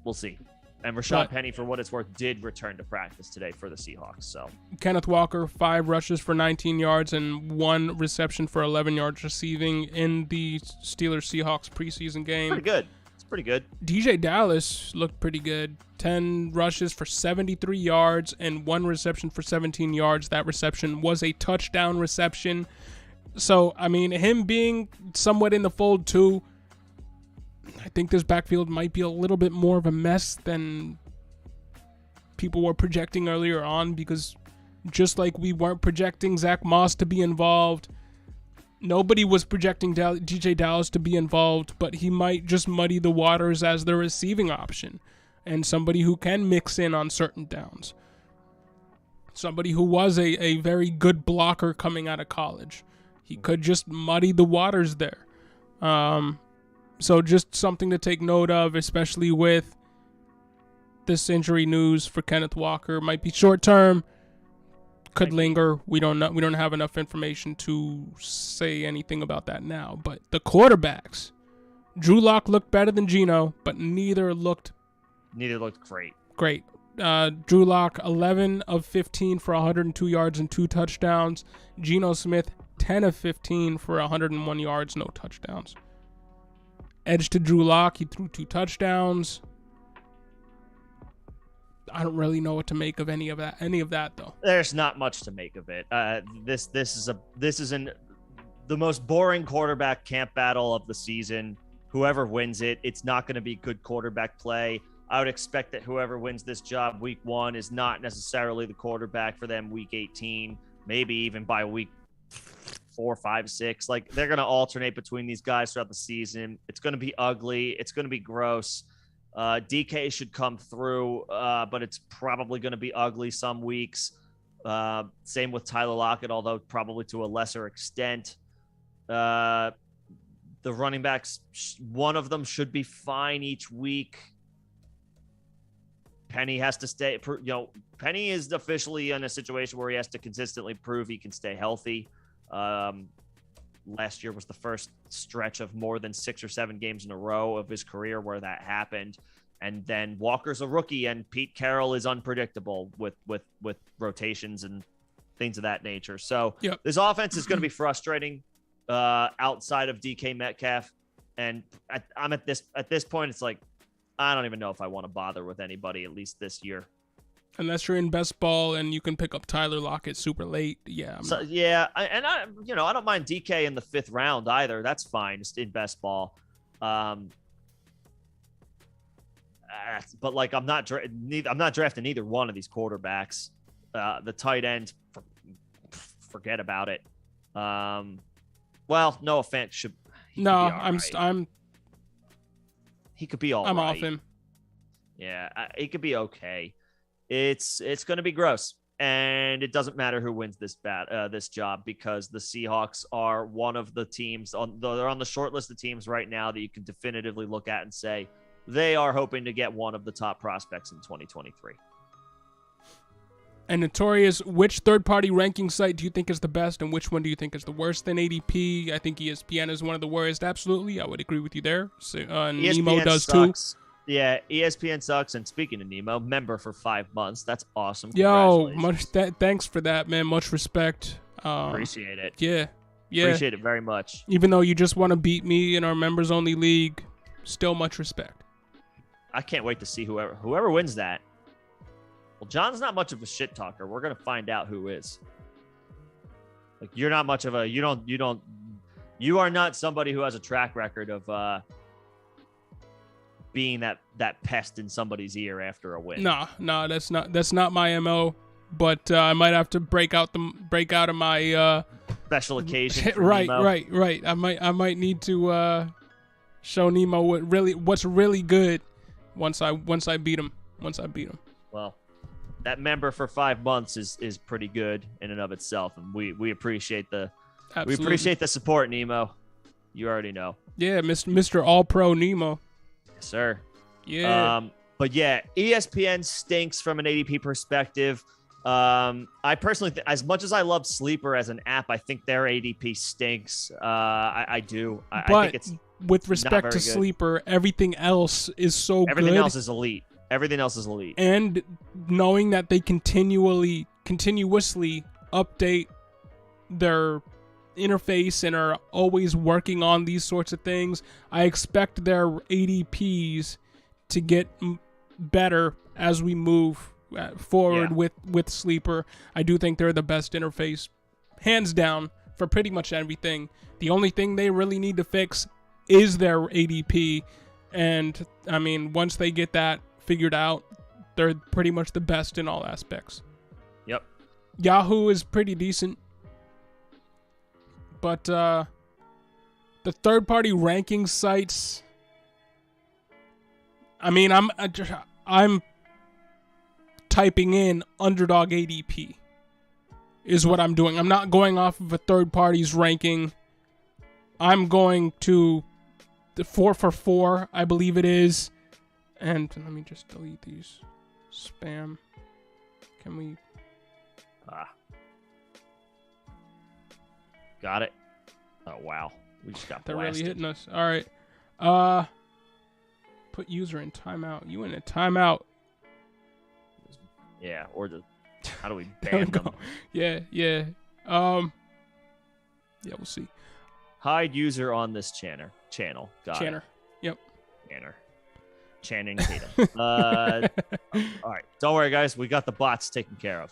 We'll see. And Rashad Penny, for what it's worth, did return to practice today for the Seahawks. So Kenneth Walker, 5 rushes for 19 yards and 1 reception for 11 yards receiving in the Steelers-Seahawks preseason game. Pretty good. It's pretty good. DJ Dallas looked pretty good. 10 rushes for 73 yards and 1 reception for 17 yards. That reception was a touchdown reception. So, I mean, him being somewhat in the fold too, I think this backfield might be a little bit more of a mess than people were projecting earlier on, because just like we weren't projecting Zach Moss to be involved, nobody was projecting DJ Dallas to be involved, but he might just muddy the waters as the receiving option and somebody who can mix in on certain downs. Somebody who was a very good blocker coming out of college. He could just muddy the waters there. So just something to take note of, especially with this injury news for Kenneth Walker. Might be short term, could linger. We don't know. We don't have enough information to say anything about that now. But the quarterbacks, Drew Lock looked better than Geno, but neither looked great. Great. Drew Lock 11 of 15 for 102 yards and 2 touchdowns. Geno Smith 10 of 15 for 101 yards, no touchdowns. Edge to Drew Lock, he threw 2 touchdowns. I don't really know what to make of any of that though. There's not much to make of it. This is the most boring quarterback camp battle of the season. Whoever wins it, it's not going to be good quarterback play. I would expect that whoever wins this job week 1 is not necessarily the quarterback for them week 18, maybe even by week 4, 5, 6. Like, they're going to alternate between these guys throughout the season. It's going to be ugly. It's going to be gross. DK should come through, but it's probably going to be ugly some weeks. Same with Tyler Lockett, although probably to a lesser extent. The running backs, one of them should be fine each week. Penny has to stay. Penny is officially in a situation where he has to consistently prove he can stay healthy. Last year was the first stretch of more than 6 or 7 games in a row of his career where that happened. And then Walker's a rookie, and Pete Carroll is unpredictable with rotations and things of that nature. So This offense is going to be frustrating outside of DK Metcalf. And I'm at this point, it's like, I don't even know if I want to bother with anybody, at least this year. Unless you're in best ball and you can pick up Tyler Lockett super late. Yeah. I don't mind DK in the 5th round either. That's fine. Just in best ball. But like, I'm not drafting either one of these quarterbacks. The tight end, forget about it. Well, Noah Fant should. He could be all right. I'm off him. Yeah, he could be okay. It's going to be gross, and it doesn't matter who wins this job, because the Seahawks are one of the teams they're on the short list of teams right now that you can definitively look at and say they are hoping to get one of the top prospects in 2023. And Notorious, which third-party ranking site do you think is the best, and which one do you think is the worst than ADP? I think ESPN is one of the worst. Absolutely, I would agree with you there. So, Nemo does sucks. too. Yeah, ESPN sucks. And speaking of Nemo, member for 5 months. That's awesome. Yo, thanks for that, man. Much respect. Appreciate it. Yeah, Yeah. Appreciate it very much. Even though you just want to beat me in our members-only league, still much respect. I can't wait to see whoever wins that. Well, John's not much of a shit talker. We're gonna find out who is. Like, you're not much of a you are not somebody who has a track record of being that pest in somebody's ear after a win. No, that's not my MO. But I might have to break out of my special occasion. Right. I might need to show Nemo what's really good once I beat him. Well, that member for 5 months is pretty good in and of itself, and we appreciate the support, Nemo. You already know. Yeah, Mr. All Pro Nemo. Yes, sir. Yeah. But yeah, ESPN stinks from an ADP perspective. I personally, as much as I love Sleeper as an app, I think their ADP stinks. I do. I think it's with respect to Sleeper, everything else is so good. Everything else is elite. And knowing that they continuously update their interface and are always working on these sorts of things, I expect their ADPs to get better as we move forward with Sleeper. I do think they're the best interface, hands down, for pretty much everything. The only thing they really need to fix is their ADP, and I mean, once they get that figured out, they're pretty much the best in all aspects. Yep. Yahoo is pretty decent, but the third-party ranking sites, I mean, I'm typing in underdog ADP is what I'm doing. I'm not going off of a third party's ranking. I'm going to the 4for4, I believe it is. And let me just delete these spam. Can we? Got it. Oh wow, we just got They're blasted. really hitting us. All right. Put user in timeout. You in a timeout. Yeah, or how do we ban them? Yeah. Yeah, we'll see. Hide user on this channel. Got it. Yep. Channing Tatum. All right. Don't worry, guys. We got the bots taken care of.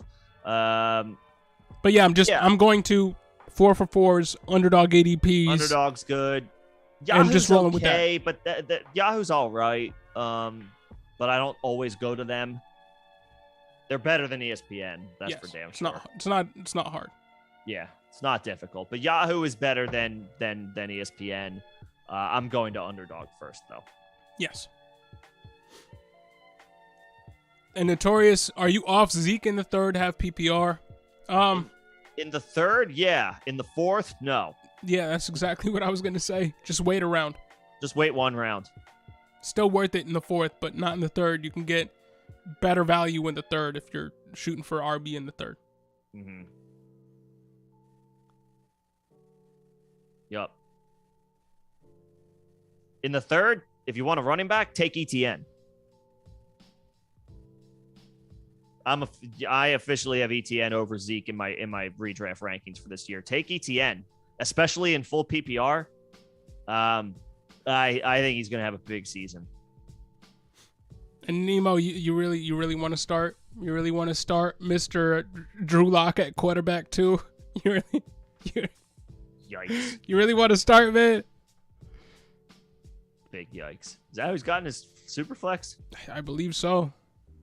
But yeah, I'm going to 4for4's underdog ADPs. Underdog's good. Yahoo's and just rolling with that. But Yahoo's all right. But I don't always go to them. They're better than ESPN. That's for damn sure. It's not hard. Yeah, it's not difficult. But Yahoo is better than ESPN. I'm going to underdog first, though. Yes. And Notorious, are you off Zeke in the third, have PPR? In the third, yeah. In the fourth, no. Yeah, that's exactly what I was going to say. Just wait around. Just wait one round. Still worth it in the fourth, but not in the third. You can get better value in the third if you're shooting for RB in the third. Mm-hmm. Yup. In the third, if you want a running back, take ETN. I officially have ETN over Zeke in my redraft rankings for this year. Take ETN, especially in full PPR. I think he's going to have a big season. And Nemo, you really want to start? You really want to start Mr. Drew Lock at quarterback too? Yikes! You really want to start, man? Big yikes! Is that who's gotten his super flex? I believe so.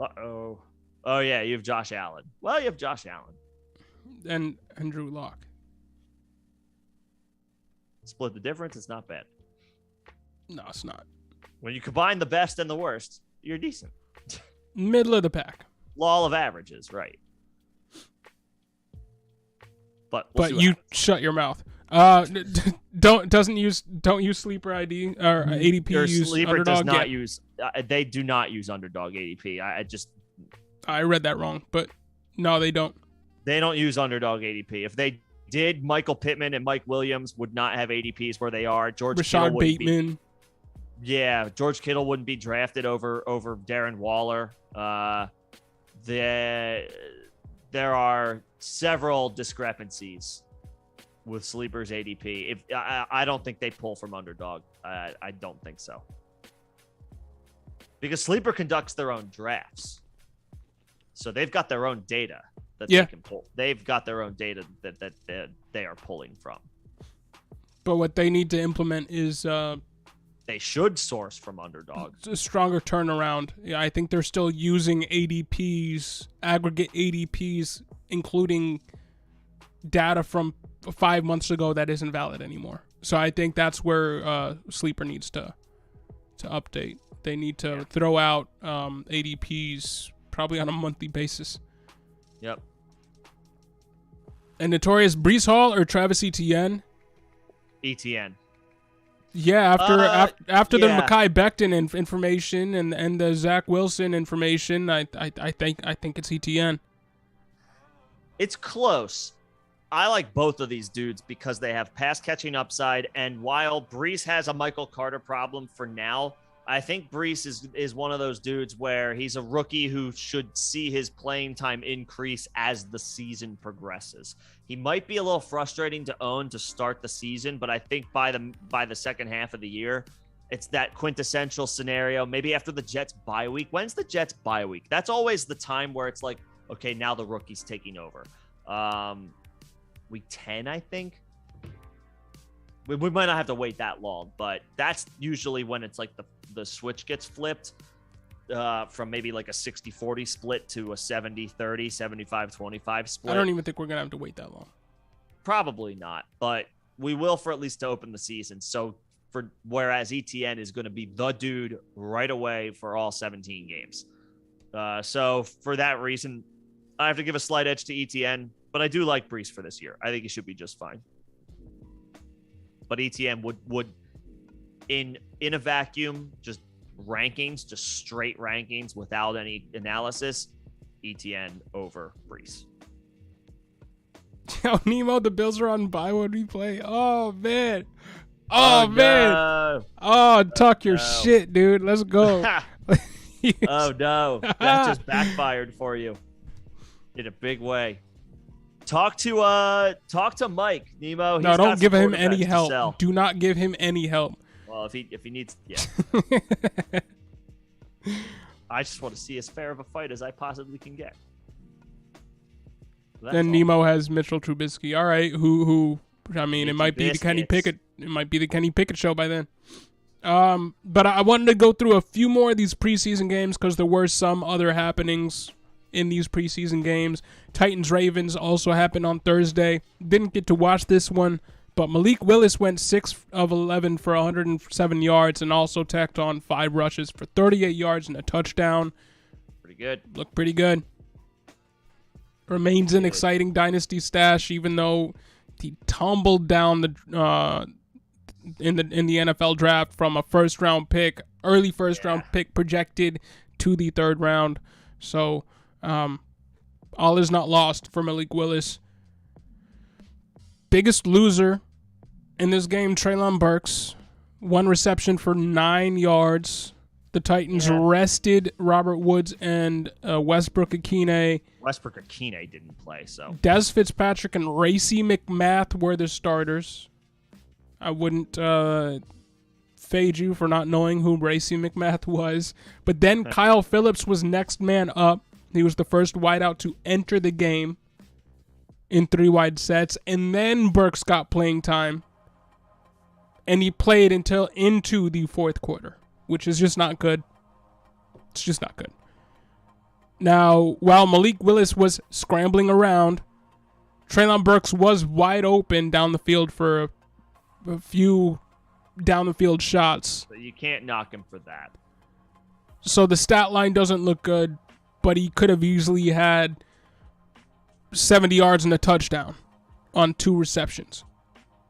Uh-oh. Oh yeah, you have Josh Allen. Well, you have Josh Allen and Drew Lock. Split the difference. It's not bad. No, it's not. When you combine the best and the worst, you're decent. Middle of the pack. Law of averages, right? But you shut your mouth. Don't use sleeper ID or ADP. Your use sleeper underdog does not yet. use. They do not use underdog ADP. I read that wrong, but no, they don't. They don't use underdog ADP. If they did, Michael Pittman and Mike Williams would not have ADPs where they are. George Bateman. George Kittle wouldn't be drafted over Darren Waller. There are several discrepancies with Sleeper's ADP. If I don't think they pull from Underdog. I don't think so. Because Sleeper conducts their own drafts. So they've got their own data that they can pull. They've got their own data that they are pulling from. But what they need to implement is they should source from Underdog. A stronger turnaround. Yeah, I think they're still using ADPs, aggregate ADPs, including data from 5 months ago that isn't valid anymore. So I think that's where Sleeper needs to update. They need to throw out ADPs probably on a monthly basis. Yep. And Notorious Breece Hall or Travis Etienne? Etienne. Yeah, after the Mekhi Becton information and the Zach Wilson information, I think it's Etienne. It's close. I like both of these dudes because they have pass catching upside, and while Breece has a Michael Carter problem for now, I think Breece is one of those dudes where he's a rookie who should see his playing time increase as the season progresses. He might be a little frustrating to own to start the season, but I think by the second half of the year, it's that quintessential scenario. Maybe after the Jets bye week. When's the Jets bye week? That's always the time where it's like, okay, now the rookie's taking over. Week 10, I think. We might not have to wait that long, but that's usually when it's like the switch gets flipped from maybe like a 60-40 split to a 70-30, 75-25 split. I don't even think we're going to have to wait that long. Probably not, but we will for at least to open the season. So whereas ETN is going to be the dude right away for all 17 games. So for that reason, I have to give a slight edge to ETN, but I do like Breece for this year. I think he should be just fine. But ETN would in a vacuum, just rankings, just straight rankings without any analysis, ETN over Breece. Yo, Nemo, the Bills are on bye when we play. Oh, man. Oh, man. No. Oh, talk your shit, dude. Let's go. Oh, no. That just backfired for you in a big way. Talk to Mike, Nemo. No, don't give him any help. Do not give him any help. Well, if he needs, yeah. I just want to see as fair of a fight as I possibly can get. Then Nemo has Mitchell Trubisky. All right, who? I mean, it might be the Kenny Pickett. It might be the Kenny Pickett show by then. But I wanted to go through a few more of these preseason games because there were some other happenings in these preseason games. Titans-Ravens also happened on Thursday. Didn't get to watch this one, but Malik Willis went 6 of 11 for 107 yards and also tacked on 5 rushes for 38 yards and a touchdown. Pretty good. Looked pretty good. Remains an exciting dynasty stash, even though he tumbled down in the NFL draft from a first-round pick, early first-round pick projected to the third round. So all is not lost for Malik Willis. Biggest loser in this game, Treylon Burks. 1 reception for 9 yards. The Titans rested Robert Woods and Westbrook Akine. Westbrook Akine didn't play, so. Des Fitzpatrick and Racey McMath were the starters. I wouldn't fade you for not knowing who Racey McMath was. But then Kyle Phillips was next man up. He was the first wideout to enter the game in 3 wide sets. And then Burks got playing time. And he played until into the fourth quarter, which is just not good. It's just not good. Now, while Malik Willis was scrambling around, Treylon Burks was wide open down the field for a few down the field shots. So you can't knock him for that. So the stat line doesn't look good, but he could have easily had 70 yards and a touchdown on 2 receptions.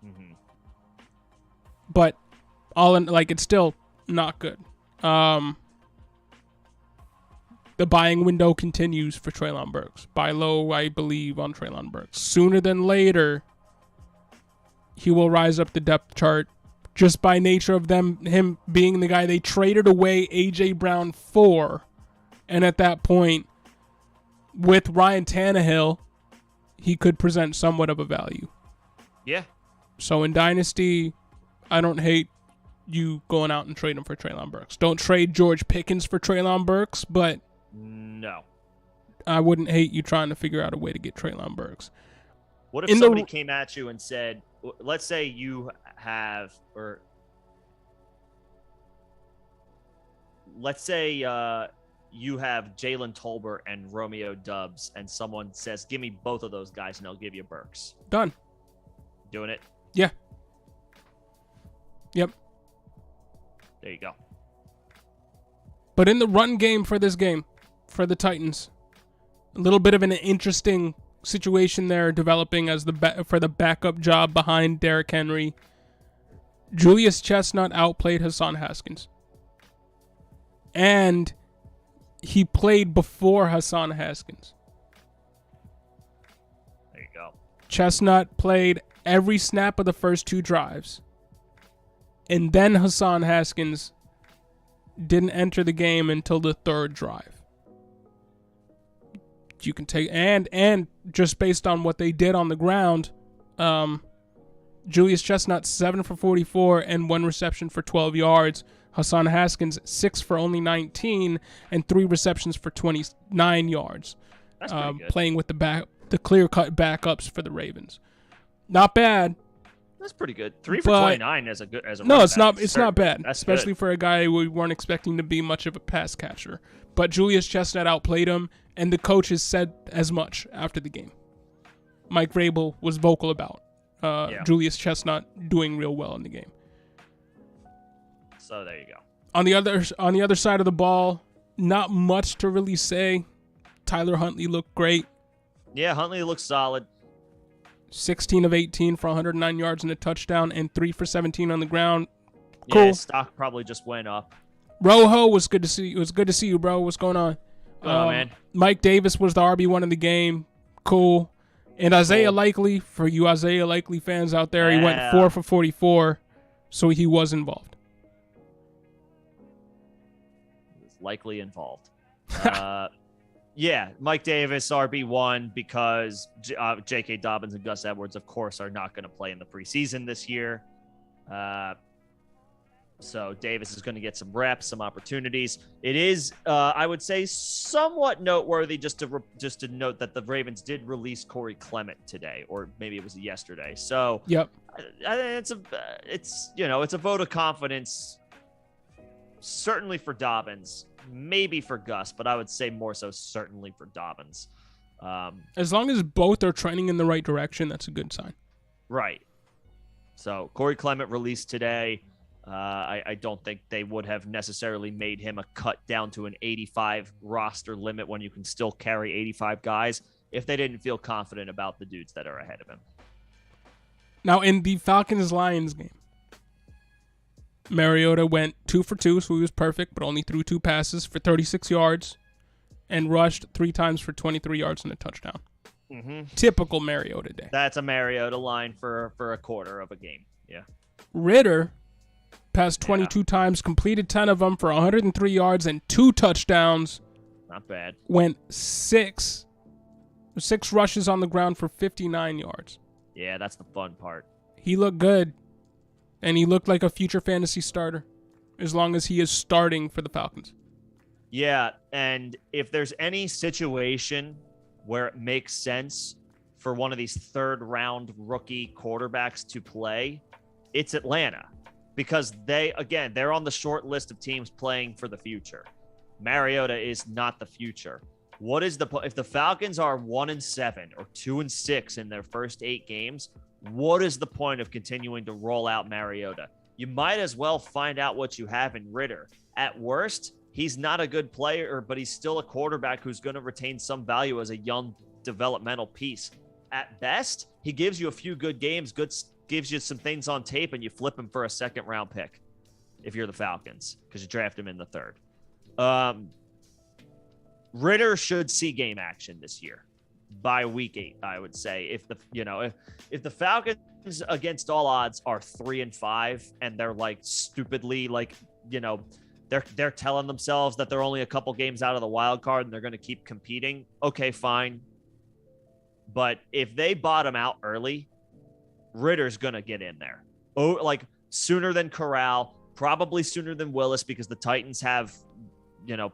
Mm-hmm. But it's still not good. The buying window continues for Treylon Burks. Buy low, I believe, on Treylon Burks. Sooner than later, he will rise up the depth chart just by nature of him being the guy they traded away A.J. Brown for. And at that point, with Ryan Tannehill, he could present somewhat of a value. Yeah. So in Dynasty, I don't hate you going out and trading for Treylon Burks. Don't trade George Pickens for Treylon Burks, but no. I wouldn't hate you trying to figure out a way to get Treylon Burks. What if somebody came at you and said, let's say you have, or let's say you have Jalen Tolbert and Romeo Dubs, and someone says, give me both of those guys and I'll give you Burks. Done. Doing it? Yeah. Yep. There you go. But in the run game for this game, for the Titans, a little bit of an interesting situation there developing as for the backup job behind Derrick Henry. Julius Chestnut outplayed Hassan Haskins. And he played before Hassan Haskins. There you go. Chestnut played every snap of the first 2 drives. And then Hassan Haskins didn't enter the game until the 3rd drive. You can take and just based on what they did on the ground, Julius Chestnut 7 for 44 and 1 reception for 12 yards. Hassan Haskins 6 for only 19 and 3 receptions for 29 yards. That's pretty good. Playing with the clear-cut backups for the Ravens. Not bad. That's pretty good. 3 for 29 as a no, it's not. It's not bad, That's especially good. For a guy we weren't expecting to be much of a pass catcher. But Julius Chestnut outplayed him, and the coaches said as much after the game. Mike Vrabel was vocal about Julius Chestnut doing real well in the game. So there you go. On the other side of the ball, not much to really say. Tyler Huntley looked great. Yeah, Huntley looks solid. 16 of 18 for 109 yards and a touchdown, and 3 for 17 on the ground. Cool. Yeah, stock probably just went up. Rojo was good to see. It was good to see you, bro. What's going on? Man. Mike Davis was the RB1 in the game. Cool. And Isaiah Likely, for you Isaiah Likely fans out there, he went 4 for 44, so he was involved. He was likely involved. Yeah, Mike Davis, RB1, because J.K. Dobbins and Gus Edwards, of course, are not going to play in the preseason this year. So Davis is going to get some reps, some opportunities. It is, I would say, somewhat noteworthy just to note that the Ravens did release Corey Clement today, or maybe it was yesterday. So yep, it's a vote of confidence, certainly for Dobbins. Maybe for Gus, but I would say more so certainly for Dobbins. As long as both are trending in the right direction, that's a good sign. Right. So Corey Clement released today. I don't think they would have necessarily made him a cut down to an 85 roster limit when you can still carry 85 guys if they didn't feel confident about the dudes that are ahead of him. Now, in the Falcons-Lions game, Mariota went 2 for 2, so he was perfect, but only threw 2 passes for 36 yards and rushed 3 times for 23 yards and a touchdown. Mm-hmm. Typical Mariota day. That's a Mariota line for a quarter of a game. Yeah. Ritter passed 22 times, completed 10 of them for 103 yards and 2 touchdowns. Not bad. Went 6 rushes on the ground for 59 yards. Yeah, that's the fun part. He looked good. And he looked like a future fantasy starter, as long as he is starting for the Falcons. Yeah, and if there's any situation where it makes sense for one of these third-round rookie quarterbacks to play, it's Atlanta. Because they're on the short list of teams playing for the future. Mariota is not the future. What is if the Falcons are 1-7 or 2-6 in their first 8 games? What is the point of continuing to roll out Mariota? You might as well find out what you have in Ritter. At worst, he's not a good player, but he's still a quarterback who's going to retain some value as a young developmental piece. At best, he gives you a few good games, gives you some things on tape, and you flip him for a second-round pick if you're the Falcons, because you draft him in the 3rd. Ritter should see game action this year. By week 8, I would say, if the Falcons against all odds are 3-5 and they're like stupidly they're telling themselves that they're only a couple games out of the wild card and they're going to keep competing. Okay, fine. But if they bottom out early, Ritter's going to get in there. Oh, like sooner than Corral, probably sooner than Willis, because the Titans have,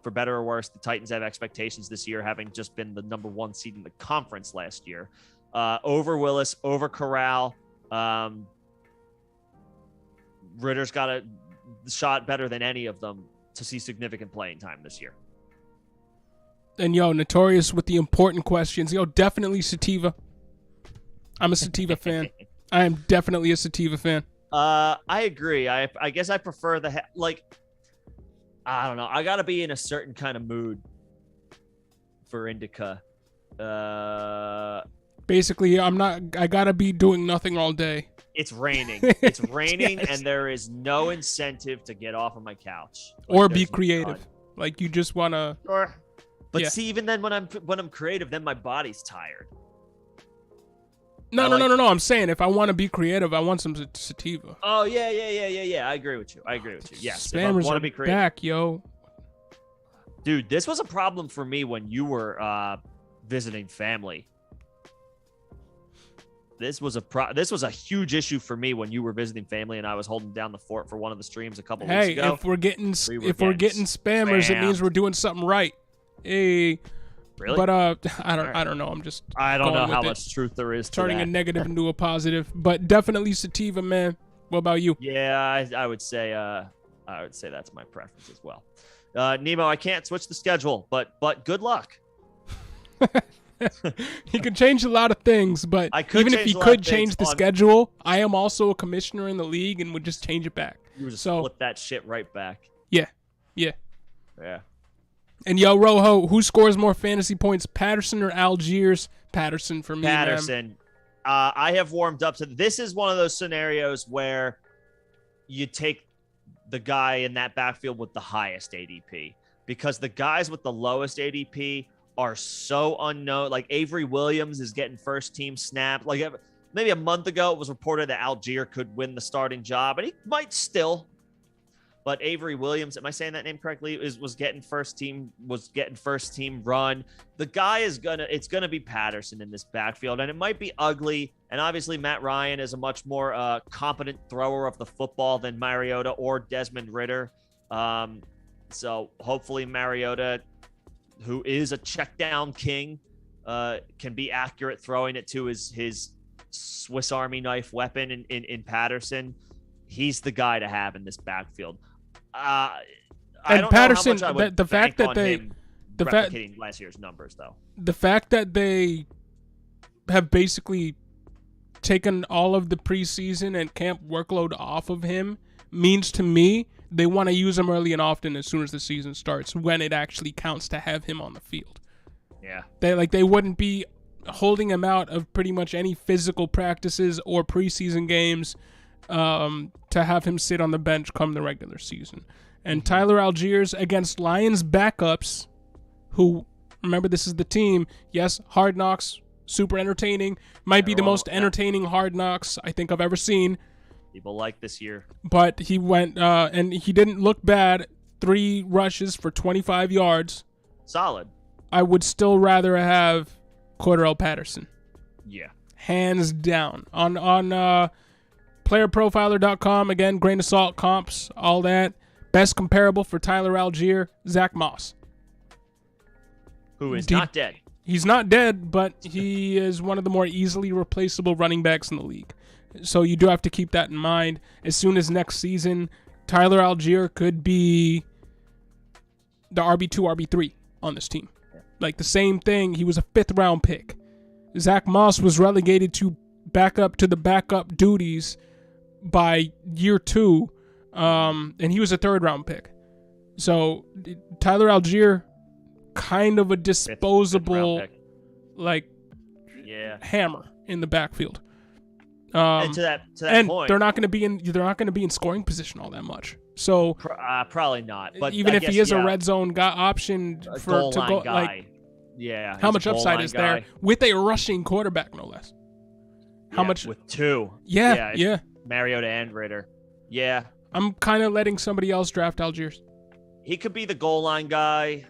for better or worse, the Titans have expectations this year, having just been the number 1 seed in the conference last year. Over Willis, over Corral. Ritter's got a shot better than any of them to see significant playing time this year. And notorious with the important questions. Definitely Sativa. I'm a Sativa fan. I am definitely a Sativa fan. I agree. I guess I prefer I don't know. I got to be in a certain kind of mood for indica. Basically, I got to be doing nothing all day. It's raining. It's raining, yes. And there is no incentive to get off of my couch. Or be creative. Like, you just want to... But see, even then, when I'm creative, then my body's tired. No. I'm saying if I want to be creative, I want some sativa. Oh yeah. I agree with you. Yes, Spammers if I want are to be creative. back, yo. Dude, this was a problem for me when you were visiting family. This was a huge issue for me when you were visiting family, and I was holding down the fort for one of the streams a couple weeks ago. Hey, if we're getting spammers, it means we're doing something right. Hey, really? But I don't know. I don't know how much truth there is to turning that. a negative into a positive, but definitely sativa, man. What about you? Yeah, I would say that's my preference as well. Nemo, I can't switch the schedule, but good luck. He could change a lot of things, but even if he could change the schedule, I am also a commissioner in the league and would just change it back. You would just flip that shit right back. Yeah. And Rojo, who scores more fantasy points, Patterson or Algiers? Patterson for me. Patterson. I have warmed up to this. Is one of those scenarios where you take the guy in that backfield with the highest ADP, because the guys with the lowest ADP are so unknown. Like Avery Williams is getting first team snap. Like maybe a month ago, it was reported that Algier could win the starting job, and he might still. But Avery Williams, am I saying that name correctly? Was getting first team run. The guy it's gonna be Patterson in this backfield, and it might be ugly. And obviously Matt Ryan is a much more competent thrower of the football than Mariota or Desmond Ridder. So hopefully Mariota, who is a check down king, can be accurate throwing it to his Swiss Army knife weapon in Patterson. He's the guy to have in this backfield. I don't Patterson, know how much I would the fact that replicating last year's numbers, though. The fact that they have basically taken all of the preseason and camp workload off of him means to me they want to use him early and often as soon as the season starts, when it actually counts to have him on the field. Yeah. They wouldn't be holding him out of pretty much any physical practices or preseason games to have him sit on the bench come the regular season. And Tyler Algiers against Lions backups, who, remember, this is the team. Yes, Hard Knocks, super entertaining. Might be the most entertaining Hard Knocks I think I've ever seen. People like this year. But he went, and he didn't look bad. 3 rushes for 25 yards. Solid. I would still rather have Cordarrelle Patterson. Yeah. Hands down. On playerprofiler.com, again, grain of salt comps, all that. Best comparable for Tyler Algier, Zach Moss. Who is not dead. He's not dead, but he is one of the more easily replaceable running backs in the league. So you do have to keep that in mind. As soon as next season, Tyler Algier could be the RB2, RB3 on this team. Like the same thing, he was a 5th round pick. Zach Moss was relegated to the backup duties by year 2, and he was a 3rd round pick. So Tyler Algier, kind of a disposable, hammer in the backfield. And to that point, they're not going to be in scoring position all that much. So probably not. But even if he is a red zone guy option to go, guy. Yeah. How much upside is there with a rushing quarterback, no less? How much with 2? Yeah. Mariota and Ridder. Yeah. I'm kind of letting somebody else draft Algiers. He could be the goal line guy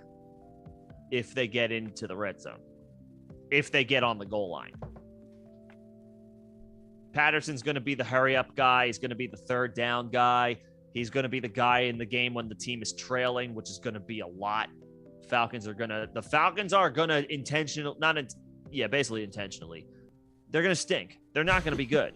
if they get into the red zone. If they get on the goal line. Patterson's going to be the hurry up guy. He's going to be the third down guy. He's going to be the guy in the game when the team is trailing, which is going to be a lot. The Falcons are going to basically intentionally. They're going to stink. They're not going to be good.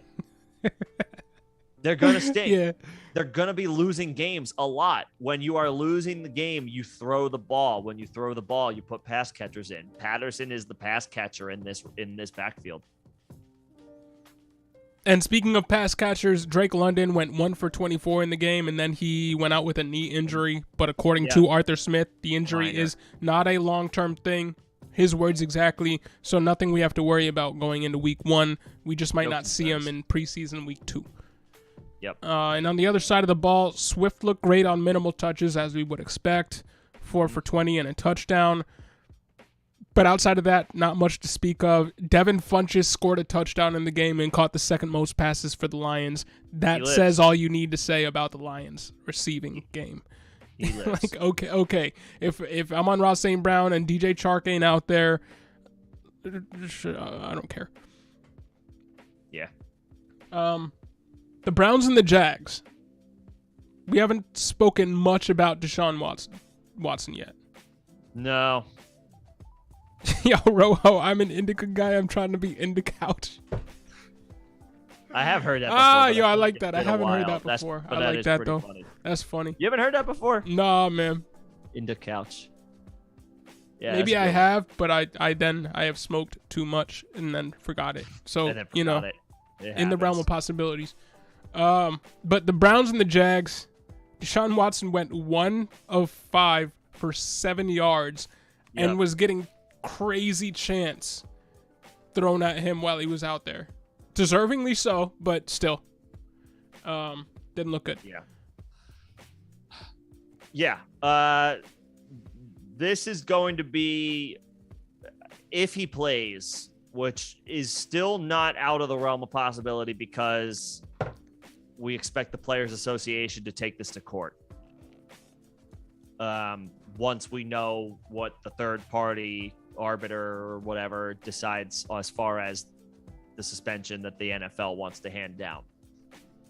They're going to stink. Yeah. They're going to be losing games a lot. When you are losing the game, you throw the ball. When you throw the ball, you put pass catchers in. Patterson is the pass catcher in this backfield. And speaking of pass catchers, Drake London went 1 for 24 in the game, and then he went out with a knee injury. But according to Arthur Smith, the injury is not a long-term thing. His words exactly. So nothing we have to worry about going into week 1. We just might not see him in preseason week 2. Yep. And on the other side of the ball, Swift looked great on minimal touches, as we would expect. 4 for 20 and a touchdown. But outside of that, not much to speak of. Devin Funchess scored a touchdown in the game and caught the second most passes for the Lions. That says all you need to say about the Lions receiving game. He lives. Like, okay. If I'm on Ross St. Brown and DJ Chark ain't out there, I don't care. Yeah. The Browns and the Jags. We haven't spoken much about Deshaun Watson yet. No. Yo, Rojo, I'm an Indica guy. I'm trying to be Indica couch. I have heard that before. I like that. I haven't heard that before. I like that, though. Funny. That's funny. You haven't heard that before? Nah, man. Into couch. Yeah, maybe I have, but I have smoked too much and then forgot it. So, in the realm of possibilities. But the Browns and the Jags, Deshaun Watson went 1 of 5 for 7 yards and was getting crazy chants thrown at him while he was out there. Deservingly so, but still. Didn't look good. Yeah. This is going to be, if he plays, which is still not out of the realm of possibility because we expect the Players Association to take this to court. Once we know what the third party arbiter or whatever decides as far as the suspension that the NFL wants to hand down.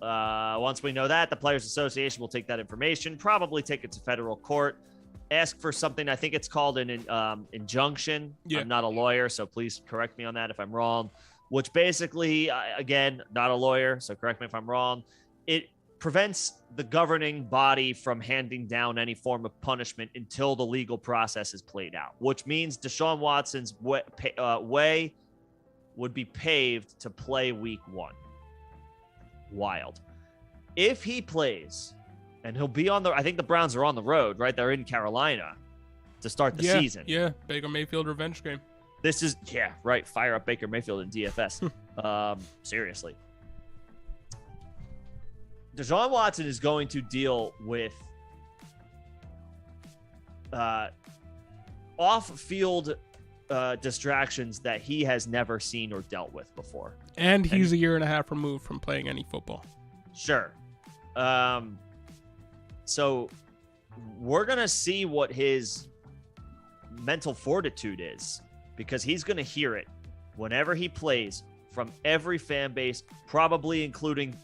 Once we know that, the Players Association will take that information, probably take it to federal court, ask for something. I think it's called an injunction. Yeah. I'm not a lawyer, so please correct me on that if I'm wrong, which basically, again, not a lawyer, so correct me if I'm wrong. It prevents the governing body from handing down any form of punishment until the legal process is played out, which means Deshaun Watson's way would be paved to play week 1. Wild. If he plays, and he'll be I think the Browns are on the road, right? They're in Carolina to start the season. Yeah, Baker Mayfield revenge game. This is, right. Fire up Baker Mayfield in DFS. Seriously. Deshaun Watson is going to deal with off-field distractions that he has never seen or dealt with before. And he's a year and a half removed from playing any football. Sure. So we're going to see what his mental fortitude is, because he's going to hear it whenever he plays from every fan base, probably including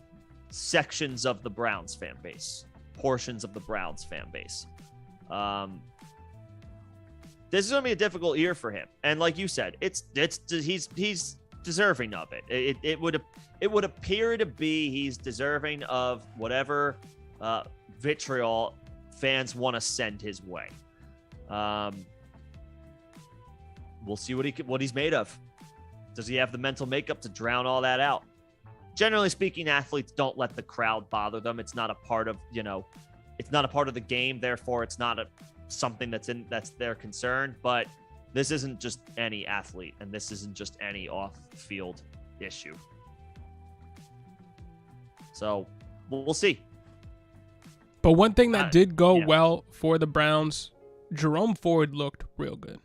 sections of the Browns fan base, portions of the Browns fan base. This is going to be a difficult year for him. And like you said, he's deserving of it. It would appear to be he's deserving of whatever vitriol fans want to send his way. We'll see what he's made of. Does he have the mental makeup to drown all that out? Generally speaking, athletes don't let the crowd bother them. It's not a part of, it's not a part of the game. Therefore, it's not something that's their concern. But this isn't just any athlete, and this isn't just any off-field issue. So we'll see. But one thing that did go well for the Browns, Jerome Ford looked real good.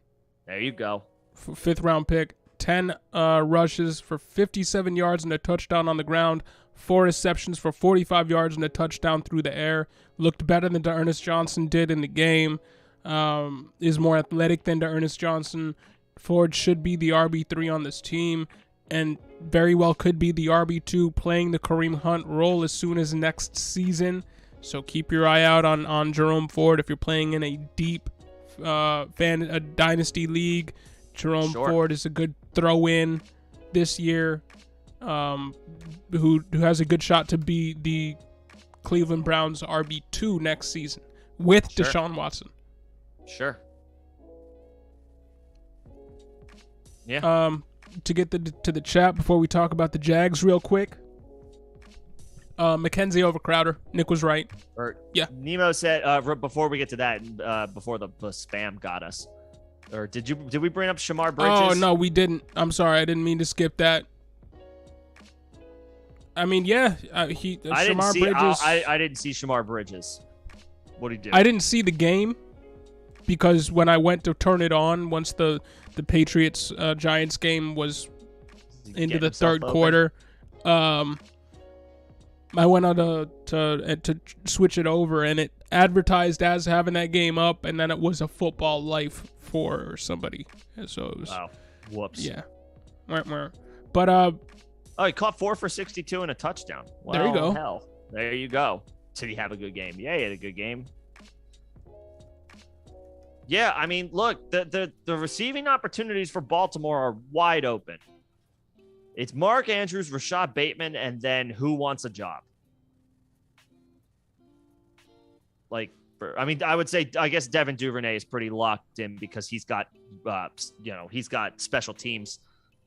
There you go. 5th round pick. 10 rushes for 57 yards and a touchdown on the ground, 4 receptions for 45 yards and a touchdown through the air. Looked better than D'Ernest Johnson did in the game. Is more athletic than D'Ernest Johnson. Ford should be the RB3 on this team. and very well could be the RB2 playing the Kareem Hunt role as soon as next season. So keep your eye out on Jerome Ford if you're playing in a deep a dynasty league. Jerome Ford is a good throw-in this year, who has a good shot to be the Cleveland Browns RB2 next season with Deshaun Watson. Sure. Yeah. To get to the chat before we talk about the Jags real quick. McKenzie over Crowder. Nick was right. Yeah. Nemo said before we get to that, before the spam got us, or did we bring up Shamar Bridges? Oh no, we didn't. I'm sorry, I didn't mean to skip that. I mean, yeah, Shamar Bridges. I didn't see Shamar Bridges. What did he do? I didn't see the game because when I went to turn it on, once the Patriots Giants game was into the third quarter, I went on to switch it over, and it advertised as having that game up, and then it was a Football Life for somebody. And so it was, wow, whoops. Yeah, but he caught 4 for 62 and a touchdown. Well, there you go. Hell, there you go. Did he have a good game? Yeah, he had a good game. Yeah, I mean, look, the receiving opportunities for Baltimore are wide open. It's Mark Andrews, Rashad Bateman, and then who wants a job? I would say, I guess Devin Duvernay is pretty locked in because he's got, he's got special teams,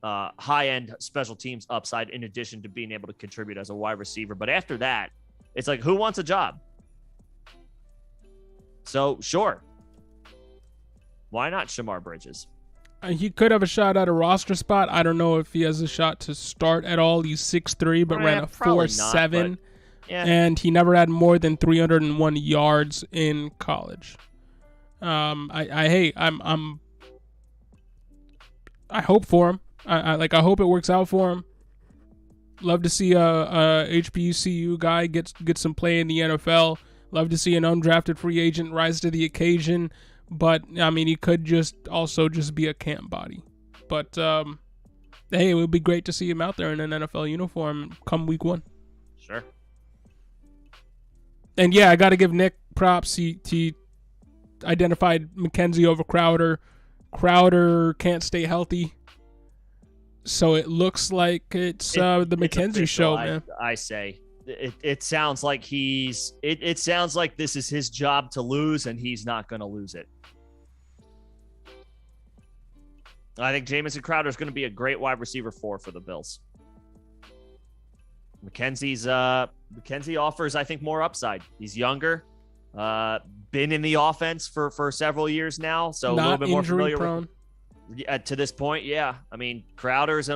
high-end special teams upside in addition to being able to contribute as a wide receiver. But after that, it's like, who wants a job? So, sure. Why not Shamar Bridges? He could have a shot at a roster spot. I don't know if he has a shot to start at all. He's 6'3", but ran a 4.7, and he never had more than 301 yards in college. I hope for him. I hope it works out for him. Love to see a HBCU guy get some play in the NFL. Love to see an undrafted free agent rise to the occasion. But, I mean, he could also be a camp body. But, hey, it would be great to see him out there in an NFL uniform come week 1. Sure. And, yeah, I got to give Nick props. He identified McKenzie over Crowder. Crowder can't stay healthy. So it looks like it's the McKenzie show, man. I say. It sounds like it sounds like this is his job to lose, and he's not going to lose it. I think Jamison Crowder is going to be a great wide receiver for the Bills. McKenzie offers, I think, more upside. He's younger, been in the offense for several years now, so not a little bit more familiar prone. To this point. Yeah, I mean, Crowder's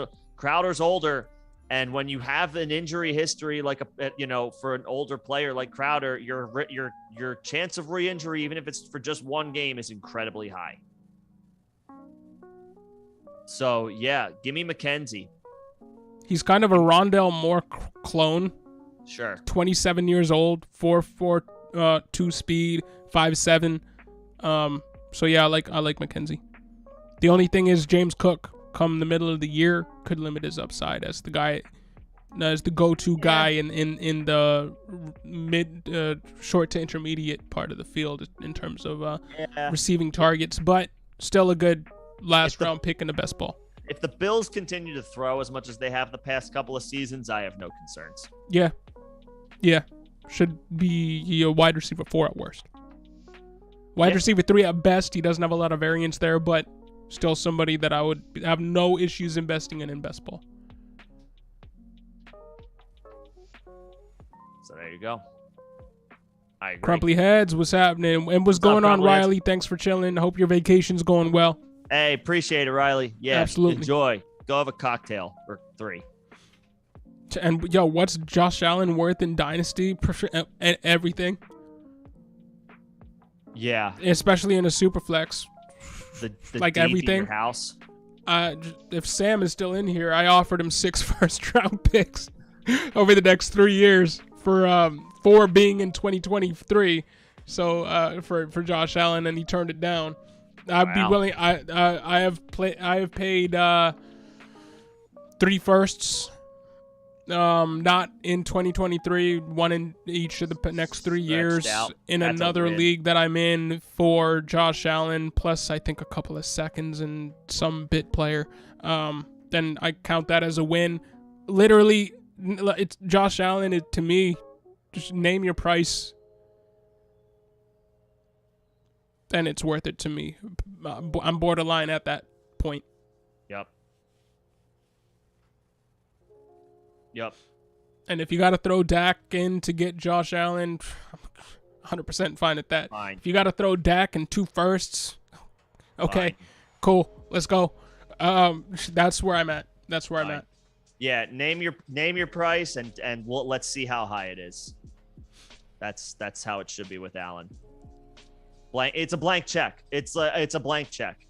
older. And when you have an injury history, like for an older player like Crowder, your chance of re-injury, even if it's for just one game, is incredibly high. So yeah, give me McKenzie. He's kind of a Rondell Moore clone. Sure. 27 years old, 4.4, 2 speed, 5'7". So yeah, I like McKenzie. The only thing is James Cook, come the middle of the year, could limit his upside as the go-to guy in the mid short to intermediate part of the field in terms of receiving targets, but still a good last round pick in the best ball. If the Bills continue to throw as much as they have the past couple of seasons, I have no concerns. Yeah, should be a wide receiver 4 at worst. Wide receiver 3 at best. He doesn't have a lot of variance there, but still somebody that I would have no issues investing in best ball. So there you go. I agree. Crumply Heads, what's happening? And what's going on, Riley? Thanks for chilling. Hope your vacation's going well. Hey, appreciate it, Riley. Yeah, absolutely. Enjoy. Go have a cocktail or 3. And yo, what's Josh Allen worth in Dynasty and everything? Yeah, especially in a superflex. The like everything. Your house. If Sam is still in here, I offered him 6 first-round picks over the next 3 years for 4 being in 2023. So for Josh Allen, and he turned it down. I'd be willing. I have paid 3 firsts. Not in 2023, one in each of the next 3 years in That's another league that I'm in for Josh Allen, plus I think a couple of seconds and some bit player. Then I count that as a win. Literally, it's Josh Allen. To me, just name your price, and it's worth it to me. I'm borderline at that point. Yep. And if you got to throw Dak in to get Josh Allen, 100% fine at that. Fine. If you got to throw Dak and 2 firsts, okay, Fine. Cool, let's go. That's where I'm at. I'm at. Yeah, name your price and let's see how high it is. That's how it should be with Allen. It's a blank check. It's a blank check.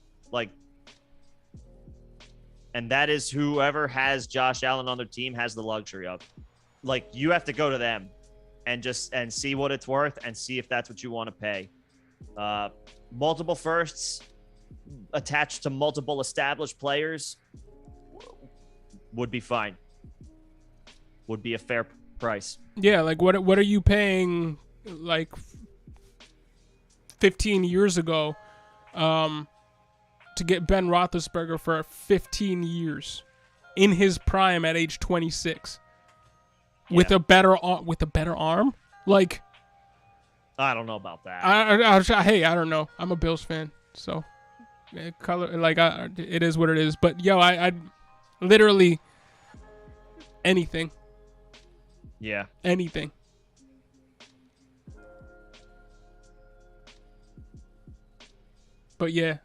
And that is whoever has Josh Allen on their team has the luxury of. You have to go to them and see what it's worth and see if that's what you want to pay. Multiple firsts attached to multiple established players would be fine. Would be a fair price. Yeah, what are you paying 15 years ago? To get Ben Roethlisberger for 15 years in his prime at age 26 with a better arm. I don't know about that. Hey, I don't know. I'm a Bills fan, so it is what it is. But yo, I literally anything. Yeah. Anything. But yeah,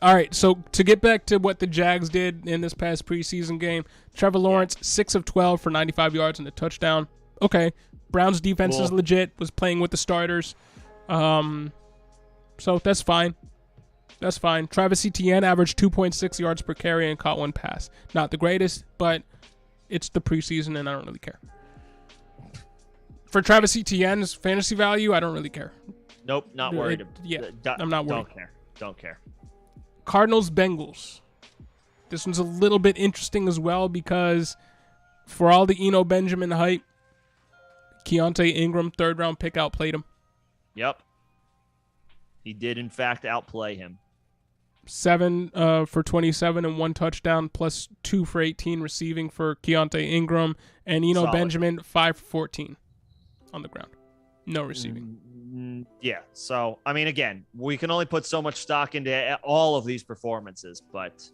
all right, so to get back to what the Jags did in this past preseason game, Trevor Lawrence, 6 of 12 for 95 yards and a touchdown. Okay, Browns defense is legit, was playing with the starters. So that's fine. That's fine. Travis Etienne averaged 2.6 yards per carry and caught 1 pass. Not the greatest, but it's the preseason and I don't really care. For Travis Etienne's fantasy value, I don't really care. Nope, not worried. I'm not worried. Don't care. Cardinals Bengals. This one's a little bit interesting as well because for all the Eno Benjamin hype, Keontae Ingram, 3rd round pick, outplayed him. Yep. He did in fact outplay him. 7 for 27 and 1 touchdown, plus 2 for 18 receiving for Keontae Ingram, and Eno Benjamin 5 for 14 on the ground. No receiving. Yeah. So, I mean, again, we can only put so much stock into all of these performances, but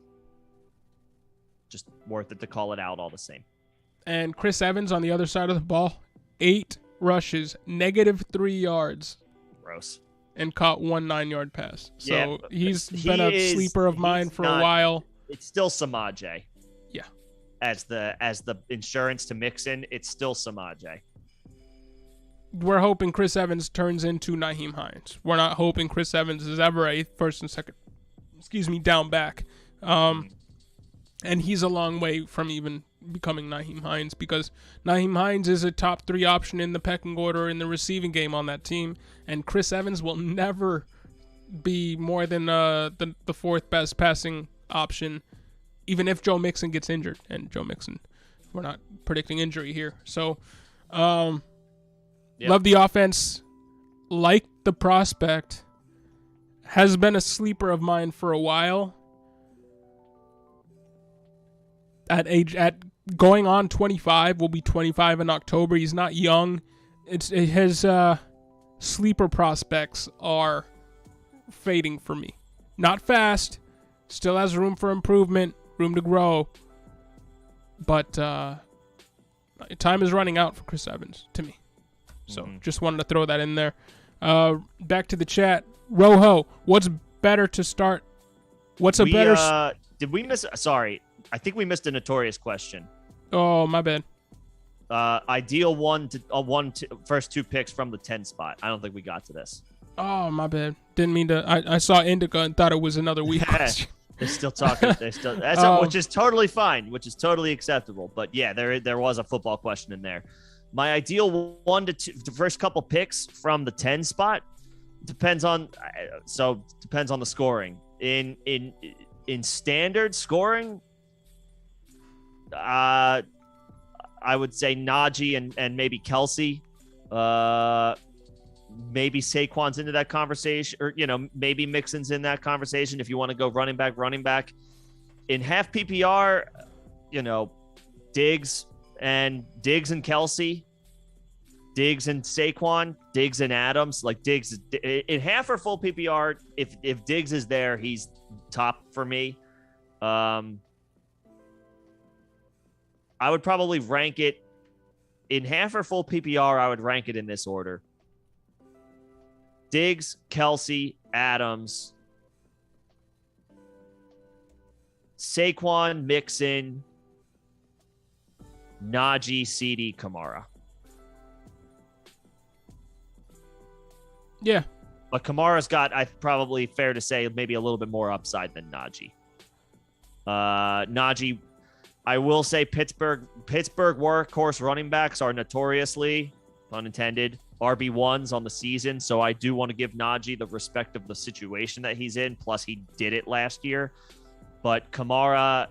just worth it to call it out all the same. And Chris Evans on the other side of the ball, 8 rushes, -3 yards. Gross. And caught 1 9-yard pass. So yeah, he's been a sleeper of mine for a while. It's still Samaje. Yeah. As the insurance to Mixon, it's still Samaje. We're hoping Chris Evans turns into Nyheim Hines. We're not hoping Chris Evans is ever a first and second, down back. And he's a long way from even becoming Nyheim Hines because Nyheim Hines is a top 3 option in the pecking order in the receiving game on that team, and Chris Evans will never be more than the 4th best passing option, even if Joe Mixon gets injured. And Joe Mixon, we're not predicting injury here. So, love the offense, like the prospect, has been a sleeper of mine for a while. At going on 25, will be 25 in October. He's not young. His sleeper prospects are fading for me. Not fast. Still has room for improvement, room to grow. But time is running out for Chris Evans to me. So just wanted to throw that in there. Back to the chat. Rojo, what's better to start? Did we miss? Sorry. I think we missed a notorious question. Oh, my bad. Ideal first 2 picks from the 10 spot. I don't think we got to this. Oh, my bad. Didn't mean to. I saw Indica and thought it was another week question. They're still talking. Which is totally fine, which is totally acceptable. But yeah, there was a football question in there. My ideal 1 to 2, the first couple picks from the 10 spot depends on the scoring. In standard scoring, I would say Najee and maybe Kelsey. Maybe Saquon's into that conversation, or, maybe Mixon's in that conversation if you want to go running back. In half PPR, Diggs and Kelsey, Diggs and Saquon, Diggs and Adams. Like Diggs in half or full PPR, if Diggs is there, he's top for me. I would probably rank it in half or full PPR. I would rank it in this order: Diggs, Kelsey, Adams, Saquon, Mixon, Najee, CD, Kamara. Yeah. But Kamara's got, probably fair to say, maybe a little bit more upside than Najee. Najee, I will say Pittsburgh workhorse running backs are notoriously, pun intended, RB1s on the season. So I do want to give Najee the respect of the situation that he's in. Plus, he did it last year. But Kamara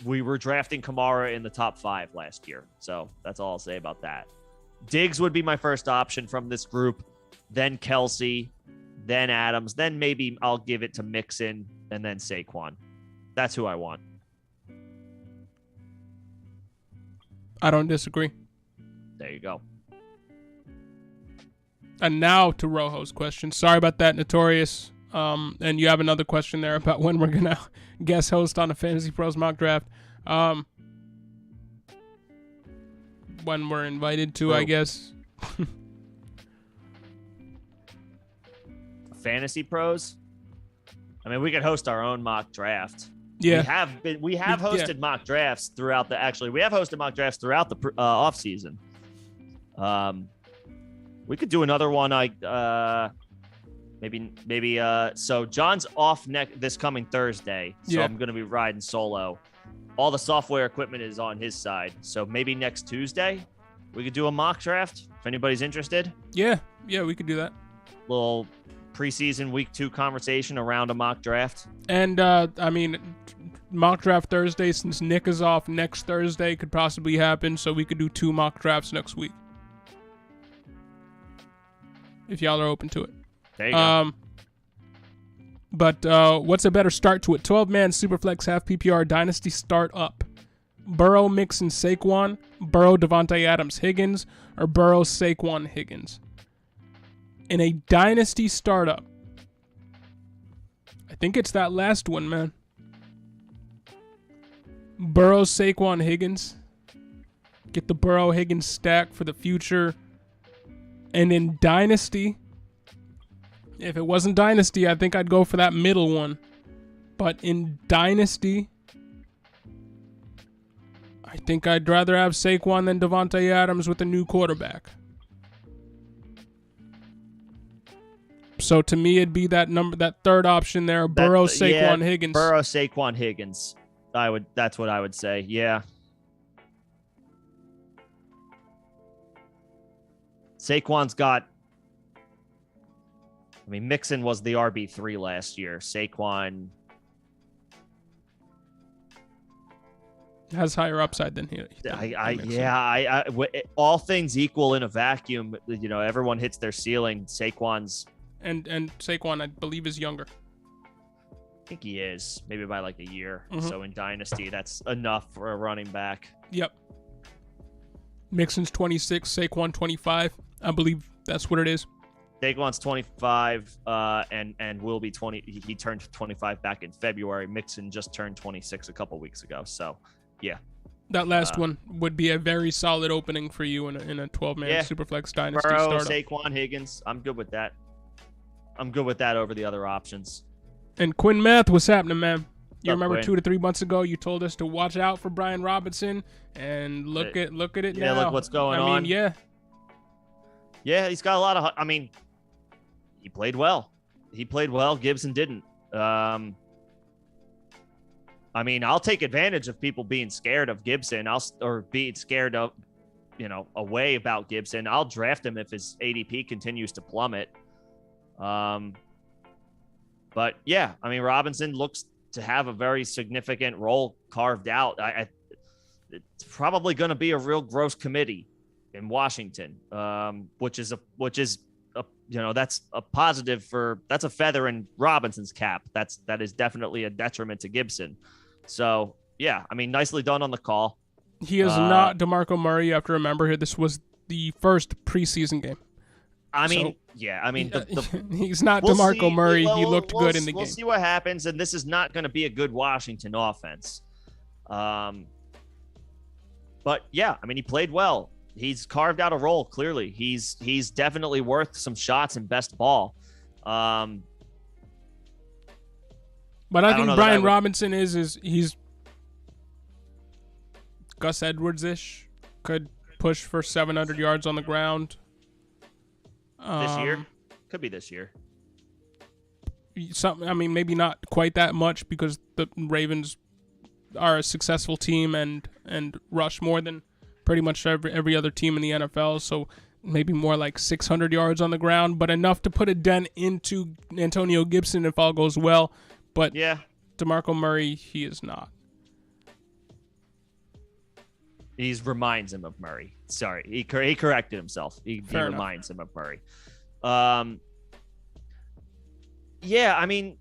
we were drafting Kamara in the top 5 last year. So that's all I'll say about that. Diggs would be my first option from this group, then Kelsey, then Adams, then maybe I'll give it to Mixon, and then Saquon. That's who I want. I don't disagree. There you go. And now to Rojo's question. Sorry about that, Notorious. And you have another question there about when we're going to guest host on a Fantasy Pros mock draft. When we're invited to, I guess. Fantasy Pros? I mean, we could host our own mock draft. Yeah. We have hosted mock drafts throughout the off season. We could do another one. Maybe. So John's off this coming Thursday, so I'm going to be riding solo. All the software equipment is on his side, so maybe next Tuesday we could do a mock draft if anybody's interested. Yeah, we could do that. Little preseason week 2 conversation around a mock draft. And mock draft Thursday, since Nick is off next Thursday, could possibly happen, so we could do 2 mock drafts next week if y'all are open to it. There you go. But what's a better start to it? 12-man Superflex half PPR Dynasty startup. Burrow, Mixon, Saquon. Burrow, Devontae Adams, Higgins. Or Burrow, Saquon, Higgins. In a Dynasty startup, I think it's that last one, man. Burrow, Saquon, Higgins. Get the Burrow-Higgins stack for the future. And in Dynasty, if it wasn't Dynasty, I think I'd go for that middle one. But in Dynasty, I think I'd rather have Saquon than Devontae Adams with a new quarterback. So to me, it'd be that third option there: Burrow, Saquon, Higgins. Burrow, Saquon, Higgins. That's what I would say. Yeah. Saquon's got. I mean, Mixon was the RB3 last year. Saquon has higher upside than he. All things equal in a vacuum, everyone hits their ceiling. Saquon's and Saquon, I believe, is younger. I think he is, maybe by like a year. Mm-hmm. So in Dynasty, that's enough for a running back. Yep. Mixon's 26, Saquon 25. I believe that's what it is. Saquon's 25 and will be 20. He turned 25 back in February. Mixon just turned 26 a couple weeks ago. So, yeah. That last one would be a very solid opening for you in a 12-man Superflex Dynasty Burrow, startup. Saquon, Higgins. I'm good with that. I'm good with that over the other options. And Quinn Math, what's happening, man? You remember Quinn? 2 to 3 months ago, you told us to watch out for Brian Robinson, and look at it now. Yeah, look what's going on. I mean, yeah. Yeah, he's got a lot of. I mean, he played well. Gibson didn't. I mean, I'll take advantage of people being scared of Gibson. Or being scared of, away about Gibson. I'll draft him if his ADP continues to plummet. But yeah, I mean, Robinson looks to have a very significant role carved out. It's probably going to be a real gross committee in Washington, which is that's a positive that's a feather in Robinson's cap. That is definitely a detriment to Gibson. So yeah, I mean, nicely done on the call. He is not DeMarco Murray. You have to remember here, this was the first preseason game. He's not DeMarco Murray. He looked good in the game. We'll see what happens, and this is not going to be a good Washington offense. But yeah, I mean, he played well. He's carved out a role, clearly. He's definitely worth some shots in best ball. But I think Brian Robinson he's Gus Edwards-ish, could push for 700 yards on the ground. This year? Could be this year. I mean, maybe not quite that much because the Ravens are a successful team and rush more than pretty much every other team in the NFL. So maybe more like 600 yards on the ground, but enough to put a dent into Antonio Gibson if all goes well. But yeah, DeMarco Murray, he is not. He reminds him of Murray. Sorry, he corrected himself. He reminds him of Murray. Yeah, I mean,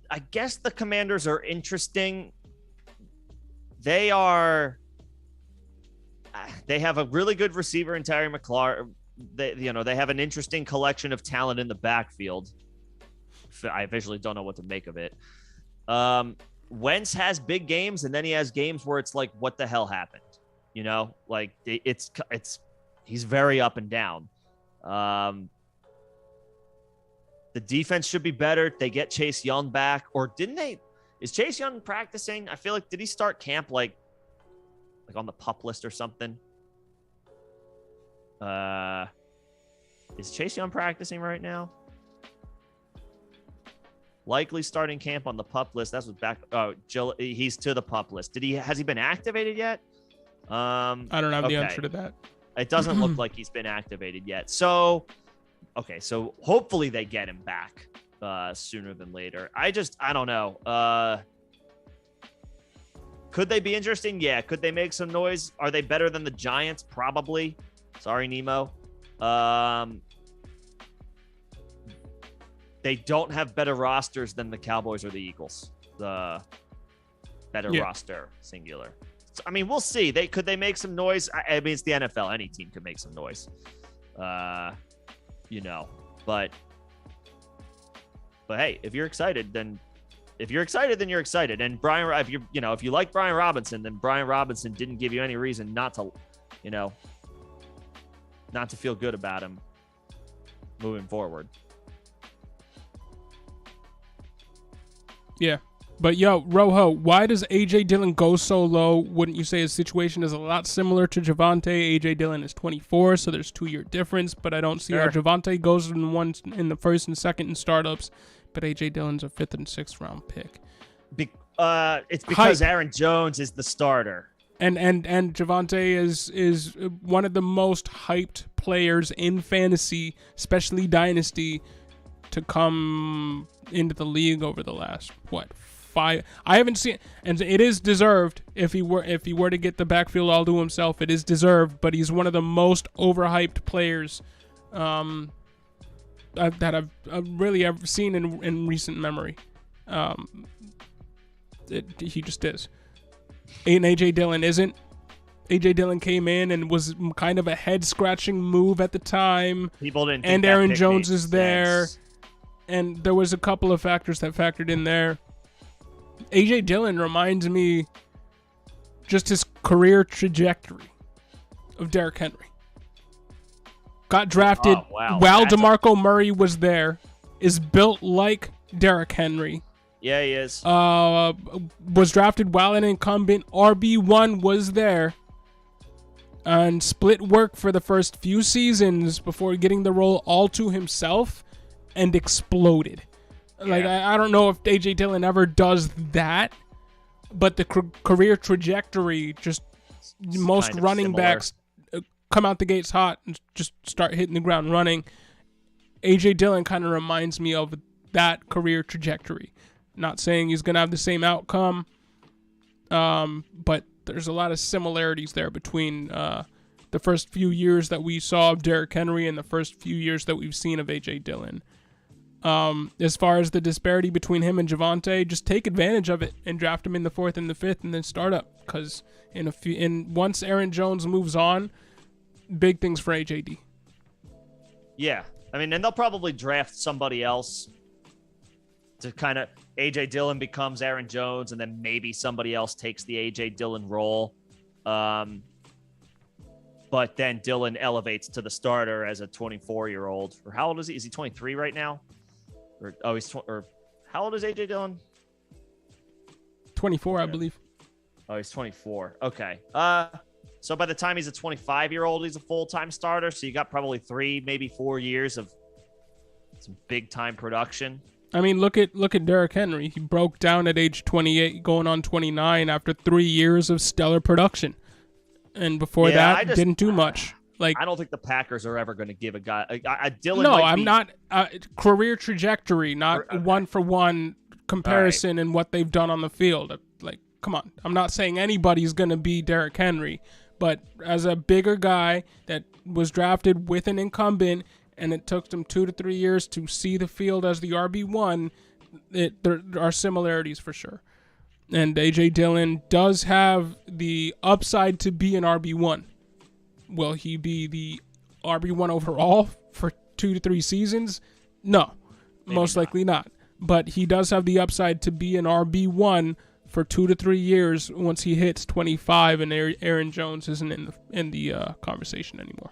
I guess the Commanders are interesting. They have a really good receiver in Terry McLaurin. They have an interesting collection of talent in the backfield. I visually don't know what to make of it. Wentz has big games, and then he has games where it's like, what the hell happened? Like he's very up and down. The defense should be better. They get Chase Young back, or didn't they? Is Chase Young practicing? I feel like, did he start camp like on the PUP list or something? Is Chase Young practicing right now? Likely starting camp on the PUP list. That's what's back. Oh, he's to the PUP list. Has he been activated yet? I don't have the answer to that. It doesn't look like he's been activated yet. So hopefully they get him back sooner than later. I don't know. Could they be interesting? Yeah. Could they make some noise? Are they better than the Giants? Probably. Sorry, Nemo. They don't have better rosters than the Cowboys or the Eagles. The better roster, singular. So, I mean, we'll see. Could they make some noise? I mean, it's the NFL. Any team could make some noise. But hey, if you're excited, then you're excited. And if you like Brian Robinson, then Brian Robinson didn't give you any reason not to feel good about him moving forward. Yeah. But Rojo, why does A.J. Dillon go so low? Wouldn't you say his situation is a lot similar to Javonte? A.J. Dillon is 24, so there's 2-year difference, but I don't see how Javonte goes in the first and second in startups, but A.J. Dillon's a 5th and 6th round pick. It's because Aaron Jones is the starter. And Javonte is one of the most hyped players in fantasy, especially Dynasty, to come into the league over the last 5. I haven't seen, and it is deserved. If he were to get the backfield all to himself, it is deserved. But he's one of the most overhyped players that I've really ever seen in recent memory. He just is. And AJ Dillon isn't. AJ Dillon came in and was kind of a head-scratching move at the time. People didn't think and that Aaron pick Jones made is there. sense. And there was a couple of factors that factored in there. AJ Dillon reminds me just his career trajectory of Derrick Henry. Got drafted while DeMarco Murray was there. Is built like Derrick Henry. Yeah, he is. Was drafted while an incumbent. RB1 was there. And split work for the first few seasons before getting the role all to himself and exploded. Like, I don't know if A.J. Dillon ever does that, but the career trajectory, just most running backs come out the gates hot and just start hitting the ground running. A.J. Dillon kind of reminds me of that career trajectory. Not saying he's going to have the same outcome, but there's a lot of similarities there between the first few years that we saw of Derrick Henry and the first few years that we've seen of A.J. Dillon. As far as the disparity between him and Javonte, just take advantage of it and draft him in the 4th and the 5th and then start up. Because once Aaron Jones moves on, big things for AJD. Yeah. I mean, and they'll probably draft somebody else to kind of A.J. Dillon becomes Aaron Jones, and then maybe somebody else takes the A.J. Dillon role. But then Dillon elevates to the starter as a 24-year-old. Or how old is he? Is he 23 right now? Or how old is A.J. Dillon? 24, I believe. Oh, he's 24. Okay. So by the time he's a 25-year-old, he's a full-time starter. So you got probably 3, maybe 4 years of some big-time production. I mean, look at Derrick Henry. He broke down at age 28, going on 29 after 3 years of stellar production. And before didn't do much. Like, I don't think the Packers are ever going to give a guy Dillon. No, I'm not. Career trajectory, not one-for-one comparison in what they've done on the field. Like, come on. I'm not saying anybody's going to be Derrick Henry, but as a bigger guy that was drafted with an incumbent, and it took them 2 to 3 years to see the field as the RB1, there are similarities for sure. And A.J. Dillon does have the upside to be an RB1. Will he be the RB1 overall for 2 to 3 seasons? No, most likely not. But he does have the upside to be an RB1 for 2 to 3 years once he hits 25 and Aaron Jones isn't in the conversation anymore.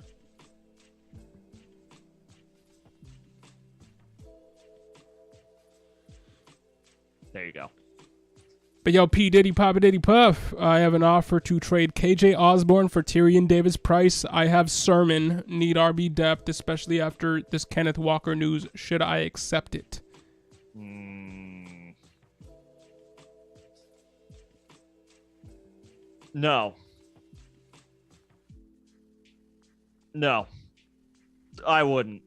There you go. But yo, P. Diddy, Papa Diddy Puff, I have an offer to trade KJ Osborne for Tyrion Davis-Price. I have Sermon, need RB depth, especially after this Kenneth Walker news. Should I accept it? No. I wouldn't.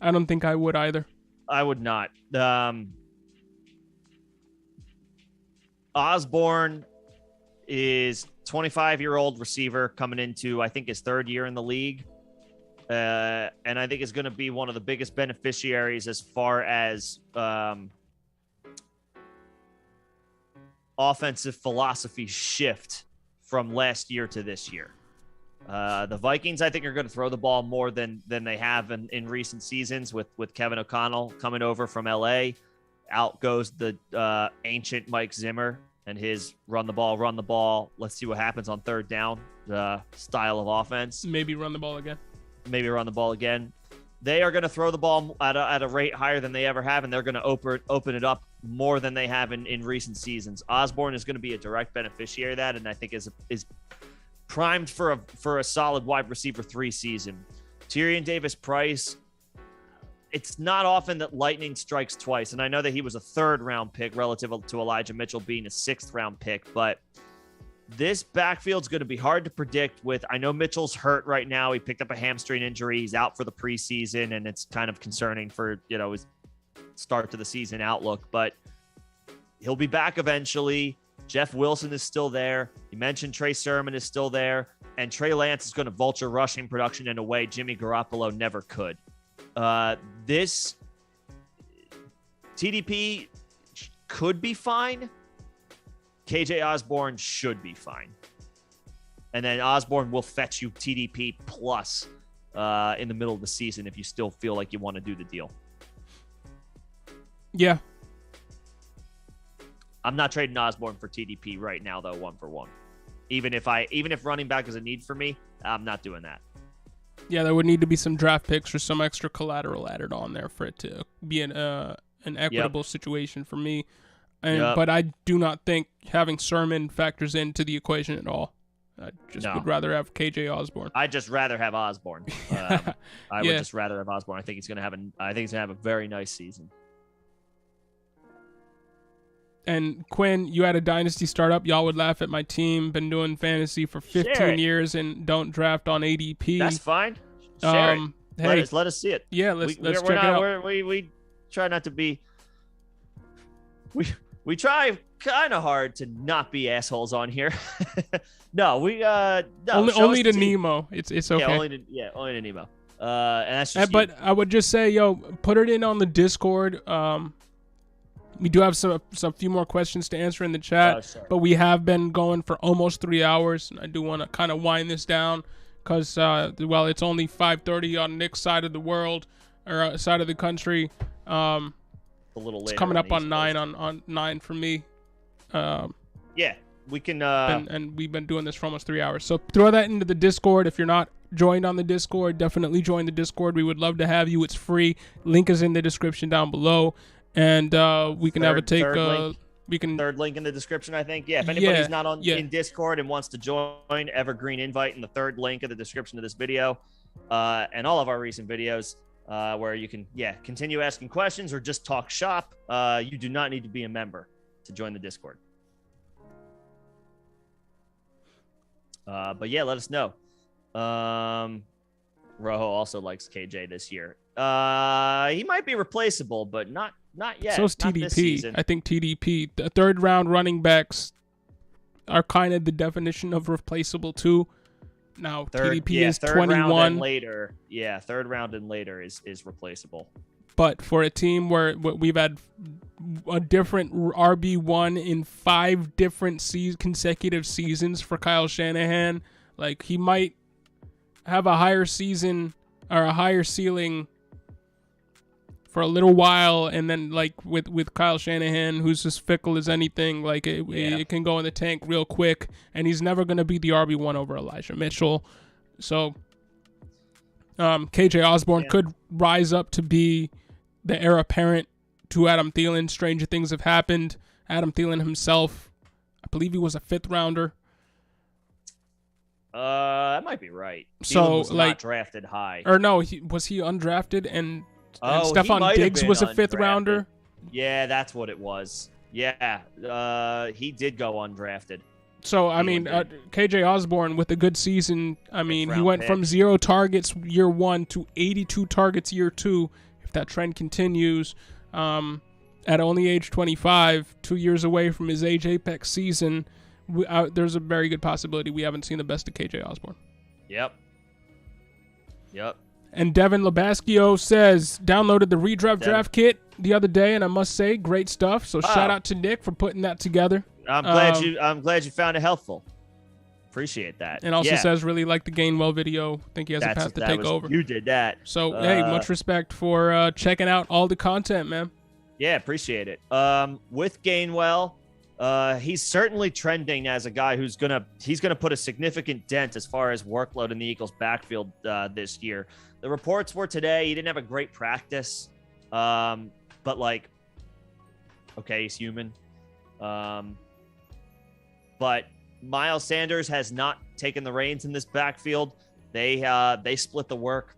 I don't think I would either. I would not. Osborne is 25-year-old receiver coming into, I think, his 3rd year in the league. And I think is going to be one of the biggest beneficiaries as far as offensive philosophy shift from last year to this year. The Vikings, I think, are going to throw the ball more than they have in recent seasons with Kevin O'Connell coming over from L.A. Out goes the ancient Mike Zimmer and his run the ball. Let's see what happens on 3rd down style of offense. Maybe run the ball again. They are going to throw the ball at a rate higher than they ever have, and they're going to open it up more than they have in recent seasons. Osborne is going to be a direct beneficiary of that, and I think is primed for a solid wide receiver 3 season. Tyrion Davis-Price, it's not often that lightning strikes twice, and I know that he was a 3rd round pick relative to Elijah Mitchell being a 6th round pick, but this backfield's going to be hard to predict with. I know Mitchell's hurt right now. He picked up a hamstring injury. He's out for the preseason, and it's kind of concerning for, his start to the season outlook, but he'll be back eventually. Jeff Wilson is still there. You mentioned Trey Sermon is still there, and Trey Lance is going to vulture rushing production in a way Jimmy Garoppolo never could. This TDP could be fine. KJ Osborne should be fine. And then Osborne will fetch you TDP plus in the middle of the season if you still feel like you want to do the deal. Yeah. I'm not trading Osborne for TDP right now, though, 1-for-1. Even if running back is a need for me, I'm not doing that. Yeah, there would need to be some draft picks or some extra collateral added on there for it to be an equitable situation for me. But I do not think having Sermon factors into the equation at all. I would rather have KJ Osborne. I'd just rather have Osborne. I would just rather have Osborne. I think he's gonna have a very nice season. And Quinn, you had a dynasty startup. Y'all would laugh at my team. Been doing fantasy for 15 years and don't draft on ADP. That's fine. Share it. Hey, let us see it. Yeah, let's check it out. We try not to be we try kind of hard to not be assholes on here. No, we no, only to Nemo. It's okay. Only to Nemo. And that's just but I would just say, yo, put it in on the Discord. We do have some few more questions to answer in the chat, but we have been going for almost 3 hours. And I do want to kind of wind this down because, well, it's only 5:30 on Nick's side of the world or side of the country. A little later. It's coming up on 9 on 9 for me. Yeah, we can. And we've been doing this for almost 3 hours. So throw that into the Discord. If you're not joined on the Discord, definitely join the Discord. We would love to have you. It's free. Link is in the description down below. And we can have a take. Third link in the description, I think. Yeah, if anybody's not in Discord and wants to join, evergreen invite in the third link in the description of this video, and all of our recent videos, where you can continue asking questions or just talk shop. You do not need to be a member to join the Discord. But yeah, let us know. Rojo also likes KJ this year. He might be replaceable, but not yet. So is TDP. I think TDP, the third round running backs are kind of the definition of replaceable too. Now TDP is 21. Third round and later is replaceable. But for a team where we've had a different RB1 in 5 different consecutive seasons for Kyle Shanahan, like he might have a higher season or a higher ceiling for a little while, and then like with Kyle Shanahan, who's as fickle as anything, like it can go in the tank real quick, and he's never going to be the RB1 over Elijah Mitchell. So KJ Osborne could rise up to be the heir apparent to Adam Thielen. Stranger things have happened. Adam Thielen himself, I believe he was a 5th rounder. That might be right. So Thielen was like not drafted high. Or no, was he undrafted and Stephon Diggs was a 5th rounder? Yeah, that's what it was. Yeah, he did go undrafted. So, I mean, KJ Osborne with a good season, I mean, he went from 0 targets year 1 to 82 targets year 2. If that trend continues, at only age 25, 2 years away from his age apex season, there's a very good possibility we haven't seen the best of KJ Osborne. Yep. And Devin Labaskio says, downloaded the redraft draft kit the other day, and I must say, great stuff. So shout out to Nick for putting that together. I'm glad you found it helpful. Appreciate that. And also says really like the Gainwell video. I think he has a path to take over. You did that. So hey, much respect for checking out all the content, man. Yeah, appreciate it. With Gainwell, he's certainly trending as a guy who's gonna put a significant dent as far as workload in the Eagles' backfield this year. The reports were today he didn't have a great practice, but like, okay, he's human. But Miles Sanders has not taken the reins in this backfield. They split the work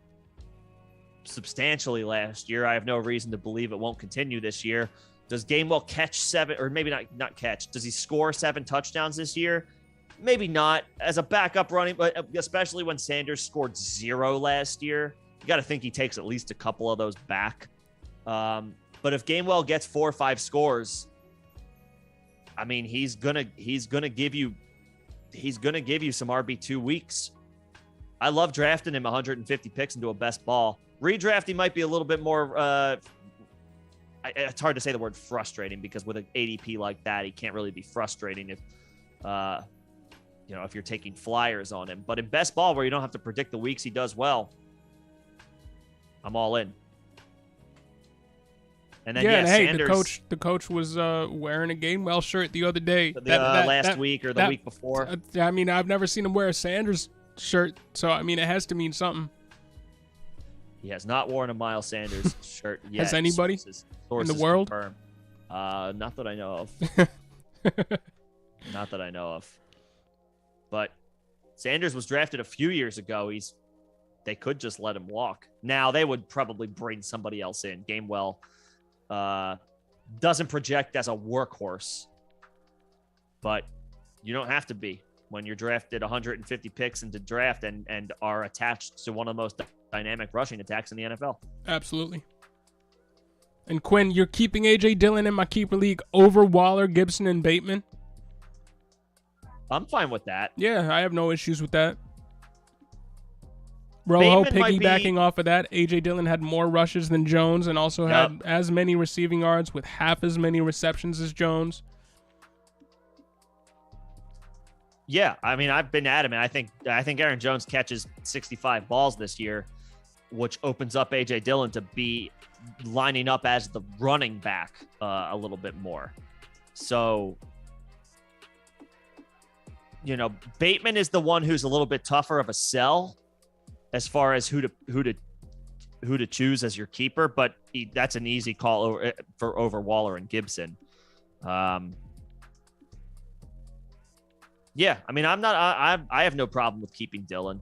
substantially last year. I have no reason to believe it won't continue this year. Does Gainwell catch 7, or maybe not catch? Does he score 7 touchdowns this year? Maybe not as a backup running, but especially when Sanders scored 0 last year, you got to think he takes at least a couple of those back. But if Gainwell gets 4 or 5 scores, I mean, he's gonna give you some RB2 weeks. I love drafting him 150 picks into a best ball. Redrafting might be a little bit more. It's hard to say the word frustrating because with an ADP like that, he can't really be frustrating if you're taking flyers on him. But in best ball, where you don't have to predict the weeks he does well, I'm all in. And then hey, Sanders, the coach was wearing a Gainwell shirt the other day. Last week or the week before. I mean, I've never seen him wear a Sanders shirt, so I mean, it has to mean something. He has not worn a Miles Sanders shirt yet. Has anybody in the world? Not that I know of. Not that I know of. But Sanders was drafted a few years ago. They could just let him walk. Now they would probably bring somebody else in. Gainwell doesn't project as a workhorse, but you don't have to be when you're drafted 150 picks into draft and are attached to one of the most dynamic rushing attacks in the NFL. Absolutely. And Quinn, you're keeping A.J. Dillon in my keeper league over Waller, Gibson, and Bateman? I'm fine with that. Yeah, I have no issues with that. Rojo Bateman piggybacking off of that. A.J. Dillon had more rushes than Jones and also had as many receiving yards with half as many receptions as Jones. Yeah, I mean, I've been adamant. I think Aaron Jones catches 65 balls this year, which opens up A.J. Dillon to be lining up as the running back a little bit more. So, you know, Bateman is the one who's a little bit tougher of a sell as far as who to choose as your keeper, but that's an easy call over Waller and Gibson. Yeah, I mean, I have no problem with keeping Dillon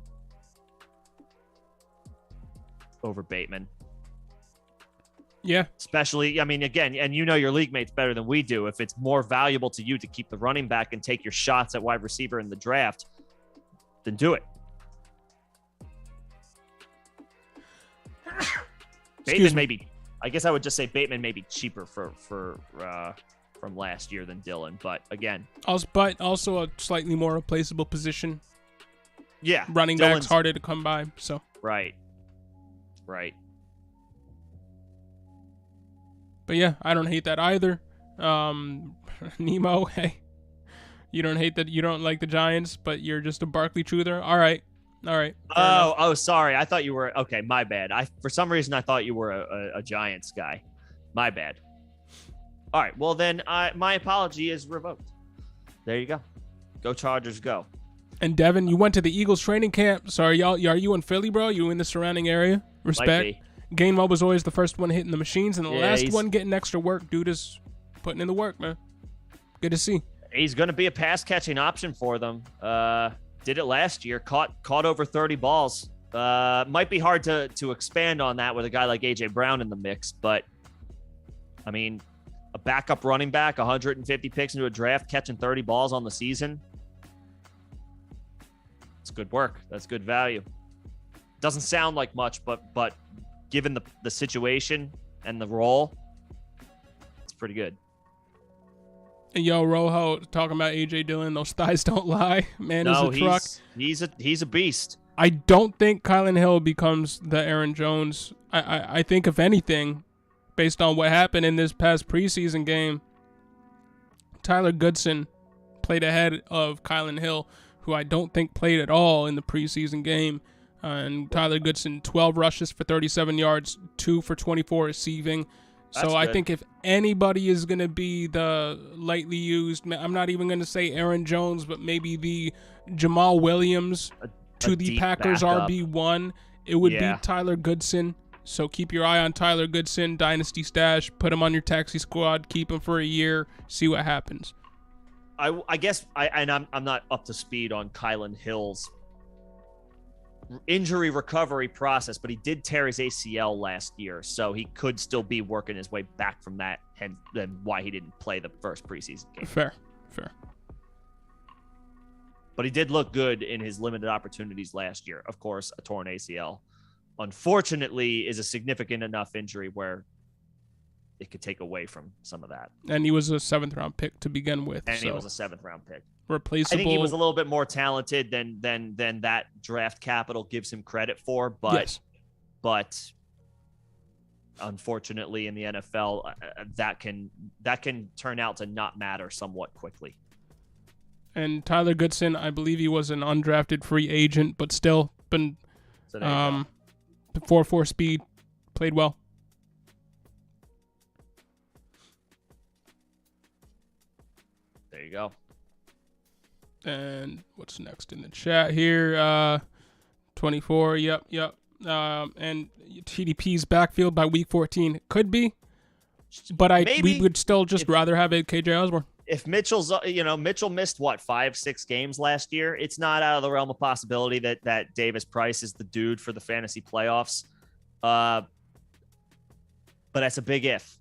over Bateman. Yeah. Especially, I mean, again, and you know your league mates better than we do. If it's more valuable to you to keep the running back and take your shots at wide receiver in the draft, then do it. Bateman maybe, I guess I would just say Bateman may be cheaper from last year than Dillon, but again, also a slightly more replaceable position. Yeah, running back's harder to come by. So right. But yeah, I don't hate that either. Nemo, hey, you don't hate that. You don't like the Giants, but you're just a Barkley truther. All right. Oh, sorry. I thought you were okay. My bad. For some reason I thought you were a Giants guy. My bad. All right. Well, then my apology is revoked. There you go. Go Chargers, go. And Devin, you went to the Eagles training camp. So are you in Philly, bro? You in the surrounding area? Respect. Gainwell was always the first one hitting the machines, and the last one getting extra work. Dude is putting in the work, man. Good to see. He's going to be a pass catching option for them. Did it last year. Caught over 30 balls. Might be hard to expand on that with a guy like A.J. Brown in the mix, but I mean, a backup running back, 150 picks into a draft, catching 30 balls on the season. It's good work. That's good value. Doesn't sound like much, but given the situation and the role, it's pretty good. And yo, Rojo talking about A.J. Dillon, those thighs don't lie. Man is a truck. He's a beast. I don't think Kylan Hill becomes the Aaron Jones. I think if anything, based on what happened in this past preseason game, Tyler Goodson played ahead of Kylan Hill, who I don't think played at all in the preseason game. And Tyler Goodson, 12 rushes for 37 yards, 2 for 24 receiving. So I think if anybody is going to be the lightly used, I'm not even going to say Aaron Jones, but maybe the Jamal Williams to the Packers backup. RB1, it would be Tyler Goodson. So keep your eye on Tyler Goodson, Dynasty Stash, put him on your taxi squad, keep him for a year, see what happens. I guess I'm not up to speed on Kylan Hill's injury recovery process, but he did tear his ACL last year, so he could still be working his way back from that, and then why he didn't play the first preseason game. Fair. But he did look good in his limited opportunities last year. Of course, a torn ACL, unfortunately, is a significant enough injury where it could take away from some of that. And he was a 7th-round pick to begin with. And he was a 7th-round pick. Replaceable. I think he was a little bit more talented than that draft capital gives him credit for, but unfortunately in the NFL, that can turn out to not matter somewhat quickly. And Tyler Goodson, I believe he was an undrafted free agent, but still been 4.4 speed, played well. There you go. And what's next in the chat here? 24. Yep. And TDP's backfield by week 14 could be, but we would still just rather have it KJ Osborne. If Mitchell missed 5-6 games last year, it's not out of the realm of possibility that Davis Price is the dude for the fantasy playoffs. But that's a big if,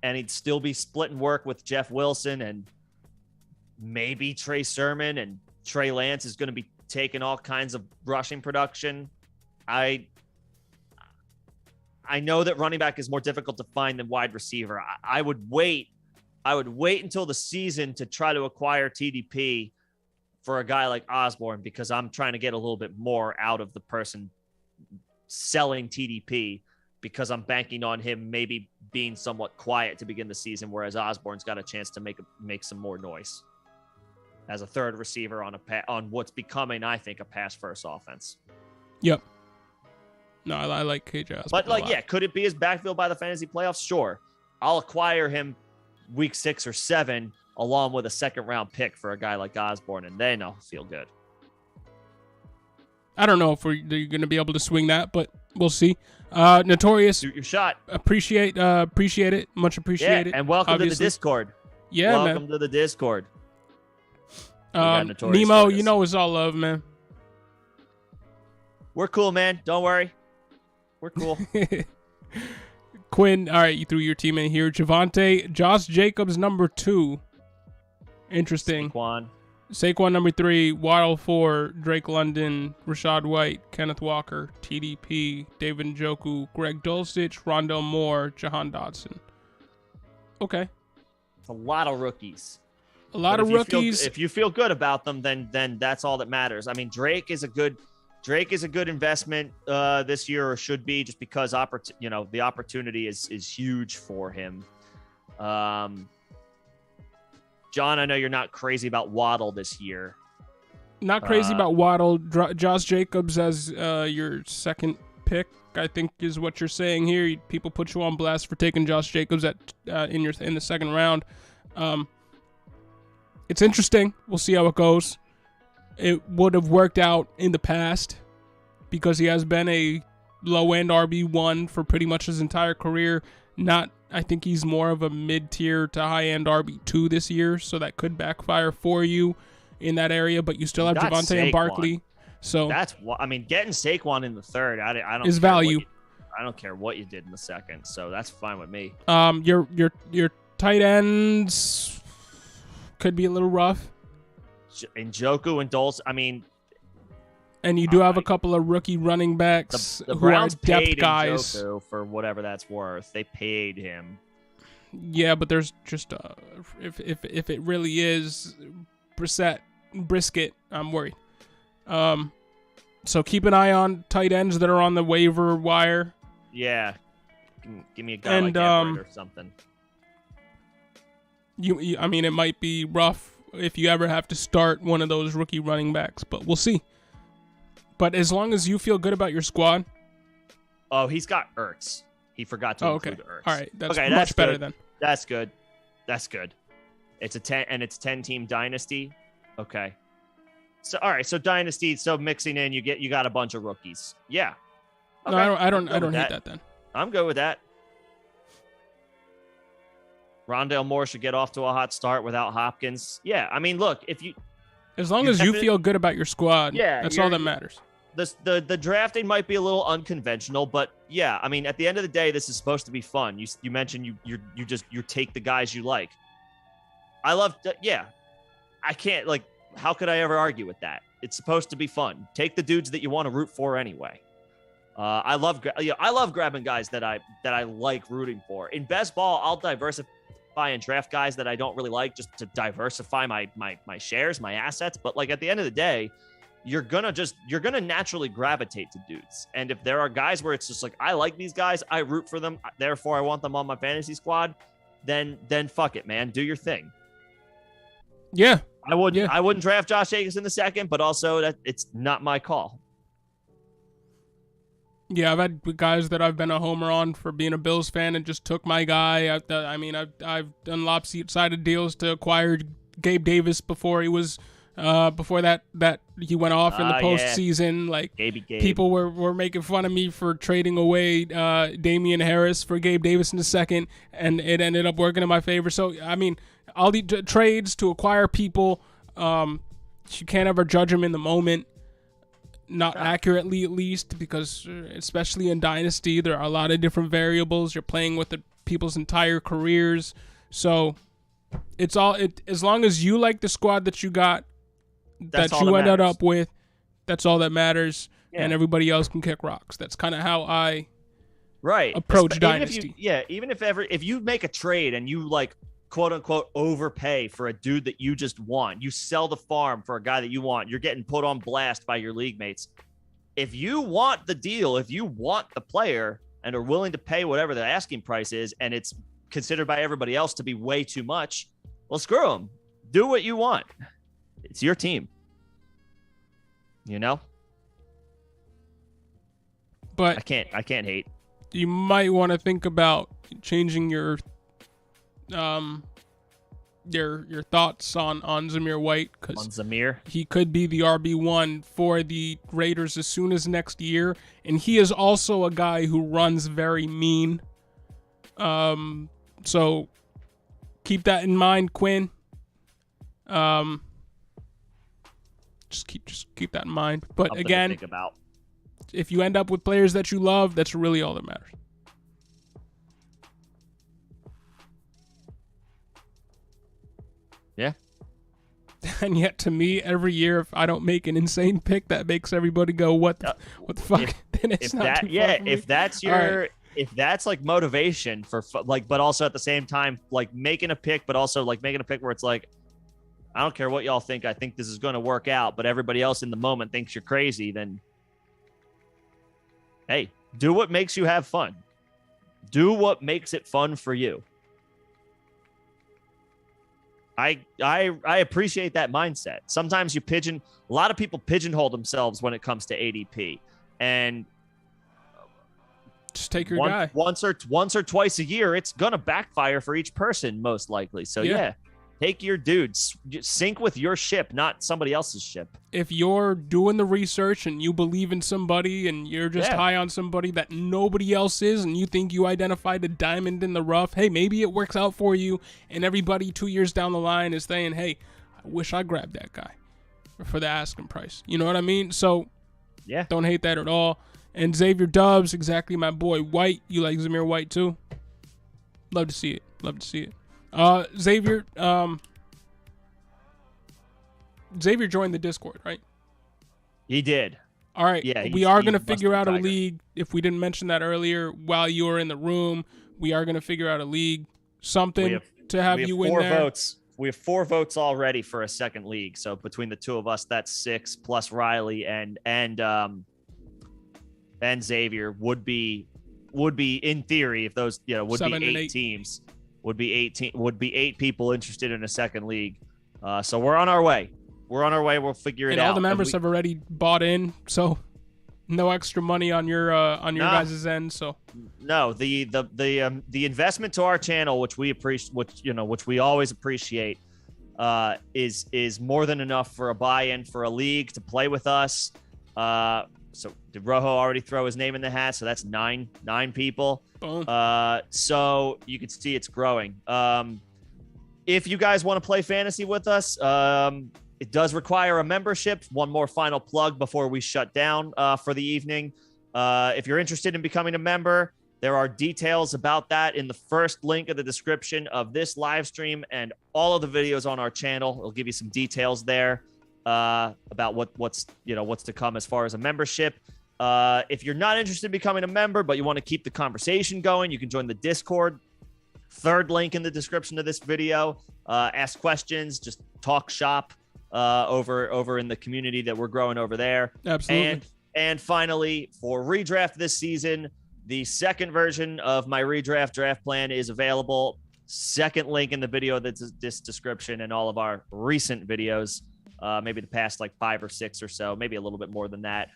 and he'd still be splitting work with Jeff Wilson and maybe Trey Sermon, and Trey Lance is going to be taking all kinds of rushing production. I I know that running back is more difficult to find than wide receiver. I would wait. I would wait until the season to try to acquire TDP for a guy like Osborne, because I'm trying to get a little bit more out of the person selling TDP, because I'm banking on him maybe being somewhat quiet to begin the season, whereas Osborne's got a chance to make some more noise as a third receiver on what's becoming, I think, a pass-first offense. Yep. No, I like KJ Osborne. But, like, yeah, could it be his backfield by the fantasy playoffs? Sure. I'll acquire him week 6 or 7 along with a second-round pick for a guy like Osborne, and then I'll feel good. I don't know if you're going to be able to swing that, but we'll see. Notorious. Shoot your shot. Appreciate it. Much appreciated. Yeah, and welcome obviously. to the Discord. Yeah, welcome man. to the Discord. Nemo, you know it's all love, man. We're cool, man. Don't worry. We're cool. Quinn, all right, you threw your team in here. Javonte, Josh Jacobs, number 2. Interesting. Saquon, number 3. Waddle, 4. Drake London, Rashad White, Kenneth Walker, TDP, David Njoku, Greg Dulcich, Rondell Moore, Jahan Dodson. Okay. It's a lot of rookies. A lot of rookies. If you feel good about them, then that's all that matters. I mean, Drake is a good investment this year, or should be, just because the opportunity is huge for him. John, I know you're not crazy about Waddle this year. Not crazy about Waddle. Josh Jacobs as your second pick, I think, is what you're saying here. People put you on blast for taking Josh Jacobs in the second round. It's interesting. We'll see how it goes. It would have worked out in the past because he has been a low-end RB1 for pretty much his entire career. I think he's more of a mid-tier to high-end RB2 this year, so that could backfire for you in that area, but you still have Javonte and Barkley. So that's what I mean. Getting Saquon in the third, I don't is value. I don't care what you did in the second, so that's fine with me. Your tight ends could be a little rough. Njoku and Dulce, I mean, and you do have a couple of rookie running backs the who Browns are depth paid guys. Njoku for whatever that's worth. They paid him. Yeah, but there's just if it really is Brisket, I'm worried. So keep an eye on tight ends that are on the waiver wire. Yeah, give me a guy like Everett or something. I mean, it might be rough if you ever have to start one of those rookie running backs, but we'll see. But as long as you feel good about your squad. Oh, he's got Ertz. He forgot to include Ertz. All right, that's much better then. That's good. It's a 10-team dynasty. Okay. So all right, so dynasty. So mixing in, you got a bunch of rookies. Yeah. Okay. No, I don't hate that then. I'm good with that. Rondell Moore should get off to a hot start without Hopkins. Yeah, I mean, look, as long as you feel good about your squad, that's all that matters. The drafting might be a little unconventional, but yeah, I mean, at the end of the day, this is supposed to be fun. You mentioned you take the guys you like. I love I can't, like, how could I ever argue with that? It's supposed to be fun. Take the dudes that you want to root for anyway. I love grabbing guys that I like rooting for. In best ball, I'll diversify and draft guys that I don't really like, just to diversify my shares, my assets. But like at the end of the day, you're gonna naturally gravitate to dudes. And if there are guys where it's just like, I like these guys, I root for them, therefore I want them on my fantasy squad, then fuck it, man. Do your thing. Yeah. I wouldn't draft Josh Jacobs in the second, but also that it's not my call. Yeah, I've had guys that I've been a homer on for being a Bills fan and just took my guy. I've done lopsided deals to acquire Gabe Davis before he was before that he went off in the postseason. Yeah. Like Gabe. People were making fun of me for trading away Damian Harris for Gabe Davis in the second, and it ended up working in my favor. So I mean, all the trades to acquire people, you can't ever judge them in the moment. Not accurately, at least, because especially in Dynasty, there are a lot of different variables. You're playing with the people's entire careers. So it's all as long as you like the squad that you got, that you ended up with, that's all that matters. Yeah. And everybody else can kick rocks. That's kind of how I Right. approach Even dynasty. if you make a trade and you like quote unquote overpay for a dude that you just want, you sell the farm for a guy that you want, you're getting put on blast by your league mates. If you want the deal, if you want the player and are willing to pay whatever the asking price is, and it's considered by everybody else to be way too much, well, screw them. Do what you want. It's your team. You know? But I can't hate. you might want to think about changing your thoughts on Zamir White, because he could be the RB1 for the Raiders as soon as next year, and he is also a guy who runs very mean. So keep that in mind, Quinn. Just keep that in mind. But Something again, to think about. If you end up with players that you love, that's really all that matters. Yeah. And yet, to me, every year, if I don't make an insane pick that makes everybody go, "What the fuck?" Then it's not too far for me. If that's your, if that's like motivation for like, but also at the same time, like making a pick, but also like making a pick where it's like, I don't care what y'all think. I think this is going to work out, but everybody else in the moment thinks you're crazy. Then, hey, do what makes you have fun. Do what makes it fun for you. I appreciate that mindset. Sometimes a lot of people pigeonhole themselves when it comes to ADP, and just take your guy once or twice a year. It's gonna backfire for each person, most likely. So yeah. Take your dudes, sink with your ship, not somebody else's ship. If you're doing the research and you believe in somebody and you're just high on somebody that nobody else is, and you think you identified a diamond in the rough, hey, maybe it works out for you, and everybody 2 years down the line is saying, hey, I wish I grabbed that guy for the asking price. You know what I mean? So yeah, don't hate that at all. And Xavier Dubs, exactly my boy White. You like Zamir White too? Love to see it. Love to see it. Xavier joined the Discord, right? He did. All right. Yeah, we are going to figure out a league. If we didn't mention that earlier while you were in the room, we are going to figure out a league, something to have you in there. 4 votes. We have 4 votes already for a second league. So between the two of us, that's 6 plus Riley and Xavier would be in theory, if those, would 7 be 8 teams. Would be 8 people interested in a second league. So we're on our way. We'll figure it out. And all the members have already bought in, so no extra money on your guys' end. So no, the investment to our channel, which we appreciate, which we always appreciate, is more than enough for a buy-in for a league to play with us. So did Rojo already throw his name in the hat? So that's nine people. Boom. So you can see it's growing. If you guys want to play fantasy with us, it does require a membership. One more final plug before we shut down for the evening. If you're interested in becoming a member, there are details about that in the first link of the description of this live stream and all of the videos on our channel. It'll give you some details there about what's to come as far as a membership. If you're not interested in becoming a member, but you want to keep the conversation going, you can join the Discord. Third link in the description of this video. Ask questions, just talk shop over in the community that we're growing over there. Absolutely. And finally, for redraft this season, the second version of my redraft draft plan is available. Second link in the video that's this description, and all of our recent videos, maybe the past like 5 or 6 or so, maybe a little bit more than that.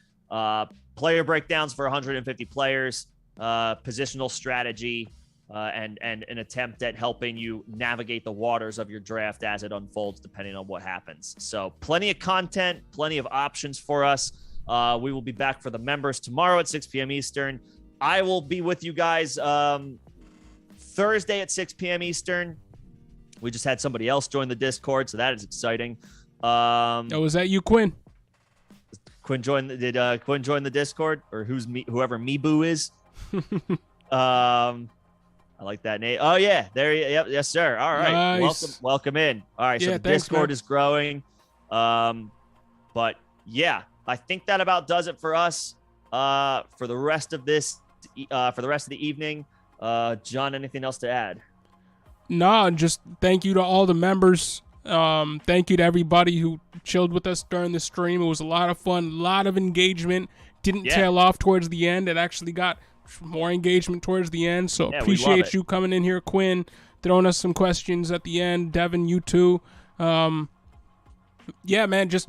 Player breakdowns for 150 players, positional strategy, and an attempt at helping you navigate the waters of your draft as it unfolds, depending on what happens. So plenty of content, plenty of options for us. We will be back for the members tomorrow at 6 p.m. Eastern. I will be with you guys Thursday at 6 p.m. Eastern. We just had somebody else join the Discord, so that is exciting. Was that you, Quinn? Did Quinn join the Discord, or whoever Meeboo is? I like that name. Oh yeah, there. Yep, yes sir. All right, nice. Welcome in. All right, so the Discord is growing. But yeah, I think that about does it for us. For the rest of this for the rest of the evening. John, anything else to add? No, just thank you to all the members. Thank you to everybody who chilled with us during the stream. It was a lot of fun, a lot of engagement. Didn't tail off towards the end. It actually got more engagement towards the end. So appreciate you coming in here, Quinn, throwing us some questions at the end. Devin, you too. Yeah, man, just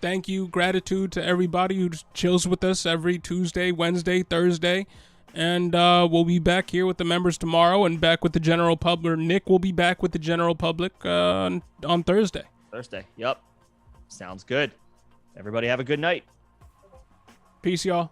thank you. Gratitude to everybody who just chills with us every Tuesday, Wednesday, Thursday. And we'll be back here with the members tomorrow and back with the general public. Nick will be back with the general public on Thursday. Yep. Sounds good. Everybody have a good night. Peace, y'all.